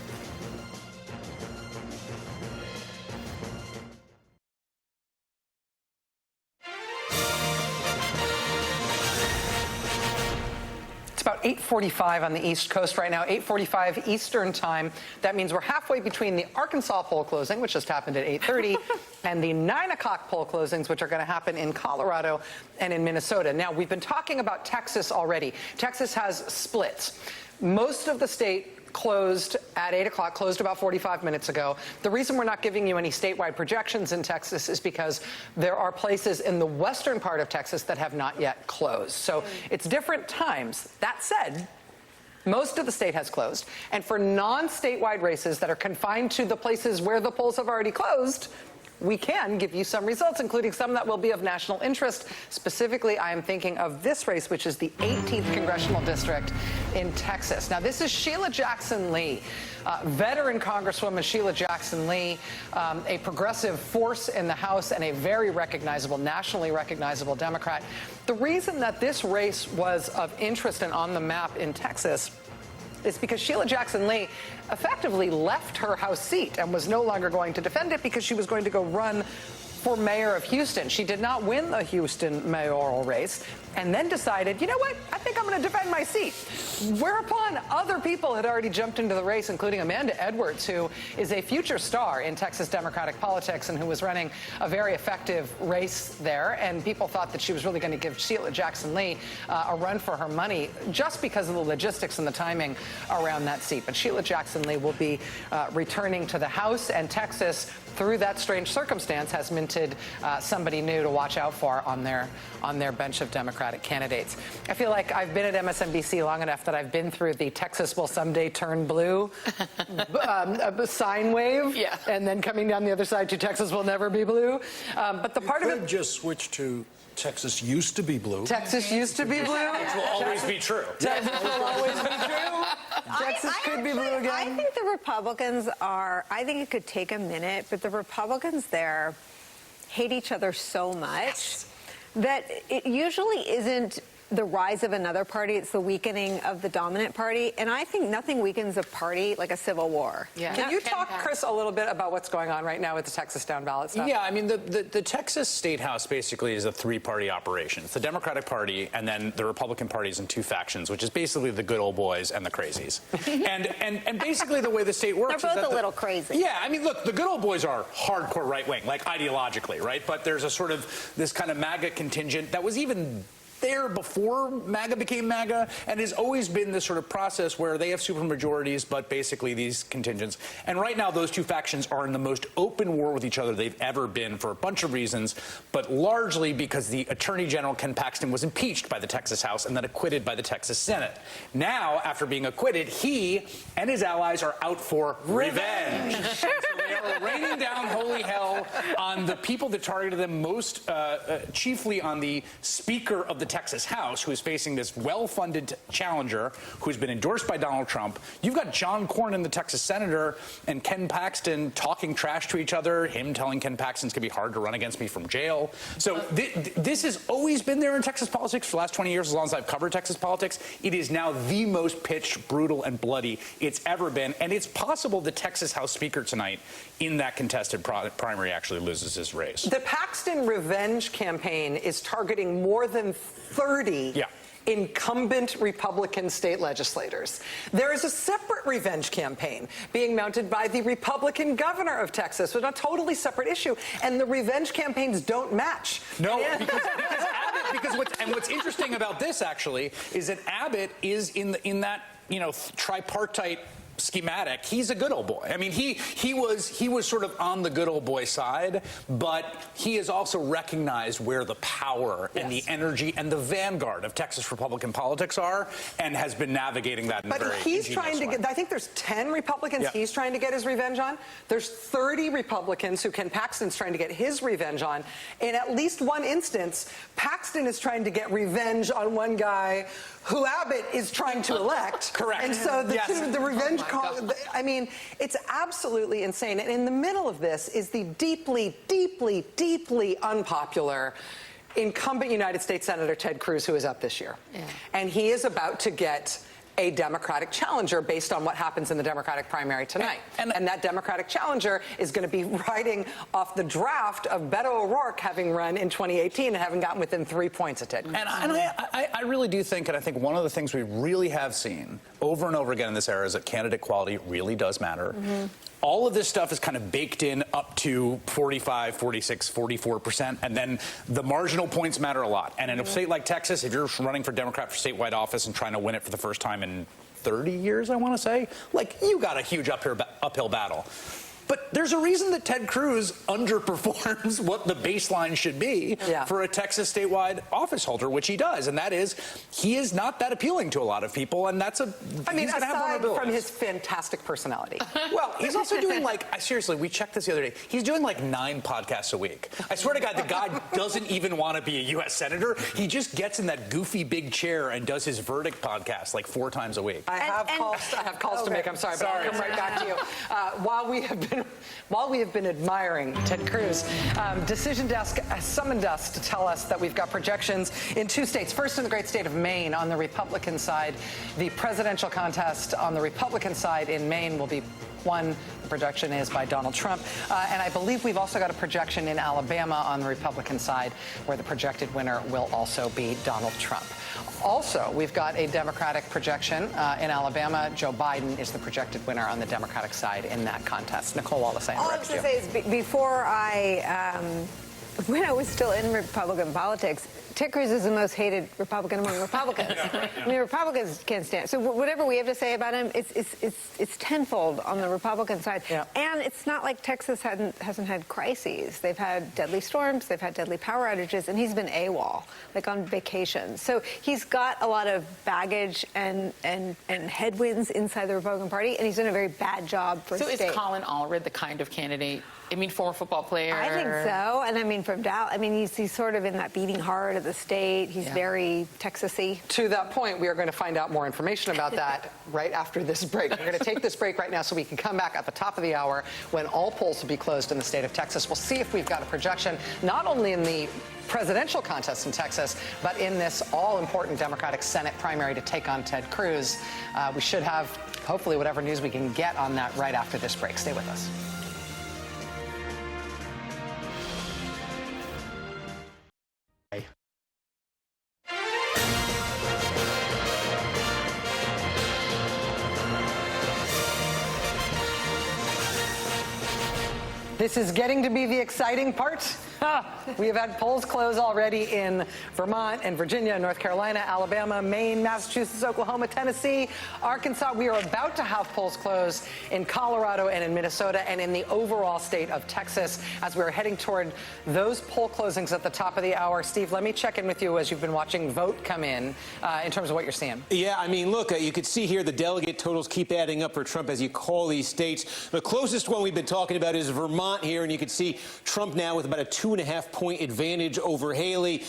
It's about 8:45 on the East Coast right now, 8:45 Eastern time. That means we're halfway between the Arkansas poll closing, which just happened at 8:30, and the 9 o'clock poll closings, which are going to happen in Colorado and in Minnesota. Now, we've been talking about Texas already. Texas has splits. Most of the state closed at 8 o'clock, closed about 45 minutes ago. The reason we're not giving you any statewide projections in Texas is because there are places in the western part of Texas that have not yet closed. So it's different times. That said, most of the state has closed. And for non-statewide races that are confined to the places where the polls have already closed, we can give you some results, including some that will be of national interest. Specifically, I am thinking of this race, which is the 18th congressional district in Texas. Now, this is Sheila Jackson Lee, veteran Congresswoman Sheila Jackson Lee, a progressive force in the House and a very recognizable, nationally recognizable Democrat. The reason that this race was of interest and on the map in Texas is because Sheila Jackson Lee effectively left her House seat and was no longer going to defend it because she was going to go run for mayor of Houston. She did not win the Houston mayoral race and then decided, you know what, I think I'm going to defend my seat. Whereupon other people had already jumped into the race, including Amanda Edwards, who is a future star in Texas Democratic politics and who was running a very effective race there. And people thought that she was really going to give Sheila Jackson Lee a run for her money just because of the logistics and the timing around that seat. But Sheila Jackson Lee will be returning to the House, and Texas, through that strange circumstance, has minted somebody new to watch out for on their bench of Democratic candidates. I feel like I've been at MSNBC long enough that I've been through the Texas will someday turn blue sine wave, and then coming down the other side to Texas will never be blue. But the part of it just switch to Texas used to be blue. Texas used to be blue. Which will always be true. Texas will always be true. Texas could be blue again. I think the Republicans I think it could take a minute, but the Republicans there hate each other so much that it usually isn't the rise of another party. It's the weakening of the dominant party. And I think nothing weakens a party like a civil war. Yeah. Can you talk, Chris, a little bit about what's going on right now with the Texas down-ballot stuff? Yeah, I mean, the Texas State House basically is a three-party operation. It's the Democratic Party and then the Republican parties in two factions, which is basically the good old boys and the crazies. and basically the way the state works They're is both that a little crazy. Yeah, I mean, look, the good old boys are hardcore right-wing, like ideologically, right? But there's a sort of this kind of MAGA contingent that was even there before MAGA became MAGA, and has always been this sort of process where they have supermajorities, but basically these contingents. And right now, those two factions are in the most open war with each other they've ever been for a bunch of reasons, but largely because the Attorney General, Ken Paxton, was impeached by the Texas House and then acquitted by the Texas Senate. Now, after being acquitted, he and his allies are out for revenge. So they are raining down holy hell on the people that targeted them most, chiefly on the Speaker of the Texas House, who is facing this well-funded challenger who's been endorsed by Donald Trump. You've got John Cornyn, the Texas senator, and Ken Paxton talking trash to each other, him telling Ken Paxton it's going to be hard to run against me from jail. So this has always been there in Texas politics for the last 20 years, as long as I've covered Texas politics. It is now the most pitched, brutal, and bloody it's ever been. And it's possible the Texas House Speaker tonight in that contested primary actually loses his race. The Paxton revenge campaign is targeting more than 30 incumbent Republican state legislators. There is a separate revenge campaign being mounted by the Republican governor of Texas with a totally separate issue, and the revenge campaigns don't match. No, because Abbott, what's interesting about this actually is that Abbott is in that, you know, tripartite schematic. He's a good old boy. I mean, he was sort of on the good old boy side, but he has also recognized where the power and the energy and the vanguard of Texas Republican politics are, and has been navigating that in a very he's trying to get, I think there's 10 Republicans he's trying to get his revenge on. There's 30 Republicans who Ken Paxton's trying to get his revenge on. In at least one instance, Paxton is trying to get revenge on one guy who Abbott is trying to elect. Correct. And so the revenge call, I mean, it's absolutely insane. And in the middle of this is the deeply, deeply, deeply unpopular incumbent United States Senator Ted Cruz, who is up this year. Yeah. And he is about to get a Democratic challenger based on what happens in the Democratic primary tonight. And that Democratic challenger is going to be riding off the draft of Beto O'Rourke having run in 2018 and having gotten within 3 points of Ted Cruz. And I really do think, and I think one of the things we really have seen over and over again in this era is that candidate quality really does matter. Mm-hmm. All of this stuff is kind of baked in up to 45, 46, 44%, and then the marginal points matter a lot. And in a state like Texas, if you're running for Democrat for statewide office and trying to win it for the first time in 30 years, I want to say, like, you got a huge uphill battle. But there's a reason that Ted Cruz underperforms what the baseline should be for a Texas statewide office holder, which he does. And that is, he is not that appealing to a lot of people. And that's aside from his fantastic personality. Well, he's also doing seriously, we checked this the other day. He's doing like 9 podcasts a week. I swear to God, the guy doesn't even want to be a U.S. senator. He just gets in that goofy big chair and does his Verdict podcast like 4 times a week. I have calls to make. I'm sorry, but I'll come right back to you. While we have been admiring Ted Cruz, Decision Desk has summoned us to tell us that we've got projections in 2 states. First, in the great state of Maine, on the Republican side, the presidential contest on the Republican side in Maine will be won. The projection is by Donald Trump. And I believe we've also got a projection in Alabama on the Republican side, where the projected winner will also be Donald Trump. Also, we've got a Democratic projection in Alabama. Joe Biden is the projected winner on the Democratic side in that contest. Nicole Wallace, I all I was going to say is before when I was still in Republican politics, Ted Cruz is the most hated Republican among Republicans. I mean, Republicans can't stand. So whatever we have to say about him, it's tenfold on the Republican side. Yeah. And it's not like Texas hasn't had crises. They've had deadly storms, they've had deadly power outages, and he's been AWOL, like on vacation. So he's got a lot of baggage and headwinds inside the Republican Party, and he's done a very bad job for So state. is Colin Allred the kind of candidate I mean, former football player. I think so. And I mean, from Dallas, I mean, he's sort of in that beating heart of the state. He's very Texas-y. To that point, we are going to find out more information about that right after this break. We're going to take this break right now so we can come back at the top of the hour when all polls will be closed in the state of Texas. We'll see if we've got a projection, not only in the presidential contest in Texas, but in this all-important Democratic Senate primary to take on Ted Cruz. We should have, hopefully, whatever news we can get on that right after this break. Stay with us. This is getting to be the exciting part. We have had polls close already in Vermont and Virginia, North Carolina, Alabama, Maine, Massachusetts, Oklahoma, Tennessee, Arkansas. We are about to have polls close in Colorado and in Minnesota and in the overall state of Texas as we're heading toward those poll closings at the top of the hour. Steve, let me check in with you as you've been watching vote come in terms of what you're seeing. Yeah, I mean, look, you could see here the delegate totals keep adding up for Trump as you call these states. The closest one we've been talking about is Vermont here, and you can see Trump now with about a 2.5-point advantage over Haley.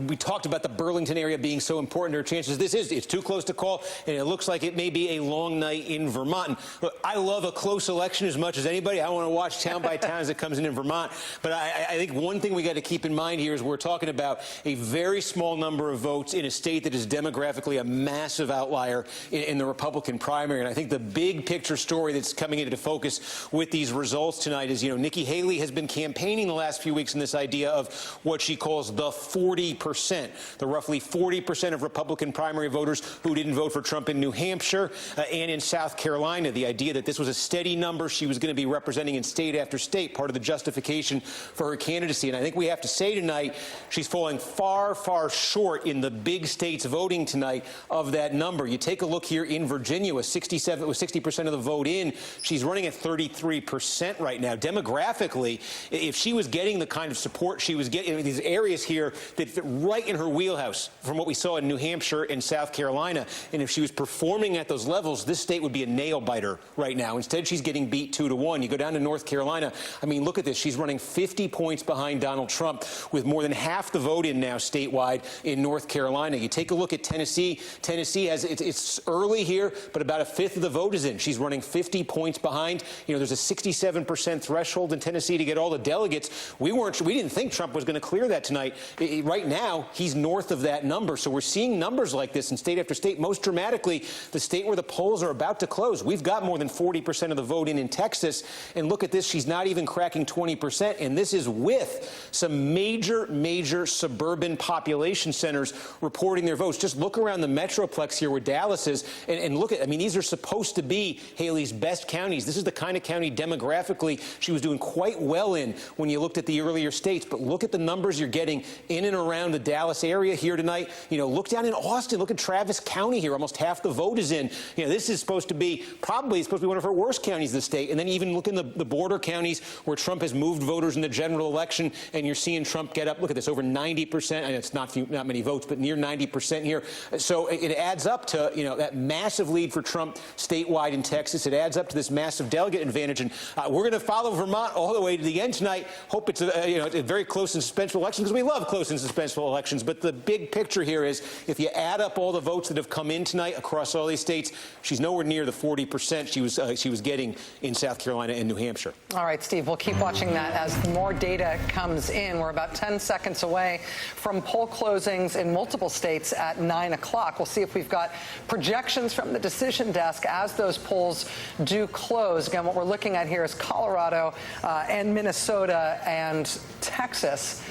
We talked about the Burlington area being so important to her chances. It's too close to call, and it looks like it may be a long night in Vermont. And, look, I love a close election as much as anybody. I want to watch town by town as it comes in Vermont. But I think one thing we got to keep in mind here is we're talking about a very small number of votes in a state that is demographically a massive outlier in the Republican primary. And I think the big picture story that's coming into focus with these results tonight is, Nikki Haley has been campaigning the last few weeks in this idea of what she calls the 40%, the roughly 40% of Republican primary voters who didn't vote for Trump in New Hampshire and in South Carolina. The idea that this was a steady number she was going to be representing in state after state, part of the justification for her candidacy. And I think we have to say tonight she's falling far, far short in the big states voting tonight of that number. You take a look here in Virginia with 60% of the vote in. She's running at 33% right now. Demographically, if she was getting the kind of support she was getting in these areas here that fit right in her wheelhouse from what we saw in New Hampshire and South Carolina, and if she was performing at those levels, this state would be a nail biter right now. Instead, she's getting beat 2-1. You go down to North Carolina. I mean, look at this. She's running 50 points behind Donald Trump with more than half the vote in now statewide in North Carolina. You take a look at Tennessee. Tennessee has, it's early here, but about a fifth of the vote is in. She's running 50 points behind. There's a 67% threshold in Tennessee to get all the delegates. We didn't think Trump was going to clear that tonight. Right now, he's north of that number. So we're seeing numbers like this in state after state. Most dramatically, the state where the polls are about to close. We've got more than 40% of the vote in Texas. And look at this. She's not even cracking 20%. And this is with some major suburban population centers reporting their votes. Just look around the Metroplex here where Dallas is and look at, I mean, these are supposed to be Haley's best counties. This is the kind of county demographically she was doing quite well in when you looked at the earlier states. But look at the numbers you're getting in and around the Dallas area here tonight. Look down in Austin. Look at Travis County here. Almost half the vote is in. This is supposed to be one of her worst counties in the state. And then even look in the border counties where Trump has moved voters in the general election, and you're seeing Trump get up. Look at this, over 90%. I know it's not many votes, but near 90% here. So it adds up to that massive lead for Trump statewide in Texas. It adds up to this massive delegate advantage, and we're going to follow Vermont all the way to the end tonight. Hope it's a very close and suspenseful election, because we love close and suspenseful elections. But the big picture here is, if you add up all the votes that have come in tonight across all these states, she's nowhere near the 40% she was getting in South Carolina and New Hampshire. All right, Steve, we'll keep watching that as more data comes in. We're about 10 seconds away from poll closings in multiple states at 9 o'clock. We'll see if we've got projections from the decision desk as those polls do close. Again, what we're looking at here is Colorado and Minnesota and Texas.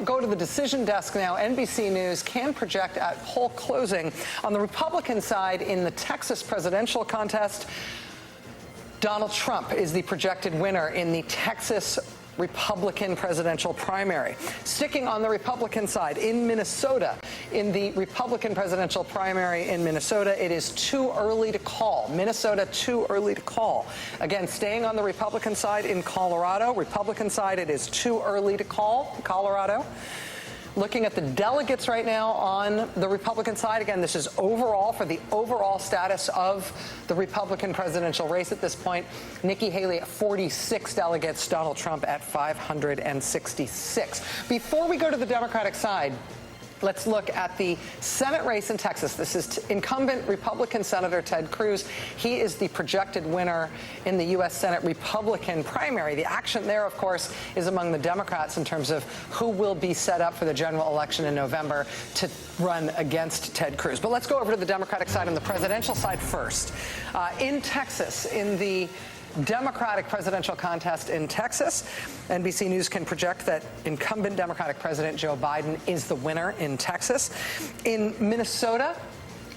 Go to the decision desk now. NBC News can project at poll closing. On the Republican side, in the Texas presidential contest, Donald Trump is the projected winner in the Texas Republican presidential primary. Sticking on the Republican side, in Minnesota, in the Republican presidential primary in Minnesota, it is too early to call. Minnesota, too early to call. Again, staying on the Republican side in Colorado, Republican side, it is too early to call, Colorado. Looking at the delegates right now on the Republican side, again, this is overall for the overall status of the Republican presidential race at this point. Nikki Haley at 46 delegates, Donald Trump at 566. Before we go to the Democratic side, let's look at the Senate race in Texas. This is incumbent Republican Senator Ted Cruz. He is the projected winner in the U.S. Senate Republican primary. The action there, of course, is among the Democrats in terms of who will be set up for the general election in November to run against Ted Cruz. But let's go over to the Democratic side and the presidential side first. In Texas, in the Democratic presidential contest in Texas, NBC News can project that incumbent Democratic President Joe Biden is the winner in Texas. In Minnesota,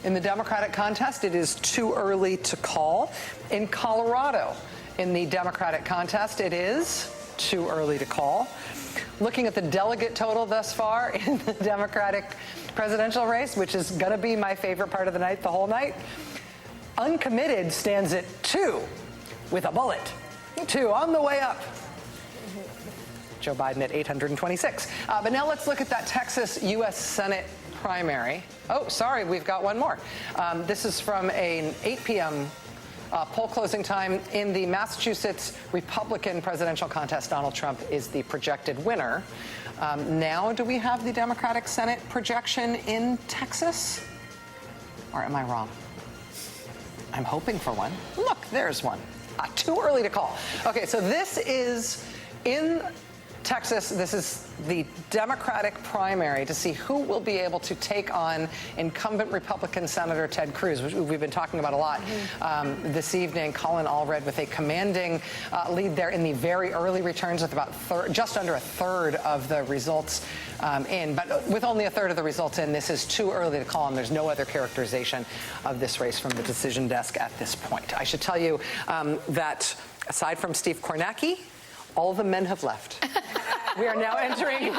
in the Democratic contest, it is too early to call. In Colorado, in the Democratic contest, it is too early to call. Looking at the delegate total thus far in the Democratic presidential race, which is going to be my favorite part of the night, the whole night, uncommitted stands at 2. With a bullet. 2 on the way up. Joe Biden at 826. But now let's look at that Texas U.S. Senate primary. Oh, sorry, we've got one more. This is from an 8 p.m. Poll closing time in the Massachusetts Republican presidential contest. Donald Trump is the projected winner. Now, do we have the Democratic Senate projection in Texas? Or am I wrong? I'm hoping for one. Look, there's one. Too early to call. Okay, so this is in Texas. This is the Democratic primary to see who will be able to take on incumbent Republican Senator Ted Cruz, which we've been talking about a lot this evening. Colin Allred with a commanding lead there in the very early returns with about just under a third of the results in. But with only a third of the results in, this is too early to call, and there's no other characterization of this race from the decision desk at this point. I should tell you that aside from Steve Kornacki, all the men have left. We are now entering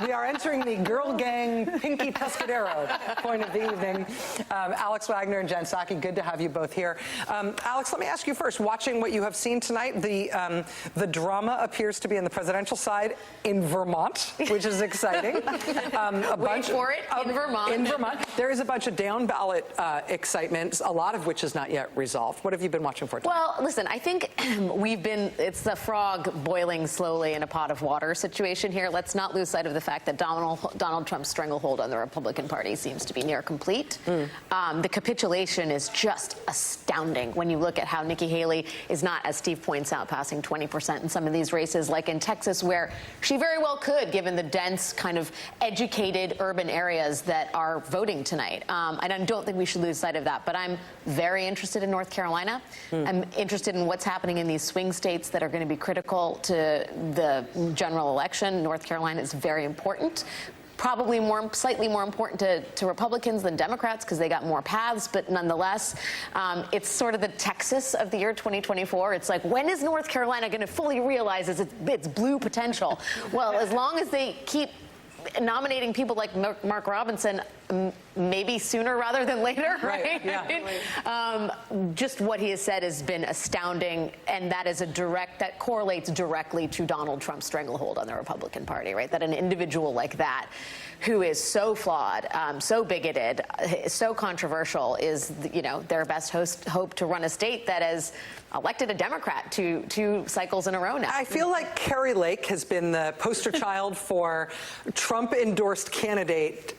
We are entering the girl gang Pinky Tuscadero point of the evening. Alex Wagner and Jen Psaki, good to have you both here. Alex, let me ask you first, watching what you have seen tonight, the drama appears to be on the presidential side in Vermont, which is exciting. Wait for it, in Vermont. In Vermont. There is a bunch of down-ballot excitement, a lot of which is not yet resolved. What have you been watching for tonight? Well, listen, I think it's the frog boiling slowly in a pot of water situation here. Let's not lose sight of the fact that Donald Trump's stranglehold on the Republican Party seems to be near complete. The capitulation is just astounding when you look at how Nikki Haley is not, as Steve points out, passing 20% in some of these races, like in Texas, where she very well could, given the dense, kind of educated urban areas that are voting tonight. And I don't think we should lose sight of that. But I'm very interested in North Carolina. I'm interested in what's happening in these swing states that are going to be critical to the general election. North Carolina is very important. Probably slightly more important to Republicans than Democrats because they got more paths, but nonetheless, it's sort of the Texas of the year 2024. It's like, when is North Carolina going to fully realize its blue potential? Well, as long as they keep nominating people like Mark Robinson, maybe sooner rather than later, right? Yeah. Just what he has said has been astounding, and that is that correlates directly to Donald Trump's stranglehold on the Republican Party, right? That an individual like that, who is so flawed, so bigoted, so controversial, is their best hope to run a state that has elected a Democrat two cycles in a row now. I feel like Kari Lake has been the poster child for Trump-endorsed candidate,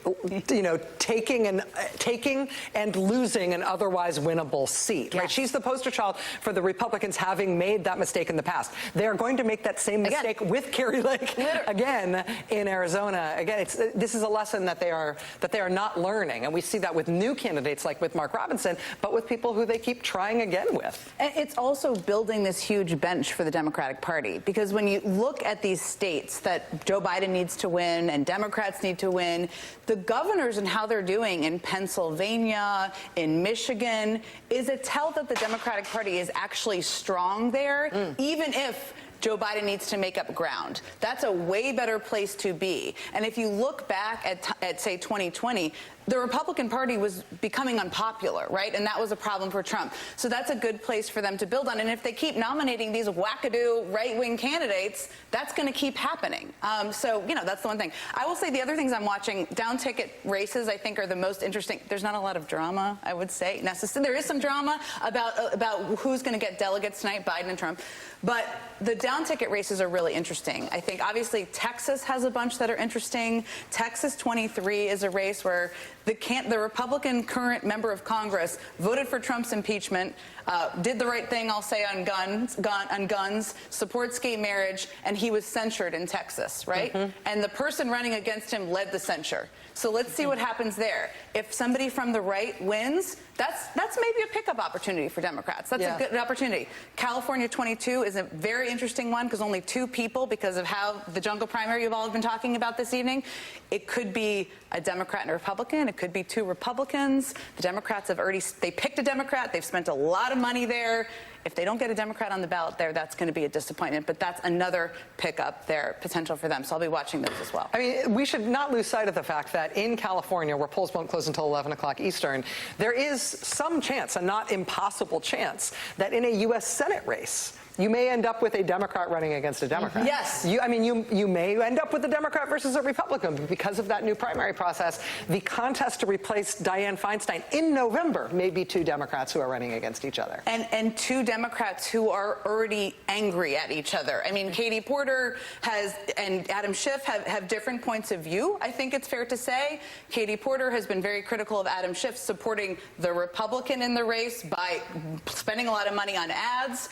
taking and losing an otherwise winnable seat. Yes. Right? She's the poster child for the Republicans having made that mistake in the past. They are going to make that same mistake with Kari Lake again in Arizona. Again, this is a lesson that they are not learning, and we see that with new candidates like with Mark Robinson, but with people who they keep trying again with. It's also building this huge bench for the Democratic Party, because when you look at these states that Joe Biden needs to win and Democrats need to win, the governors and how they're doing in Pennsylvania, in Michigan, is a tell that the Democratic Party is actually strong there, even if Joe Biden needs to make up ground. That's a way better place to be. And if you look back at say, 2020, the Republican Party was becoming unpopular, right? And that was a problem for Trump. So that's a good place for them to build on. And if they keep nominating these wackadoo right-wing candidates, that's going to keep happening. So, you know, that's the one thing. I will say the other things I'm watching, down-ticket races, I think, are the most interesting. There's not a lot of drama, I would say. There is some drama about who's going to get delegates tonight, Biden and Trump. But the down-ticket races are really interesting. I think, obviously, Texas has a bunch that are interesting. Texas 23 is a race where the Republican current member of Congress voted for Trump's impeachment, did the right thing, I'll say, on guns, supports gay marriage, and he was censured in Texas, right? And the person running against him led the censure. So let's see what happens there. If somebody from the right wins, that's maybe a pickup opportunity for Democrats. That's a good opportunity. California 22 is a very interesting one because only 2 people, because of how the jungle primary you've all been talking about this evening. It could be a Democrat and a Republican. It could be 2 Republicans. The Democrats have they picked a Democrat. They've spent a lot of money there. If they don't get a Democrat on the ballot there, that's going to be a disappointment. But that's another pickup there, potential for them. So I'll be watching those as well. I mean, we should not lose sight of the fact that in California, where polls won't close until 11 o'clock Eastern, there is some chance, a not impossible chance, that in a U.S. Senate race, you may end up with a Democrat running against a Democrat. Yes. You may end up with a Democrat versus a Republican. But because of that new primary process, the contest to replace Dianne Feinstein in November may be 2 Democrats who are running against each other. And 2 Democrats who are already angry at each other. I mean, Katie Porter and Adam Schiff have different points of view, I think it's fair to say. Katie Porter has been very critical of Adam Schiff supporting the Republican in the race by spending a lot of money on ads.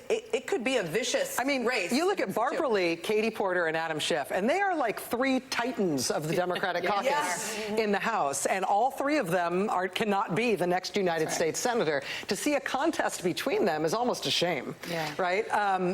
It could be a vicious race. You look at Barbara Lee, Katie Porter, and Adam Schiff, and they are like 3 titans of the Democratic caucus in the House, and all 3 of them cannot be the next United States Senator. To see a contest between them is almost a shame, right?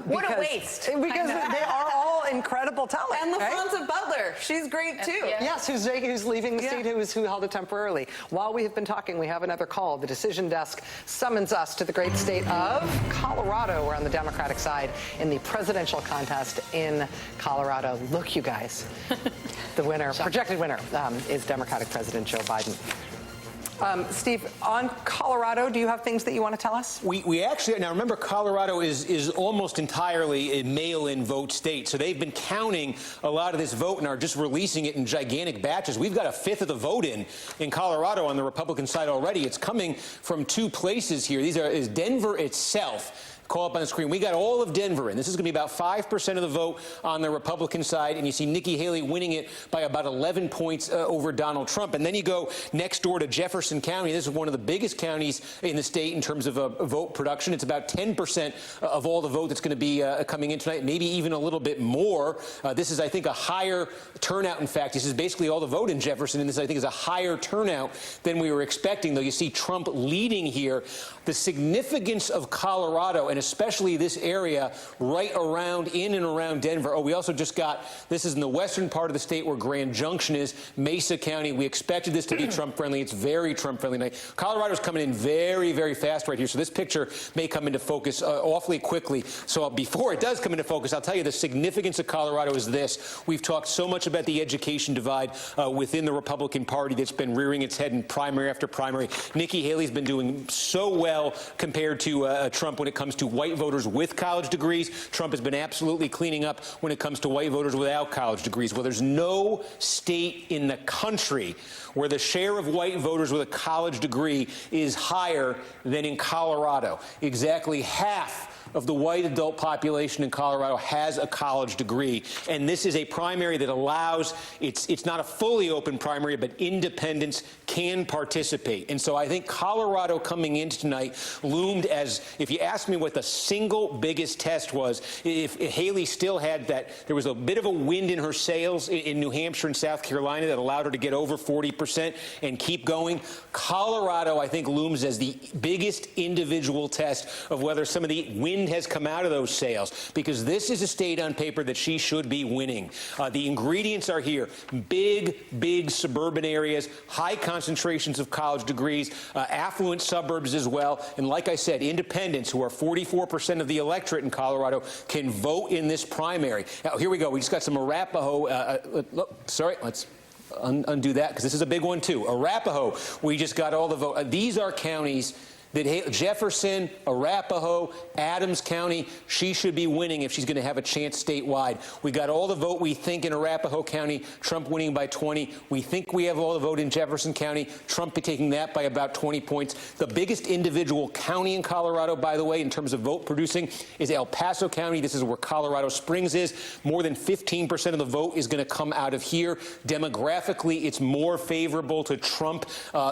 What a waste. Because they are all incredible talent. And LaFonza Butler, she's great too. Yes, who's leaving the seat, who held it temporarily. While we have been talking, we have another call. The decision desk summons us to the great state of Colorado. We're on the Democratic side in the presidential contest in Colorado. Look, you guys, the winner, projected winner, is Democratic President Joe Biden. Steve, on Colorado, do you have things that you want to tell us? We actually, now remember, Colorado is almost entirely a mail-in vote state. So they've been counting a lot of this vote and are just releasing it in gigantic batches. We've got 1/5 of the vote in Colorado on the Republican side already. It's coming from 2 places here. Is Denver itself. Call up on the screen. We got all of Denver in. This is going to be about 5% of the vote on the Republican side, and you see Nikki Haley winning it by about 11 points over Donald Trump. And then you go next door to Jefferson County. This is one of the biggest counties in the state in terms of vote production. It's about 10% of all the vote that's going to be coming in tonight, maybe even a little bit more. This is, I think, a higher turnout. In fact, this is basically all the vote in Jefferson, and this, I think, is a higher turnout than we were expecting, though you see Trump leading here. The significance of Colorado, and especially this area right around, in and around Denver. Oh, we also just got, this is in the western part of the state where Grand Junction is, Mesa County. We expected this to be Trump-friendly. It's very Trump-friendly. Colorado's coming in very, very fast right here. So this picture may come into focus awfully quickly. So before it does come into focus, I'll tell you the significance of Colorado is this. We've talked so much about the education divide within the Republican Party that's been rearing its head in primary after primary. Nikki Haley's been doing so well compared to Trump when it comes to white voters with college degrees. Trump has been absolutely cleaning up when it comes to white voters without college degrees. Well, there's no state in the country where the share of white voters with a college degree is higher than in Colorado. Exactly half of the white adult population in Colorado has a college degree. And this is a primary that allows, it's not a fully open primary, but independents can participate. And so I think Colorado coming into tonight loomed as, if you ask me what the single biggest test was, if Haley still had that, there was a bit of a wind in her sails in New Hampshire and South Carolina that allowed her to get over 40% and keep going. Colorado, I think, looms as the biggest individual test of whether some of the wind wind has come out of those sails because this is a state on paper that she should be winning. The ingredients are here. Big suburban areas, high concentrations of college degrees, affluent suburbs as well. And like I said, independents, who are 44% of the electorate in Colorado, can vote in this primary. Now, here we go. We just got some Arapaho. Sorry, let's undo that because this is a big one, too. Arapaho, we just got all the vote. These are counties that Jefferson, Arapaho, Adams County, she should be winning if she's going to have a chance statewide. We got all the vote we think in Arapaho County, Trump winning by 20. We think we have all the vote in Jefferson County, Trump taking that by about 20 points. The biggest individual county in Colorado, by the way, in terms of vote producing, is El Paso County. This is where Colorado Springs is. More than 15% of the vote is going to come out of here. Demographically, it's more favorable to Trump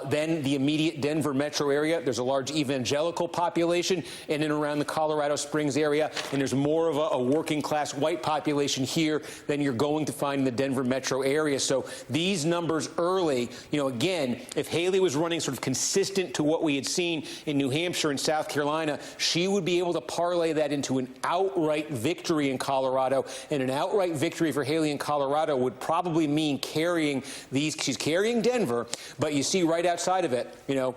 than the immediate Denver metro area. There's a large evangelical population in and around the Colorado Springs area, and there's more of a working class white population here than you're going to find in the Denver metro area. So these numbers early, again, if Haley was running sort of consistent to what we had seen in New Hampshire and South Carolina, she would be able to parlay that into an outright victory in Colorado, and an outright victory for Haley in Colorado would probably mean carrying these. She's carrying Denver, but you see right outside of it,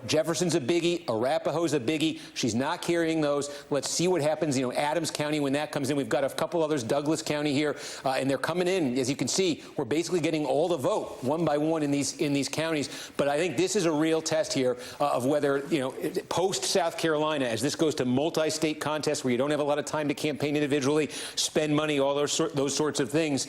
Jefferson's a biggie, Arapaho's a biggie. She's not carrying those. Let's see what happens. Adams County, when that comes in, we've got a couple others, Douglas County here, and they're coming in. As you can see, we're basically getting all the vote one by one in these counties. But I think this is a real test here of whether, post South Carolina, as this goes to multi-state contests where you don't have a lot of time to campaign individually, spend money, all those sorts of things.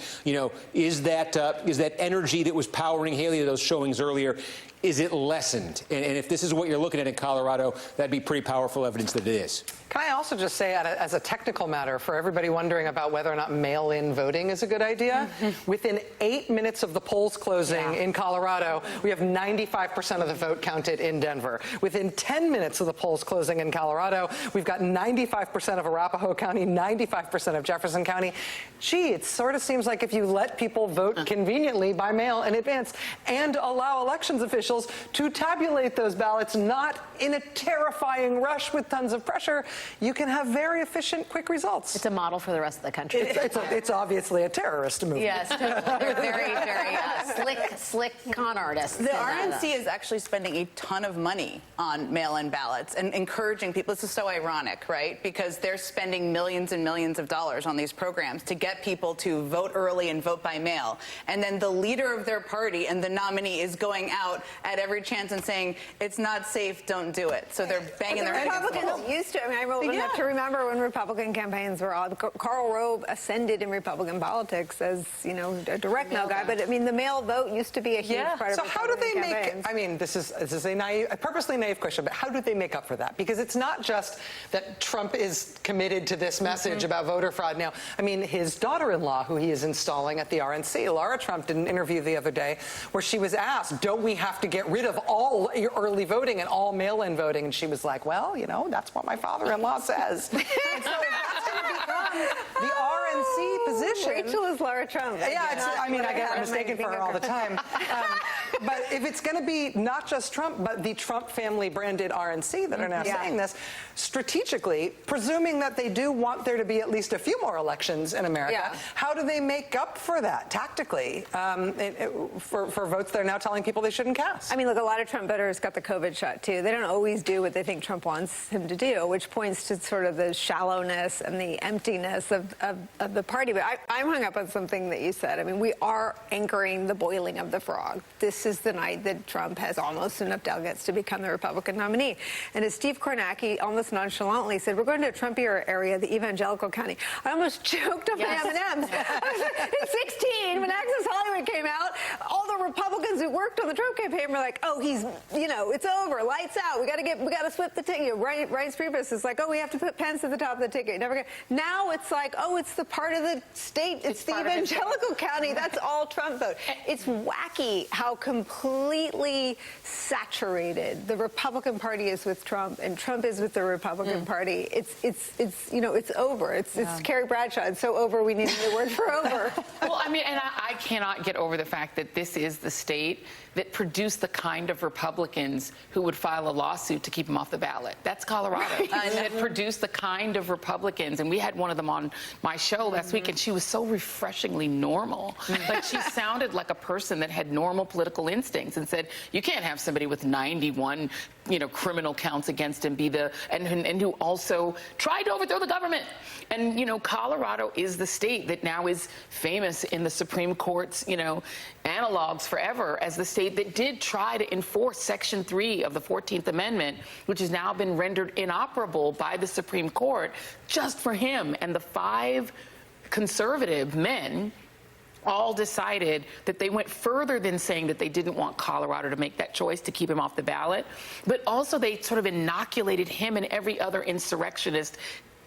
Is that energy that was powering Haley to those showings earlier? Is it lessened? And if this is what you're looking at in Colorado, that'd be pretty powerful evidence that it is. Can I also just say, as a technical matter, for everybody wondering about whether or not mail-in voting is a good idea, within 8 minutes of the polls closing in Colorado, we have 95% of the vote counted in Denver. Within 10 minutes of the polls closing in Colorado, we've got 95% of Arapaho County, 95% of Jefferson County. Gee, it sort of seems like if you let people vote conveniently by mail in advance and allow elections officials to tabulate those ballots, not in a terrifying rush with tons of pressure, you can have very efficient, quick results. It's a model for the rest of the country. It's obviously a terrorist movement. Yes, they're very slick con artists. The RNC is actually spending a ton of money on mail-in ballots and encouraging people. This is so ironic, right? Because they're spending millions and millions of dollars on these programs to get people to vote early and vote by mail. And then the leader of their party and the nominee is going out at every chance and saying, it's not safe, don't do it. So they're banging their head against the wall. Republicans used to. I mean, I'm old enough to remember when Republican campaigns were all. Karl Rove ascended in Republican politics as, a direct mail guy. But I mean, the mail vote used to be a huge part of. So how do they make? I mean, this is a purposely naive question, but how do they make up for that? Because it's not just that Trump is committed to this message about voter fraud now. I mean, his daughter-in-law, who he is installing at the RNC, Laura Trump, did an interview the other day where she was asked, "Don't we have to get rid of all early voting and all mail-in voting?" And she was like, "Well, that's what my father-in-law says." And so that's going to become the RNC position. Rachel is Laura Trump. Yeah, I get mistaken for her all the time. But if it's going to be not just Trump, but the Trump family branded RNC that are now saying this, strategically, presuming that they do want there to be at least a few more elections in America, how do they make up for that tactically for votes they're now telling people they shouldn't cast? I mean, look, a lot of Trump voters got the COVID shot, too. They don't always do what they think Trump wants him to do, which points to sort of the shallowness and the emptiness of the party. But I'm hung up on something that you said. I mean, we are anchoring the boiling of the frog. This is the night that Trump has almost enough delegates to become the Republican nominee. And as Steve Kornacki almost nonchalantly said, we're going to a Trumpier area, the evangelical county. I almost choked up my M&Ms. At 16, when Access Hollywood came out, all the Republicans who worked on the Trump campaign were like, "Oh, he's, it's over, lights out. We got to split the ticket." Reince Priebus is like, "Oh, we have to put Pence at the top of the ticket." Now it's like, "Oh, it's the part of the state. It's the evangelical county. That's all Trump vote." It's wacky how completely saturated the Republican Party is with Trump, and Trump is with the Republican Party. It's over. It's Carrie Bradshaw. It's so over. We need a new word for over. Well, I mean, and I cannot get over the fact that this is the state that produced the kind of Republicans who would file a lawsuit to keep him off the ballot. That's Colorado. That produced the kind of Republicans. And we had one of them on my show last week, and she was so refreshingly normal. Like, she sounded like a person that had normal political instincts and said, you can't have somebody with 91 criminal counts against him be and who also tried to overthrow the government. And, Colorado is the state that now is famous in the Supreme Court's, analogs forever as the state that did try to enforce Section 3 of the 14th Amendment, which has now been rendered inoperable by the Supreme Court just for him. And the 5 conservative men all decided that they went further than saying that they didn't want Colorado to make that choice to keep him off the ballot, but also they sort of inoculated him and every other insurrectionist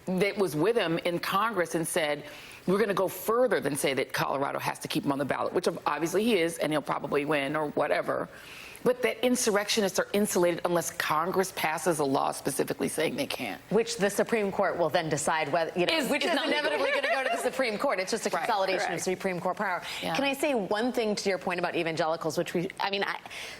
that was with him in Congress and said, we're going to go further than say that Colorado has to keep him on the ballot, which obviously he is, and he'll probably win or whatever. But that insurrectionists are insulated unless Congress passes a law specifically saying they can't. Which the Supreme Court will then decide whether, which is inevitably going to go to the Supreme Court. It's just a consolidation of Supreme Court power. Yeah. Can I say one thing to your point about evangelicals, which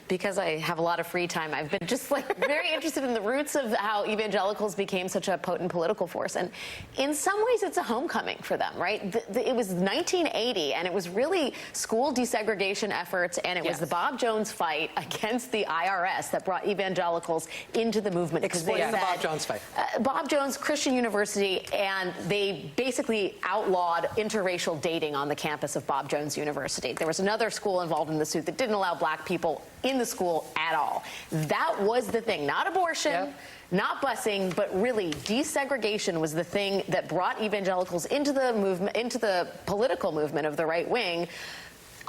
because I have a lot of free time, I've been just very interested in the roots of how evangelicals became such a potent political force. And in some ways, it's a homecoming for them, right? It was 1980, and it was really school desegregation efforts, and it was the Bob Jones fight against the IRS that brought evangelicals into the movement. Explain the Bob Jones fight. Bob Jones Christian University, and they basically outlawed interracial dating on the campus of Bob Jones University. There was another school involved in the suit that didn't allow black people in the school at all. That was the thing, not abortion, not busing, but really desegregation was the thing that brought evangelicals into the movement, into the political movement of the right wing,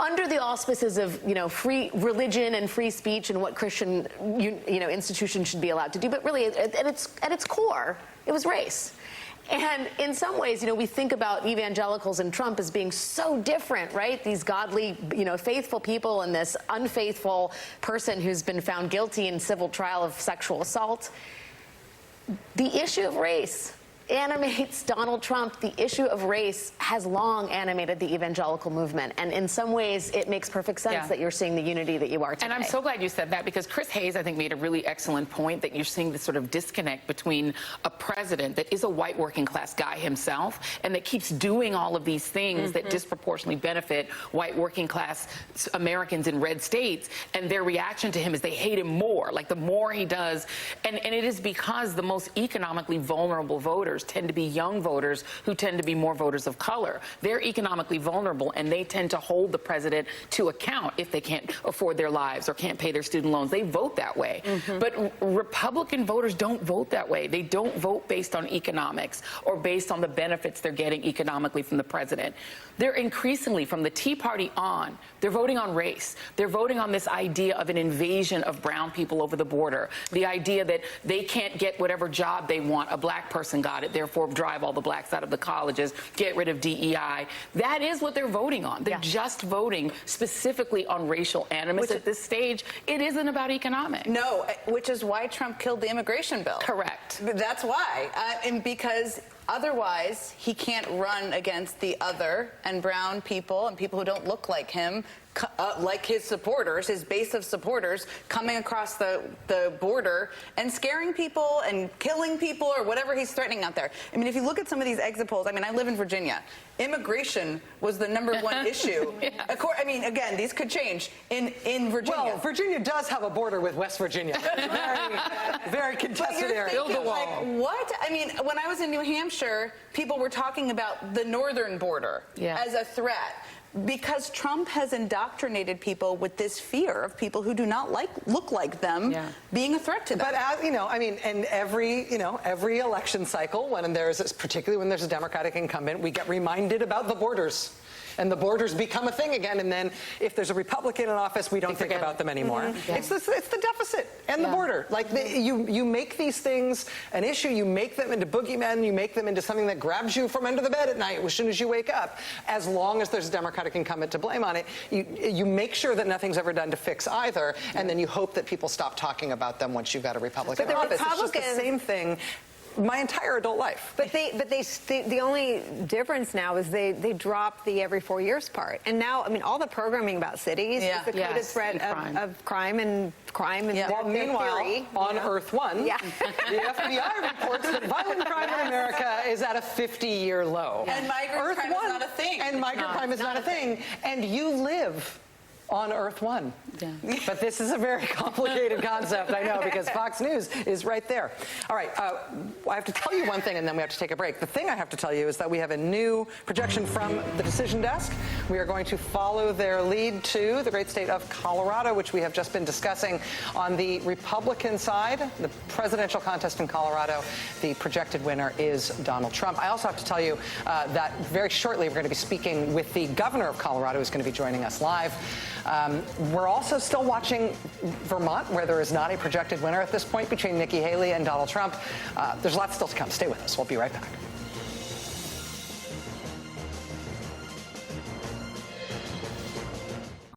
under the auspices of, free religion and free speech and what Christian, institutions should be allowed to do. But really, at its core, it was race. And in some ways, we think about evangelicals and Trump as being so different, right? These godly, faithful people and this unfaithful person who's been found guilty in civil trial of sexual assault. The issue of race animates Donald Trump. The issue of race has long animated the evangelical movement. And in some ways, it makes perfect sense that you're seeing the unity that you are today. And I'm so glad you said that, because Chris Hayes, I think, made a really excellent point that you're seeing this sort of disconnect between a president that is a white working class guy himself and that keeps doing all of these things that disproportionately benefit white working class Americans in red states, and their reaction to him is they hate him more, like the more he does. And it is because the most economically vulnerable voters tend to be young voters who tend to be more voters of color. They're economically vulnerable, and they tend to hold the president to account if they can't afford their lives or can't pay their student loans. They vote that way. But Republican voters don't vote that way. They don't vote based on economics or based on the benefits they're getting economically from the president. They're increasingly, from the Tea Party on, they're voting on race. They're voting on this idea of an invasion of brown people over the border. The idea that they can't get whatever job they want, a black person got it, therefore drive all the blacks out of the colleges, get rid of DEI. That is what they're voting on. They're just voting specifically on racial animus. At this stage, it isn't about economics. No, which is why Trump killed the immigration bill. Correct. That's why. And because otherwise, he can't run against the other and brown people and people who don't look like him, like his supporters, his base of supporters, coming across the border and scaring people and killing people or whatever he's threatening out there. I mean, if you look at some of these exit polls, I live in Virginia. Immigration was the #1 issue. I mean, again, these could change in Virginia. Well, Virginia does have a border with West Virginia. Very, very contested area. Build the wall. Like, what? I mean, when I was in New Hampshire, people were talking about the northern border as a threat. Because Trump has indoctrinated people with this fear of people who do not look like them being a threat to them. But as in every election cycle, particularly when there's a Democratic incumbent, we get reminded about the borders. And the borders become a thing again, and then if there's a Republican in office, we don't think about them anymore. It's the deficit and the border. Like you make these things an issue, you make them into boogeymen, you make them into something that grabs you from under the bed at night as soon as you wake up. As long as there's a Democratic incumbent to blame on it, you make sure that nothing's ever done to fix either, and then you hope that people stop talking about them once you've got a Republican in office. It's just the same thing my entire adult life. But the only difference now is they dropped the every 4 years part, and now I mean all the programming about cities is the coded threat of crime and Well, meanwhile, on Earth One, the FBI reports that violent crime in America is at a 50-year low. And migrant crime is not a thing. And migrant crime is not a thing. And you live on Earth One. Yeah. But this is a very complicated concept, I know, because Fox News is right there. All right, I have to tell you one thing, and then we have to take a break. The thing I have to tell you is that we have a new projection from the decision desk. We are going to follow their lead to the great state of Colorado, which we have just been discussing. On the Republican side, the presidential contest in Colorado, the projected winner is Donald Trump. I also have to tell you that very shortly we're going to be speaking with the governor of Colorado, who's going to be joining us live. We're also still watching Vermont, where there is not a projected winner at this point between Nikki Haley and Donald Trump. There's lots still to come. Stay with us. We'll be right back.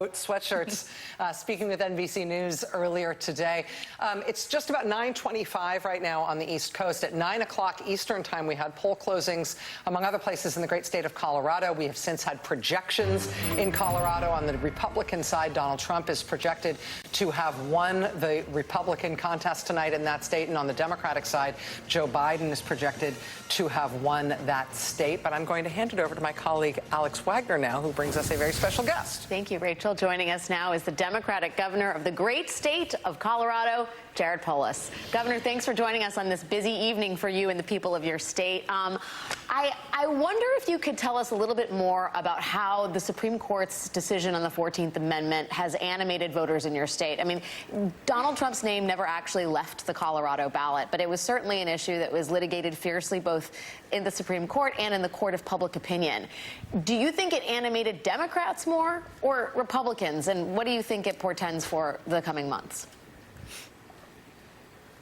Sweatshirts, speaking with NBC News earlier today. It's just about 9:25 right now on the East Coast. At 9 o'clock Eastern time, we had poll closings, among other places in the great state of Colorado. We have since had projections in Colorado. On the Republican side, Donald Trump is projected to have won the Republican contest tonight in that state. And on the Democratic side, Joe Biden is projected to have won that state. But I'm going to hand it over to my colleague, Alex Wagner, now, who brings us a very special guest. Thank you, Rachel. Joining us now is the Democratic governor of the great state of Colorado, Jared Polis. Governor, thanks for joining us on this busy evening for you and the people of your state. I wonder if you could tell us a little bit more about how the Supreme Court's decision on the 14th Amendment has animated voters in your state. I mean, Donald Trump's name never actually left the Colorado ballot, but it was certainly an issue that was litigated fiercely both in the Supreme Court and in the court of public opinion. Do you think it animated Democrats more or Republicans? And what do you think it portends for the coming months?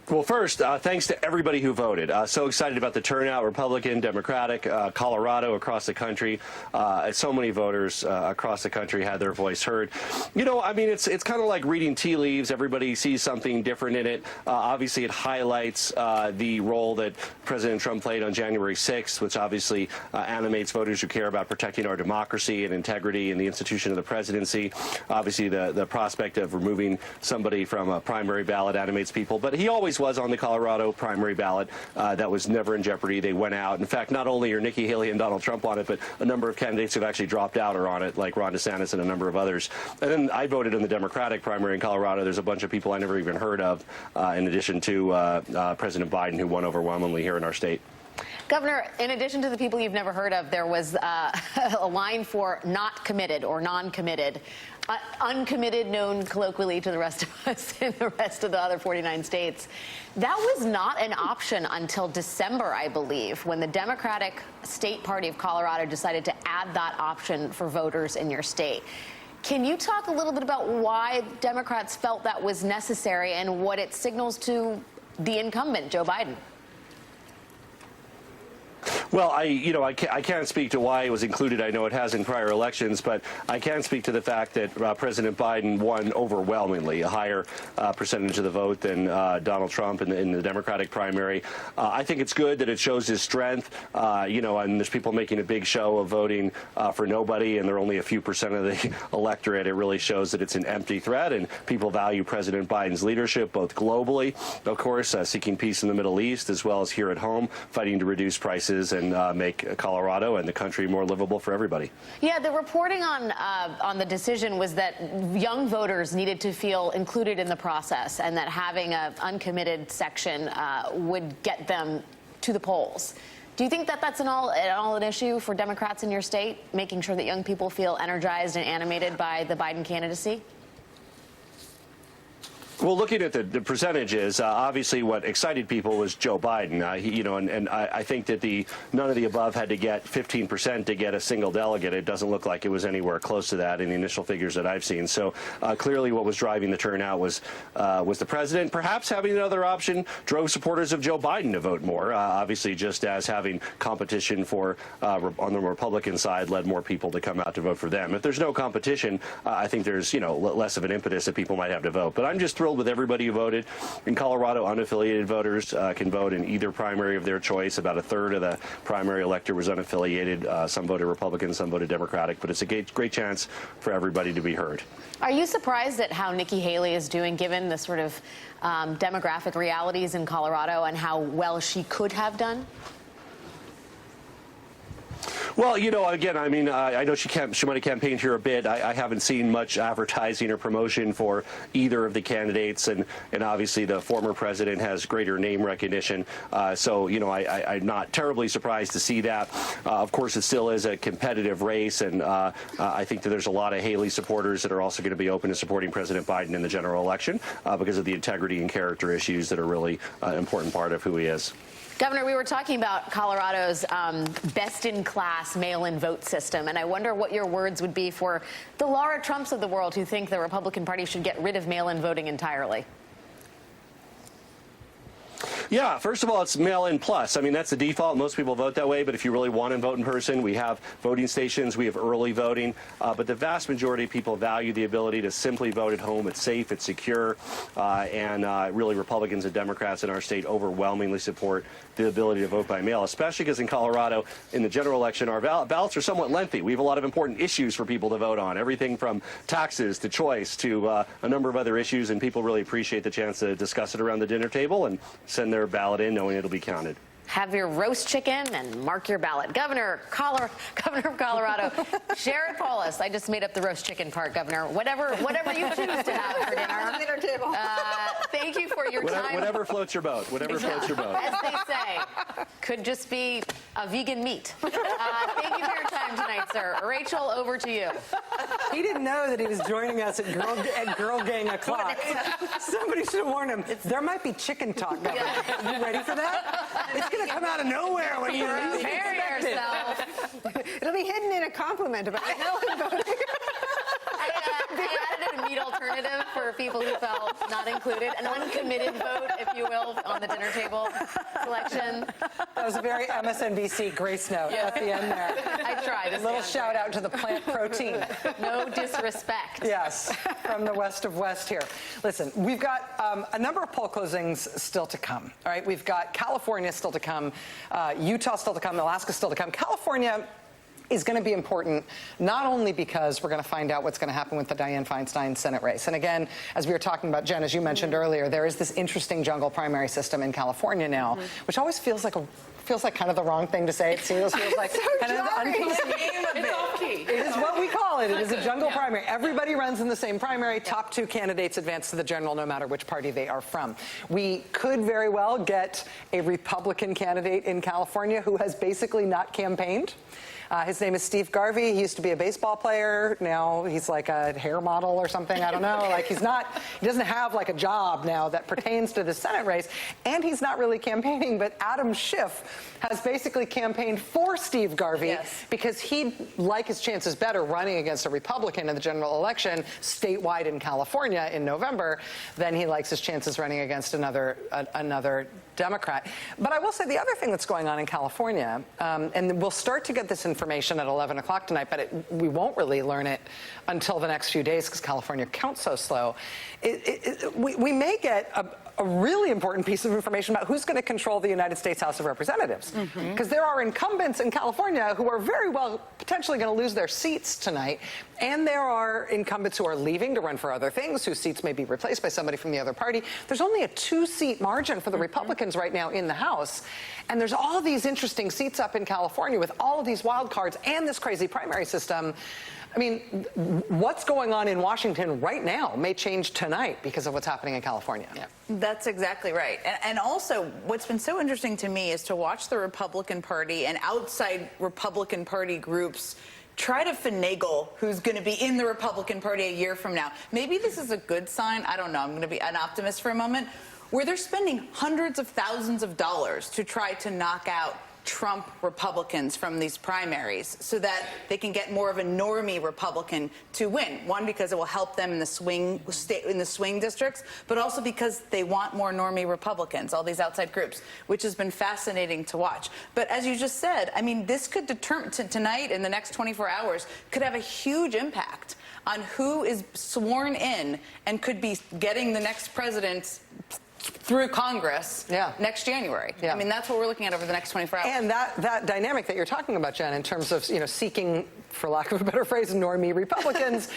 Well, first, thanks to everybody who voted. So excited about the turnout, Republican, Democratic, Colorado, across the country. So many voters across the country had their voice heard. You know, I mean, it's kind of like reading tea leaves. Everybody sees something different in it. Obviously, it highlights the role that President Trump played on January 6th, which obviously animates voters who care about protecting our democracy and integrity and the institution of the presidency. Obviously, the prospect of removing somebody from a primary ballot animates people. But he always was on the Colorado primary ballot. That was never in jeopardy. They went out. In fact, not only are Nikki Haley and Donald Trump on it, but a number of candidates who've actually dropped out are on it, like Ron DeSantis and a number of others. And then I voted in the Democratic primary in Colorado. There's a bunch of people I never even heard of, in addition to President Biden, who won overwhelmingly here in our state. Governor, in addition to the people you've never heard of, there was a line for not committed or non-committed. Uncommitted, known colloquially to the rest of us in the rest of the other 49 states. That was not an option until December, I believe, when the Democratic State Party of Colorado decided to add that option for voters in your state. Can you talk a little bit about why Democrats felt that was necessary and what it signals to the incumbent, Joe Biden? Well, I can't speak to why it was included. I know it has in prior elections, but I can speak to the fact that President Biden won overwhelmingly, a higher percentage of the vote than Donald Trump in the Democratic primary. I think it's good that it shows his strength, and there's people making a big show of voting for nobody, and they're only a few percent of the electorate. It really shows that it's an empty threat, and people value President Biden's leadership, both globally, of course, seeking peace in the Middle East, as well as here at home, fighting to reduce prices and make Colorado and the country more livable for everybody. Yeah, the reporting on the decision was that young voters needed to feel included in the process and that having an uncommitted section would get them to the polls. Do you think that that's at all an issue for Democrats in your state, making sure that young people feel energized and animated by the Biden candidacy? Well, looking at the percentages, obviously what excited people was Joe Biden. I think that none of the above had to get 15% to get a single delegate. It doesn't look like it was anywhere close to that in the initial figures that I've seen. So clearly what was driving the turnout was the president. Perhaps having another option drove supporters of Joe Biden to vote more. Obviously, just as having competition on the Republican side led more people to come out to vote for them. If there's no competition, I think there's less of an impetus that people might have to vote. But I'm just thrilled thrilled with everybody who voted. In Colorado, unaffiliated voters can vote in either primary of their choice. About a third of the primary electorate was unaffiliated. Some voted Republican, some voted Democratic, but it's a great chance for everybody to be heard. Are you surprised at how Nikki Haley is doing, given the sort of demographic realities in Colorado and how well she could have done? Well, you know, again, I mean, I know she might have campaigned here a bit. I haven't seen much advertising or promotion for either of the candidates, and obviously the former president has greater name recognition. So, you know, I'm not terribly surprised to see that. Of course, it still is a competitive race, and I think that there's a lot of Haley supporters that are also going to be open to supporting President Biden in the general election because of the integrity and character issues that are really an important part of who he is. Governor, we were talking about Colorado's best-in-class mail-in vote system, and I wonder what your words would be for the Laura Trumps of the world who think the Republican Party should get rid of mail-in voting entirely. Yeah, first of all, it's mail-in plus. I mean, that's the default. Most people vote that way, but if you really want to vote in person, we have voting stations, we have early voting, but the vast majority of people value the ability to simply vote at home. It's safe, it's secure, and really Republicans and Democrats in our state overwhelmingly support the ability to vote by mail, especially because in Colorado, in the general election, our ballots are somewhat lengthy. We have a lot of important issues for people to vote on, everything from taxes to choice to a number of other issues, and people really appreciate the chance to discuss it around the dinner table and send their ballot in knowing it'll be counted. Have your roast chicken and mark your ballot. Governor of Colorado, Jared Polis. I just made up the roast chicken part, Governor. Whatever you choose to have for dinner. Table. Thank you for your time. Whatever floats your boat. Whatever floats your boat. As they say, could just be a vegan meat. Thank you for your time tonight, sir. Rachel, over to you. He didn't know that he was joining us at Girl Gang o'clock. Somebody should have warned him. There might be chicken talk, Governor. Are you ready for that? It's going to come out of nowhere when you prepare yourself. It'll be hidden in a compliment about mail-in voting. I added a meat alternative for people who felt not included, an uncommitted vote, if you will, on the dinner table selection. That was a very MSNBC grace note at the end there. I tried. A little shout out to the plant protein. No disrespect. Yes, from the west of West here. Listen, we've got a number of poll closings still to come. All right, we've got California still to come, Utah still to come, Alaska still to come. California is going to be important, not only because we're going to find out what's going to happen with the Dianne Feinstein Senate race. And again, as we were talking about, Jen, as you mentioned earlier, there is this interesting jungle primary system in California now, which always feels like kind of the wrong thing to say. It feels like so kind of the jarring. It is what we call it. It is a jungle primary. Everybody runs in the same primary. Top two candidates advance to the general, no matter which party they are from. We could very well get a Republican candidate in California who has basically not campaigned. His name is Steve Garvey. He used to be a baseball player. Now he's like a hair model or something. I don't know. Like he doesn't have like a job now that pertains to the Senate race. And he's not really campaigning, but Adam Schiff has basically campaigned for Steve Garvey because he'd like his chances better running against a Republican in the general election statewide in California in November than he likes his chances running against another Democrat. But I will say the other thing that's going on in California, and we'll start to get this information at 11 o'clock tonight, but we won't really learn it until the next few days because California counts so slow. We may get a really important piece of information about who's going to control the United States House of Representatives. Because there are incumbents in California who are very well potentially going to lose their seats tonight. And there are incumbents who are leaving to run for other things, whose seats may be replaced by somebody from the other party. There's only a 2-seat margin for the Republicans right now in the House. And there's all these interesting seats up in California with all of these wild cards and this crazy primary system. I mean, what's going on in Washington right now may change tonight because of what's happening in California. Yeah. That's exactly right. And also, what's been so interesting to me is to watch the Republican Party and outside Republican Party groups try to finagle who's going to be in the Republican Party a year from now. Maybe this is a good sign. I don't know. I'm going to be an optimist for a moment. Where they're spending hundreds of thousands of dollars to try to knock out Trump Republicans from these primaries so that they can get more of a normie Republican to win. One, because it will help them in the swing districts, but also because they want more normie Republicans, all these outside groups, which has been fascinating to watch. But as you just said, I mean, this could determine tonight, in the next 24 hours, could have a huge impact on who is sworn in and could be getting the next president through Congress next January. I mean, that's what we're looking at over the next 24 hours. And that dynamic that you're talking about, Jen, in terms of, seeking, for lack of a better phrase, normie Republicans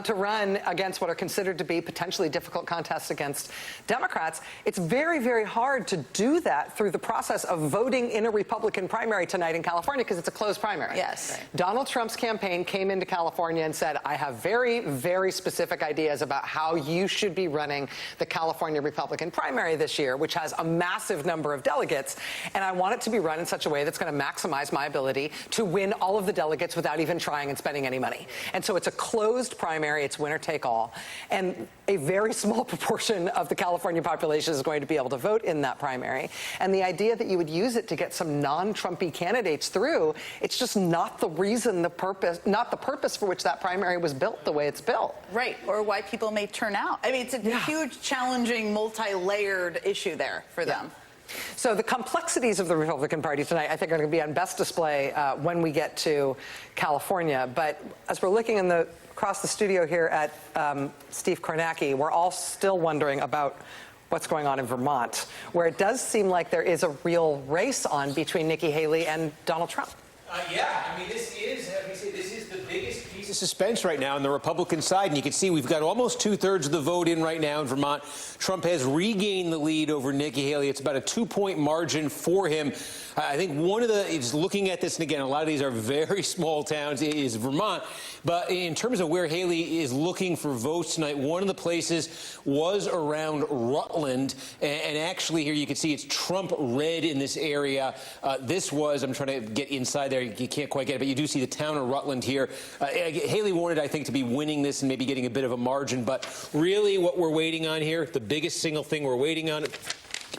to run against what are considered to be potentially difficult contests against Democrats, it's very, very hard to do that through the process of voting in a Republican primary tonight in California because it's a closed primary. Yes. Right. Donald Trump's campaign came into California and said, I have very, very specific ideas about how you should be running the California Republican primary this year, which has a massive number of delegates, and I want it to be run in such a way that's going to maximize my ability to win all of the delegates without even trying and spending any money. And so it's a closed primary, it's winner take all, and a very small proportion of the California population is going to be able to vote in that primary. And the idea that you would use it to get some non-Trumpy candidates through, it's just not the reason, not the purpose for which that primary was built the way it's built. Right, or why people may turn out. I mean, it's a huge, challenging, multi-layered issue there for them. So the complexities of the Republican Party tonight, I think, are going to be on best display when we get to California. But as we're looking across the studio here at Steve Kornacki, we're all still wondering about what's going on in Vermont, where it does seem like there is a real race on between Nikki Haley and Donald Trump. I mean, this is the biggest piece of suspense right now on the Republican side. And you can see we've got almost 2/3 of the vote in right now in Vermont. Trump has regained the lead over Nikki Haley. It's about a 2-point margin for him. I think one of is looking at this, and again, a lot of these are very small towns, is Vermont. But in terms of where Haley is looking for votes tonight, one of the places was around Rutland. And actually here you can see it's Trump red in this area. This was, I'm trying to get inside there. You can't quite get it, but you do see the town of Rutland here. Haley wanted, I think, to be winning this and maybe getting a bit of a margin. But really what we're waiting on here, the biggest single thing we're waiting on,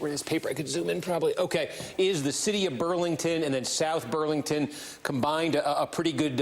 where this paper, I could zoom in probably. Okay, is the city of Burlington and then South Burlington combined a pretty good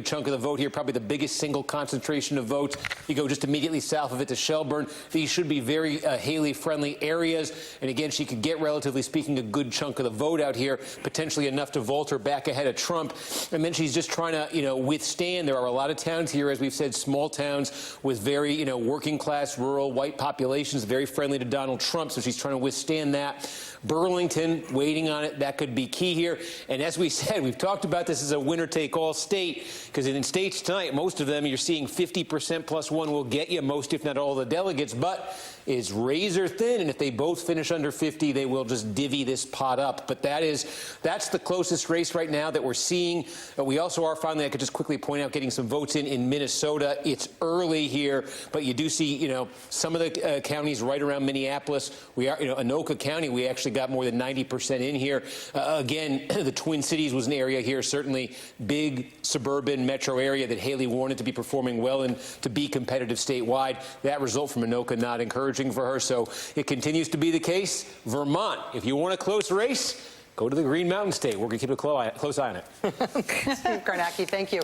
chunk of the vote here, probably the biggest single concentration of votes. You go just immediately south of it to Shelburne. These should be very Haley-friendly areas, and again, she could get, relatively speaking, a good chunk of the vote out here, potentially enough to vault her back ahead of Trump. And then she's just trying to, withstand. There are a lot of towns here, as we've said, small towns with very, working-class, rural, white populations, very friendly to Donald Trump. So she's trying to withstand that. Burlington, waiting on it. That could be key here. And as we said, we've talked about this as a winner-take-all state, because in states tonight, most of them, you're seeing 50% plus one will get you most, if not all, the delegates. But is razor thin, and if they both finish under 50, they will just divvy this pot up. But that's the closest race right now that we're seeing. We also are finally, I could just quickly point out, getting some votes in Minnesota. It's early here, but you do see, some of the counties right around Minneapolis. We are, Anoka County, we actually got more than 90% in here. Again, the Twin Cities was an area here, certainly big suburban metro area that Haley wanted to be performing well in to be competitive statewide. That result from Anoka not encouraging for her, so it continues to be the case. Vermont, if you want a close race, go to the Green Mountain State. We're going to keep a close eye on it. Steve Kornacki, thank you.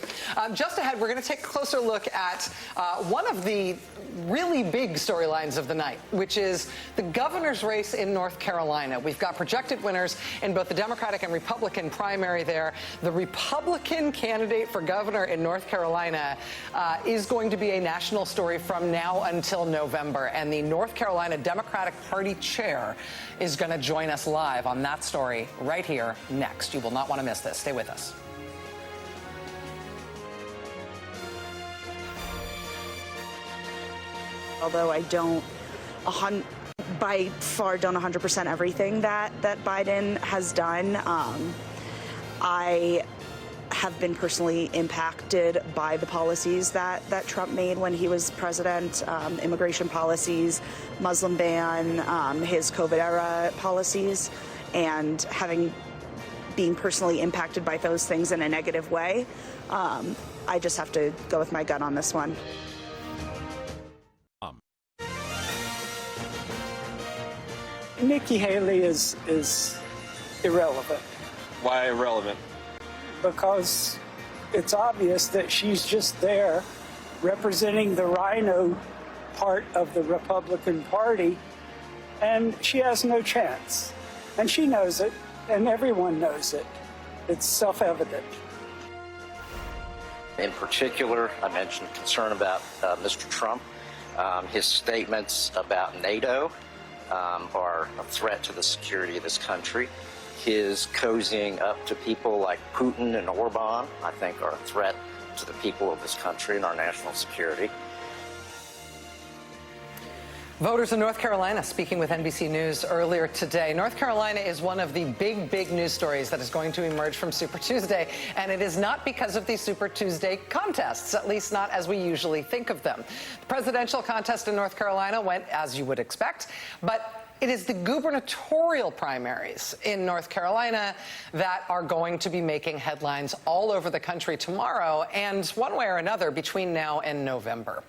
Just ahead, we're going to take a closer look at one of the really big storylines of the night, which is the governor's race in North Carolina. We've got projected winners in both the Democratic and Republican primary there. The Republican candidate for governor in North Carolina is going to be a national story from now until November, and the North Carolina Democratic Party chair is going to join us live on that story right here next. You will not want to miss this. Stay with us. Although I don't by far don't 100% everything that Biden has done, I have been personally impacted by the policies that Trump made when he was president, immigration policies, Muslim ban, his COVID era policies, and being personally impacted by those things in a negative way. I just have to go with my gut on this one. Nikki Haley is irrelevant. Why irrelevant? Because it's obvious that she's just there representing the rhino part of the Republican Party, and she has no chance. And she knows it, and everyone knows it. It's self-evident. In particular, I mentioned concern about Mr. Trump. His statements about NATO are a threat to the security of this country. His cozying up to people like Putin and Orban, I think, are a threat to the people of this country and our national security. Voters in North Carolina speaking with NBC News earlier today. North Carolina is one of the big news stories that is going to emerge from Super Tuesday, and it is not because of these Super Tuesday contests, at least not as we usually think of them. The presidential contest in North Carolina went as you would expect, but it is the gubernatorial primaries in North Carolina that are going to be making headlines all over the country tomorrow and one way or another between now and November.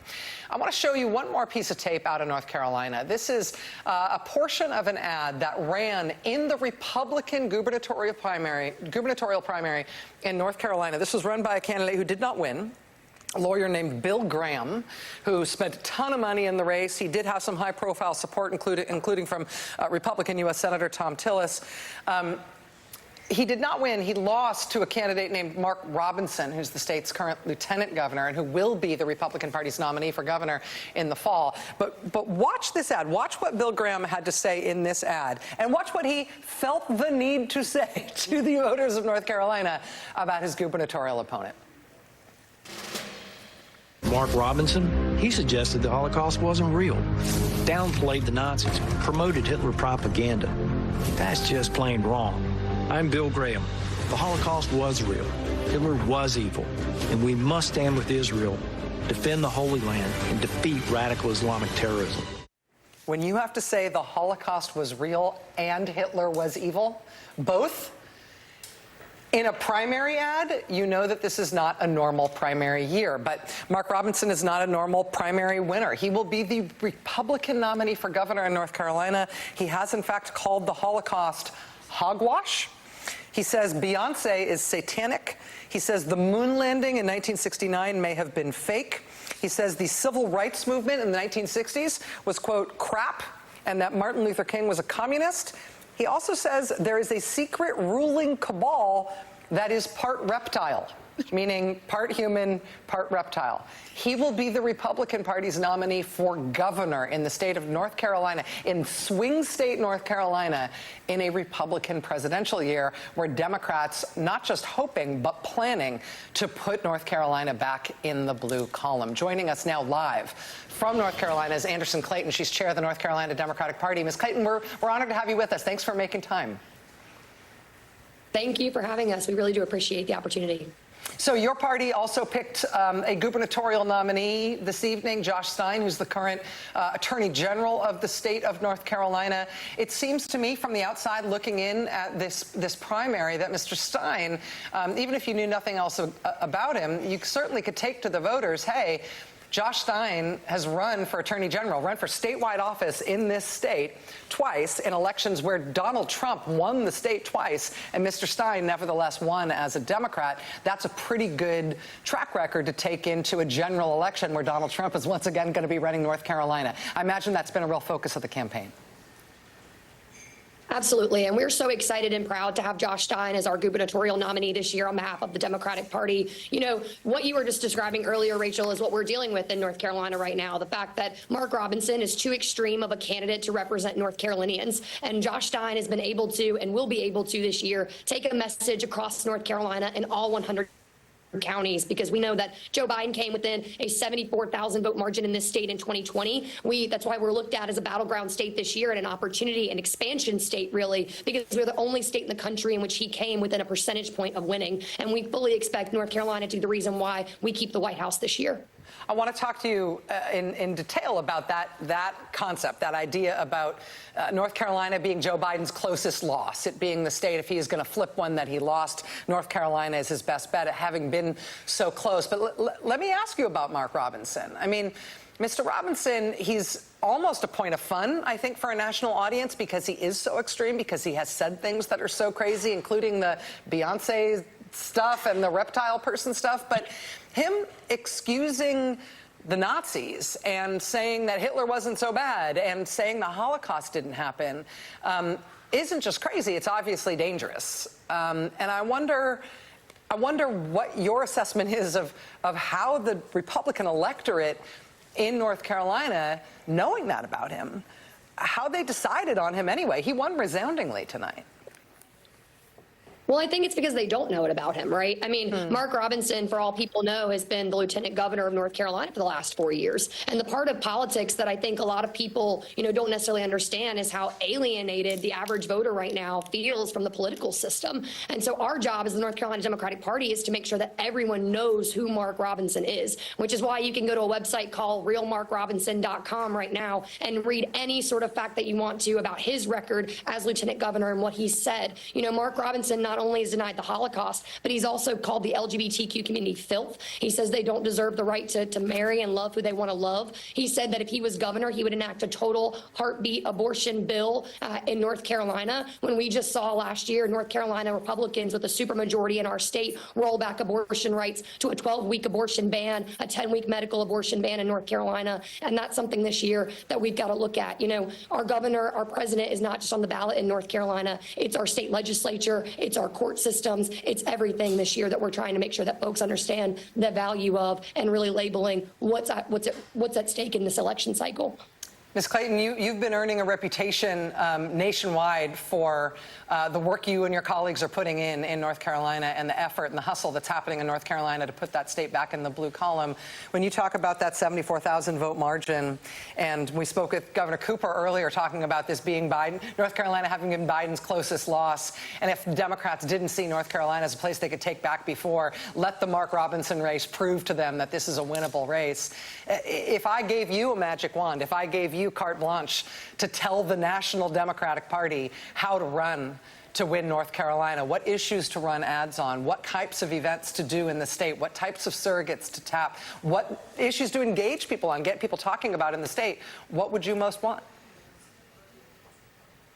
I want to show you one more piece of tape out of North Carolina. This is a portion of an ad that ran in the Republican gubernatorial primary in North Carolina. This was run by a candidate who did not win, a lawyer named Bill Graham, who spent a ton of money in the race. He did have some high-profile support, including from Republican U.S. Senator Thom Tillis. He did not win. He lost to a candidate named Mark Robinson, who's the state's current lieutenant governor and who will be the Republican Party's nominee for governor in the fall. But watch this ad. Watch what Bill Graham had to say in this ad, and watch what he felt the need to say to the voters of North Carolina about his gubernatorial opponent. Mark Robinson, he suggested the Holocaust wasn't real, downplayed the Nazis, promoted Hitler propaganda. That's just plain wrong. I'm Bill Graham. The Holocaust was real. Hitler was evil. And we must stand with Israel, defend the Holy Land, and defeat radical Islamic terrorism. When you have to say the Holocaust was real and Hitler was evil, both, in a primary ad, you know that this is not a normal primary year. But Mark Robinson is not a normal primary winner. He will be the Republican nominee for governor in North Carolina. He has, in fact, called the Holocaust hogwash. He says Beyonce is satanic. He says the moon landing in 1969 may have been fake. He says the civil rights movement in the 1960s was, quote, crap, and that Martin Luther King was a communist. He also says there is a secret ruling cabal that is part reptile, meaning part human, part reptile. He will be the Republican Party's nominee for governor in the state of North Carolina, in swing state North Carolina, in a Republican presidential year where Democrats, not just hoping, but planning to put North Carolina back in the blue column. Joining us now live from North Carolina is Anderson Clayton. She's chair of the North Carolina Democratic Party. Ms. Clayton, we're honored to have you with us. Thanks for making time. Thank you for having us. We really do appreciate the opportunity. So your party also picked a gubernatorial nominee this evening, Josh Stein, who's the current Attorney General of the state of North Carolina. It seems to me from the outside looking in at this primary that Mr. Stein, even if you knew nothing else about him, you certainly could take to the voters, hey, Josh Stein has run for Attorney General, run for statewide office in this state twice in elections where Donald Trump won the state twice, and Mr. Stein nevertheless won as a Democrat. That's a pretty good track record to take into a general election where Donald Trump is once again going to be running North Carolina. I imagine that's been a real focus of the campaign. Absolutely. And we're so excited and proud to have Josh Stein as our gubernatorial nominee this year on behalf of the Democratic Party. You know, what you were just describing earlier, Rachel, is what we're dealing with in North Carolina right now. The fact that Mark Robinson is too extreme of a candidate to represent North Carolinians. And Josh Stein has been able to and will be able to this year take a message across North Carolina in all 100 counties, because we know that Joe Biden came within a 74,000 vote margin in this state in 2020. That's why we're looked at as a battleground state this year and an opportunity, an expansion state, really, because we're the only state in the country in which he came within a percentage point of winning. And we fully expect North Carolina to be the reason why we keep the White House this year. I want to talk to you in detail about that concept, that idea about North Carolina being Joe Biden's closest loss, it being the state, if he is going to flip one that he lost, North Carolina is his best bet at having been so close. But let me ask you about Mark Robinson. I mean, Mr. Robinson, he's almost a point of fun, I think, for a national audience because he is so extreme, because he has said things that are so crazy, including the Beyonce stuff and the reptile person stuff. But him excusing the Nazis and saying that Hitler wasn't so bad and saying the Holocaust didn't happen isn't just crazy, it's obviously dangerous. And I wonder what your assessment is of how the Republican electorate in North Carolina, knowing that about him, how they decided on him anyway. He won resoundingly tonight. Well, I think it's because they don't know it about him, right? I mean, Mark Robinson, for all people know, has been the lieutenant governor of North Carolina for the last 4 years. And the part of politics that I think a lot of people, don't necessarily understand is how alienated the average voter right now feels from the political system. And so our job as the North Carolina Democratic Party is to make sure that everyone knows who Mark Robinson is, which is why you can go to a website called realmarkrobinson.com right now and read any sort of fact that you want to about his record as lieutenant governor and what he said. Mark Robinson not only has denied the Holocaust, but he's also called the LGBTQ community filth. He says they don't deserve the right to marry and love who they want to love. He said that if he was governor, he would enact a total heartbeat abortion bill in North Carolina. When we just saw last year, North Carolina Republicans with a supermajority in our state roll back abortion rights to a 12-week abortion ban, a 10-week medical abortion ban in North Carolina. And that's something this year that we've got to look at. Our governor, our president is not just on the ballot in North Carolina. It's our state legislature. It's our court systems. It's everything this year that we're trying to make sure that folks understand the value of and really labeling what's at stake in this election cycle. Ms. Clayton, you've been earning a reputation nationwide for the work you and your colleagues are putting in North Carolina and the effort and the hustle that's happening in North Carolina to put that state back in the blue column. When you talk about that 74,000 vote margin, and we spoke with Governor Cooper earlier talking about this being North Carolina having been Biden's closest loss, and if Democrats didn't see North Carolina as a place they could take back before, let the Mark Robinson race prove to them that this is a winnable race. If I gave you a magic wand, if I gave you carte blanche to tell the National Democratic Party how to run to win North Carolina, what issues to run ads on, what types of events to do in the state, what types of surrogates to tap, what issues to engage people on, get people talking about in the state, what would you most want?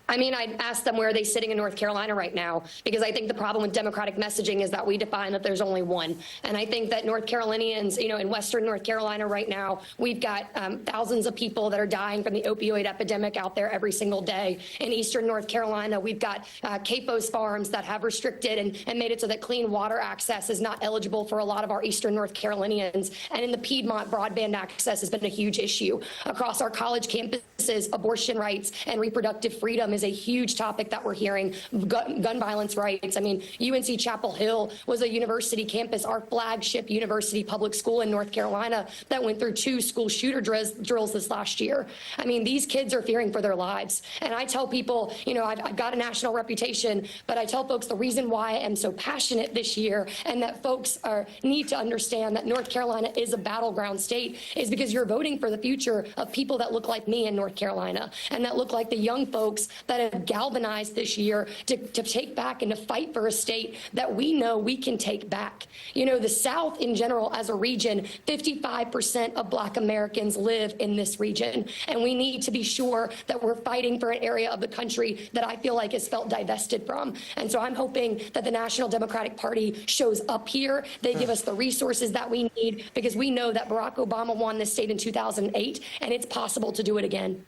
I mean, I'd ask them where are they sitting in North Carolina right now, because I think the problem with Democratic messaging is that we define that there's only one. And I think that North Carolinians, in Western North Carolina right now, we've got thousands of people that are dying from the opioid epidemic out there every single day. In Eastern North Carolina, we've got CAFO's farms that have restricted and made it so that clean water access is not eligible for a lot of our Eastern North Carolinians. And in the Piedmont, broadband access has been a huge issue. Across our college campuses, abortion rights and reproductive freedom is a huge topic that we're hearing. Gun violence rights. I mean, UNC Chapel Hill was a university campus, our flagship university public school in North Carolina, that went through 2 school shooter drills this last year. I mean, these kids are fearing for their lives. And I tell people, I've got a national reputation, but I tell folks the reason why I am so passionate this year and that folks need to understand that North Carolina is a battleground state is because you're voting for the future of people that look like me in North Carolina and that look like the young folks that have galvanized this year to take back and to fight for a state that we know we can take back. The South in general as a region, 55% of Black Americans live in this region. And we need to be sure that we're fighting for an area of the country that I feel like is felt divested from. And so I'm hoping that the National Democratic Party shows up here. They give us the resources that we need because we know that Barack Obama won this state in 2008 and it's possible to do it again.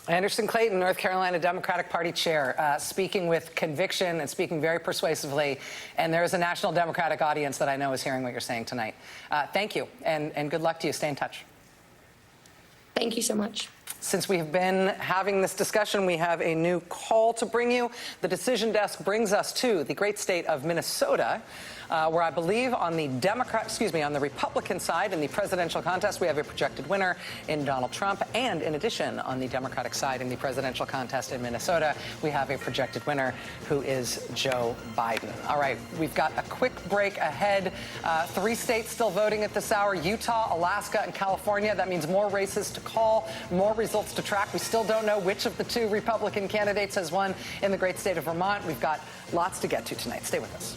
Anderson Clayton, North Carolina Democratic Party chair, speaking with conviction and speaking very persuasively. And there is a national Democratic audience that I know is hearing what you're saying tonight. Thank you, and good luck to you. Stay in touch. Thank you so much. Since we've been having this discussion, we have a new call to bring you. The Decision Desk brings us to the great state of Minnesota, where I believe on the on the Republican side in the presidential contest, we have a projected winner in Donald Trump. And in addition, on the Democratic side in the presidential contest in Minnesota, we have a projected winner who is Joe Biden. All right, we've got a quick break ahead. 3 states still voting at this hour: Utah, Alaska, and California. That means more races to call, more results to track. We still don't know which of the 2 Republican candidates has won in the great state of Vermont. We've got lots to get to tonight. Stay with us.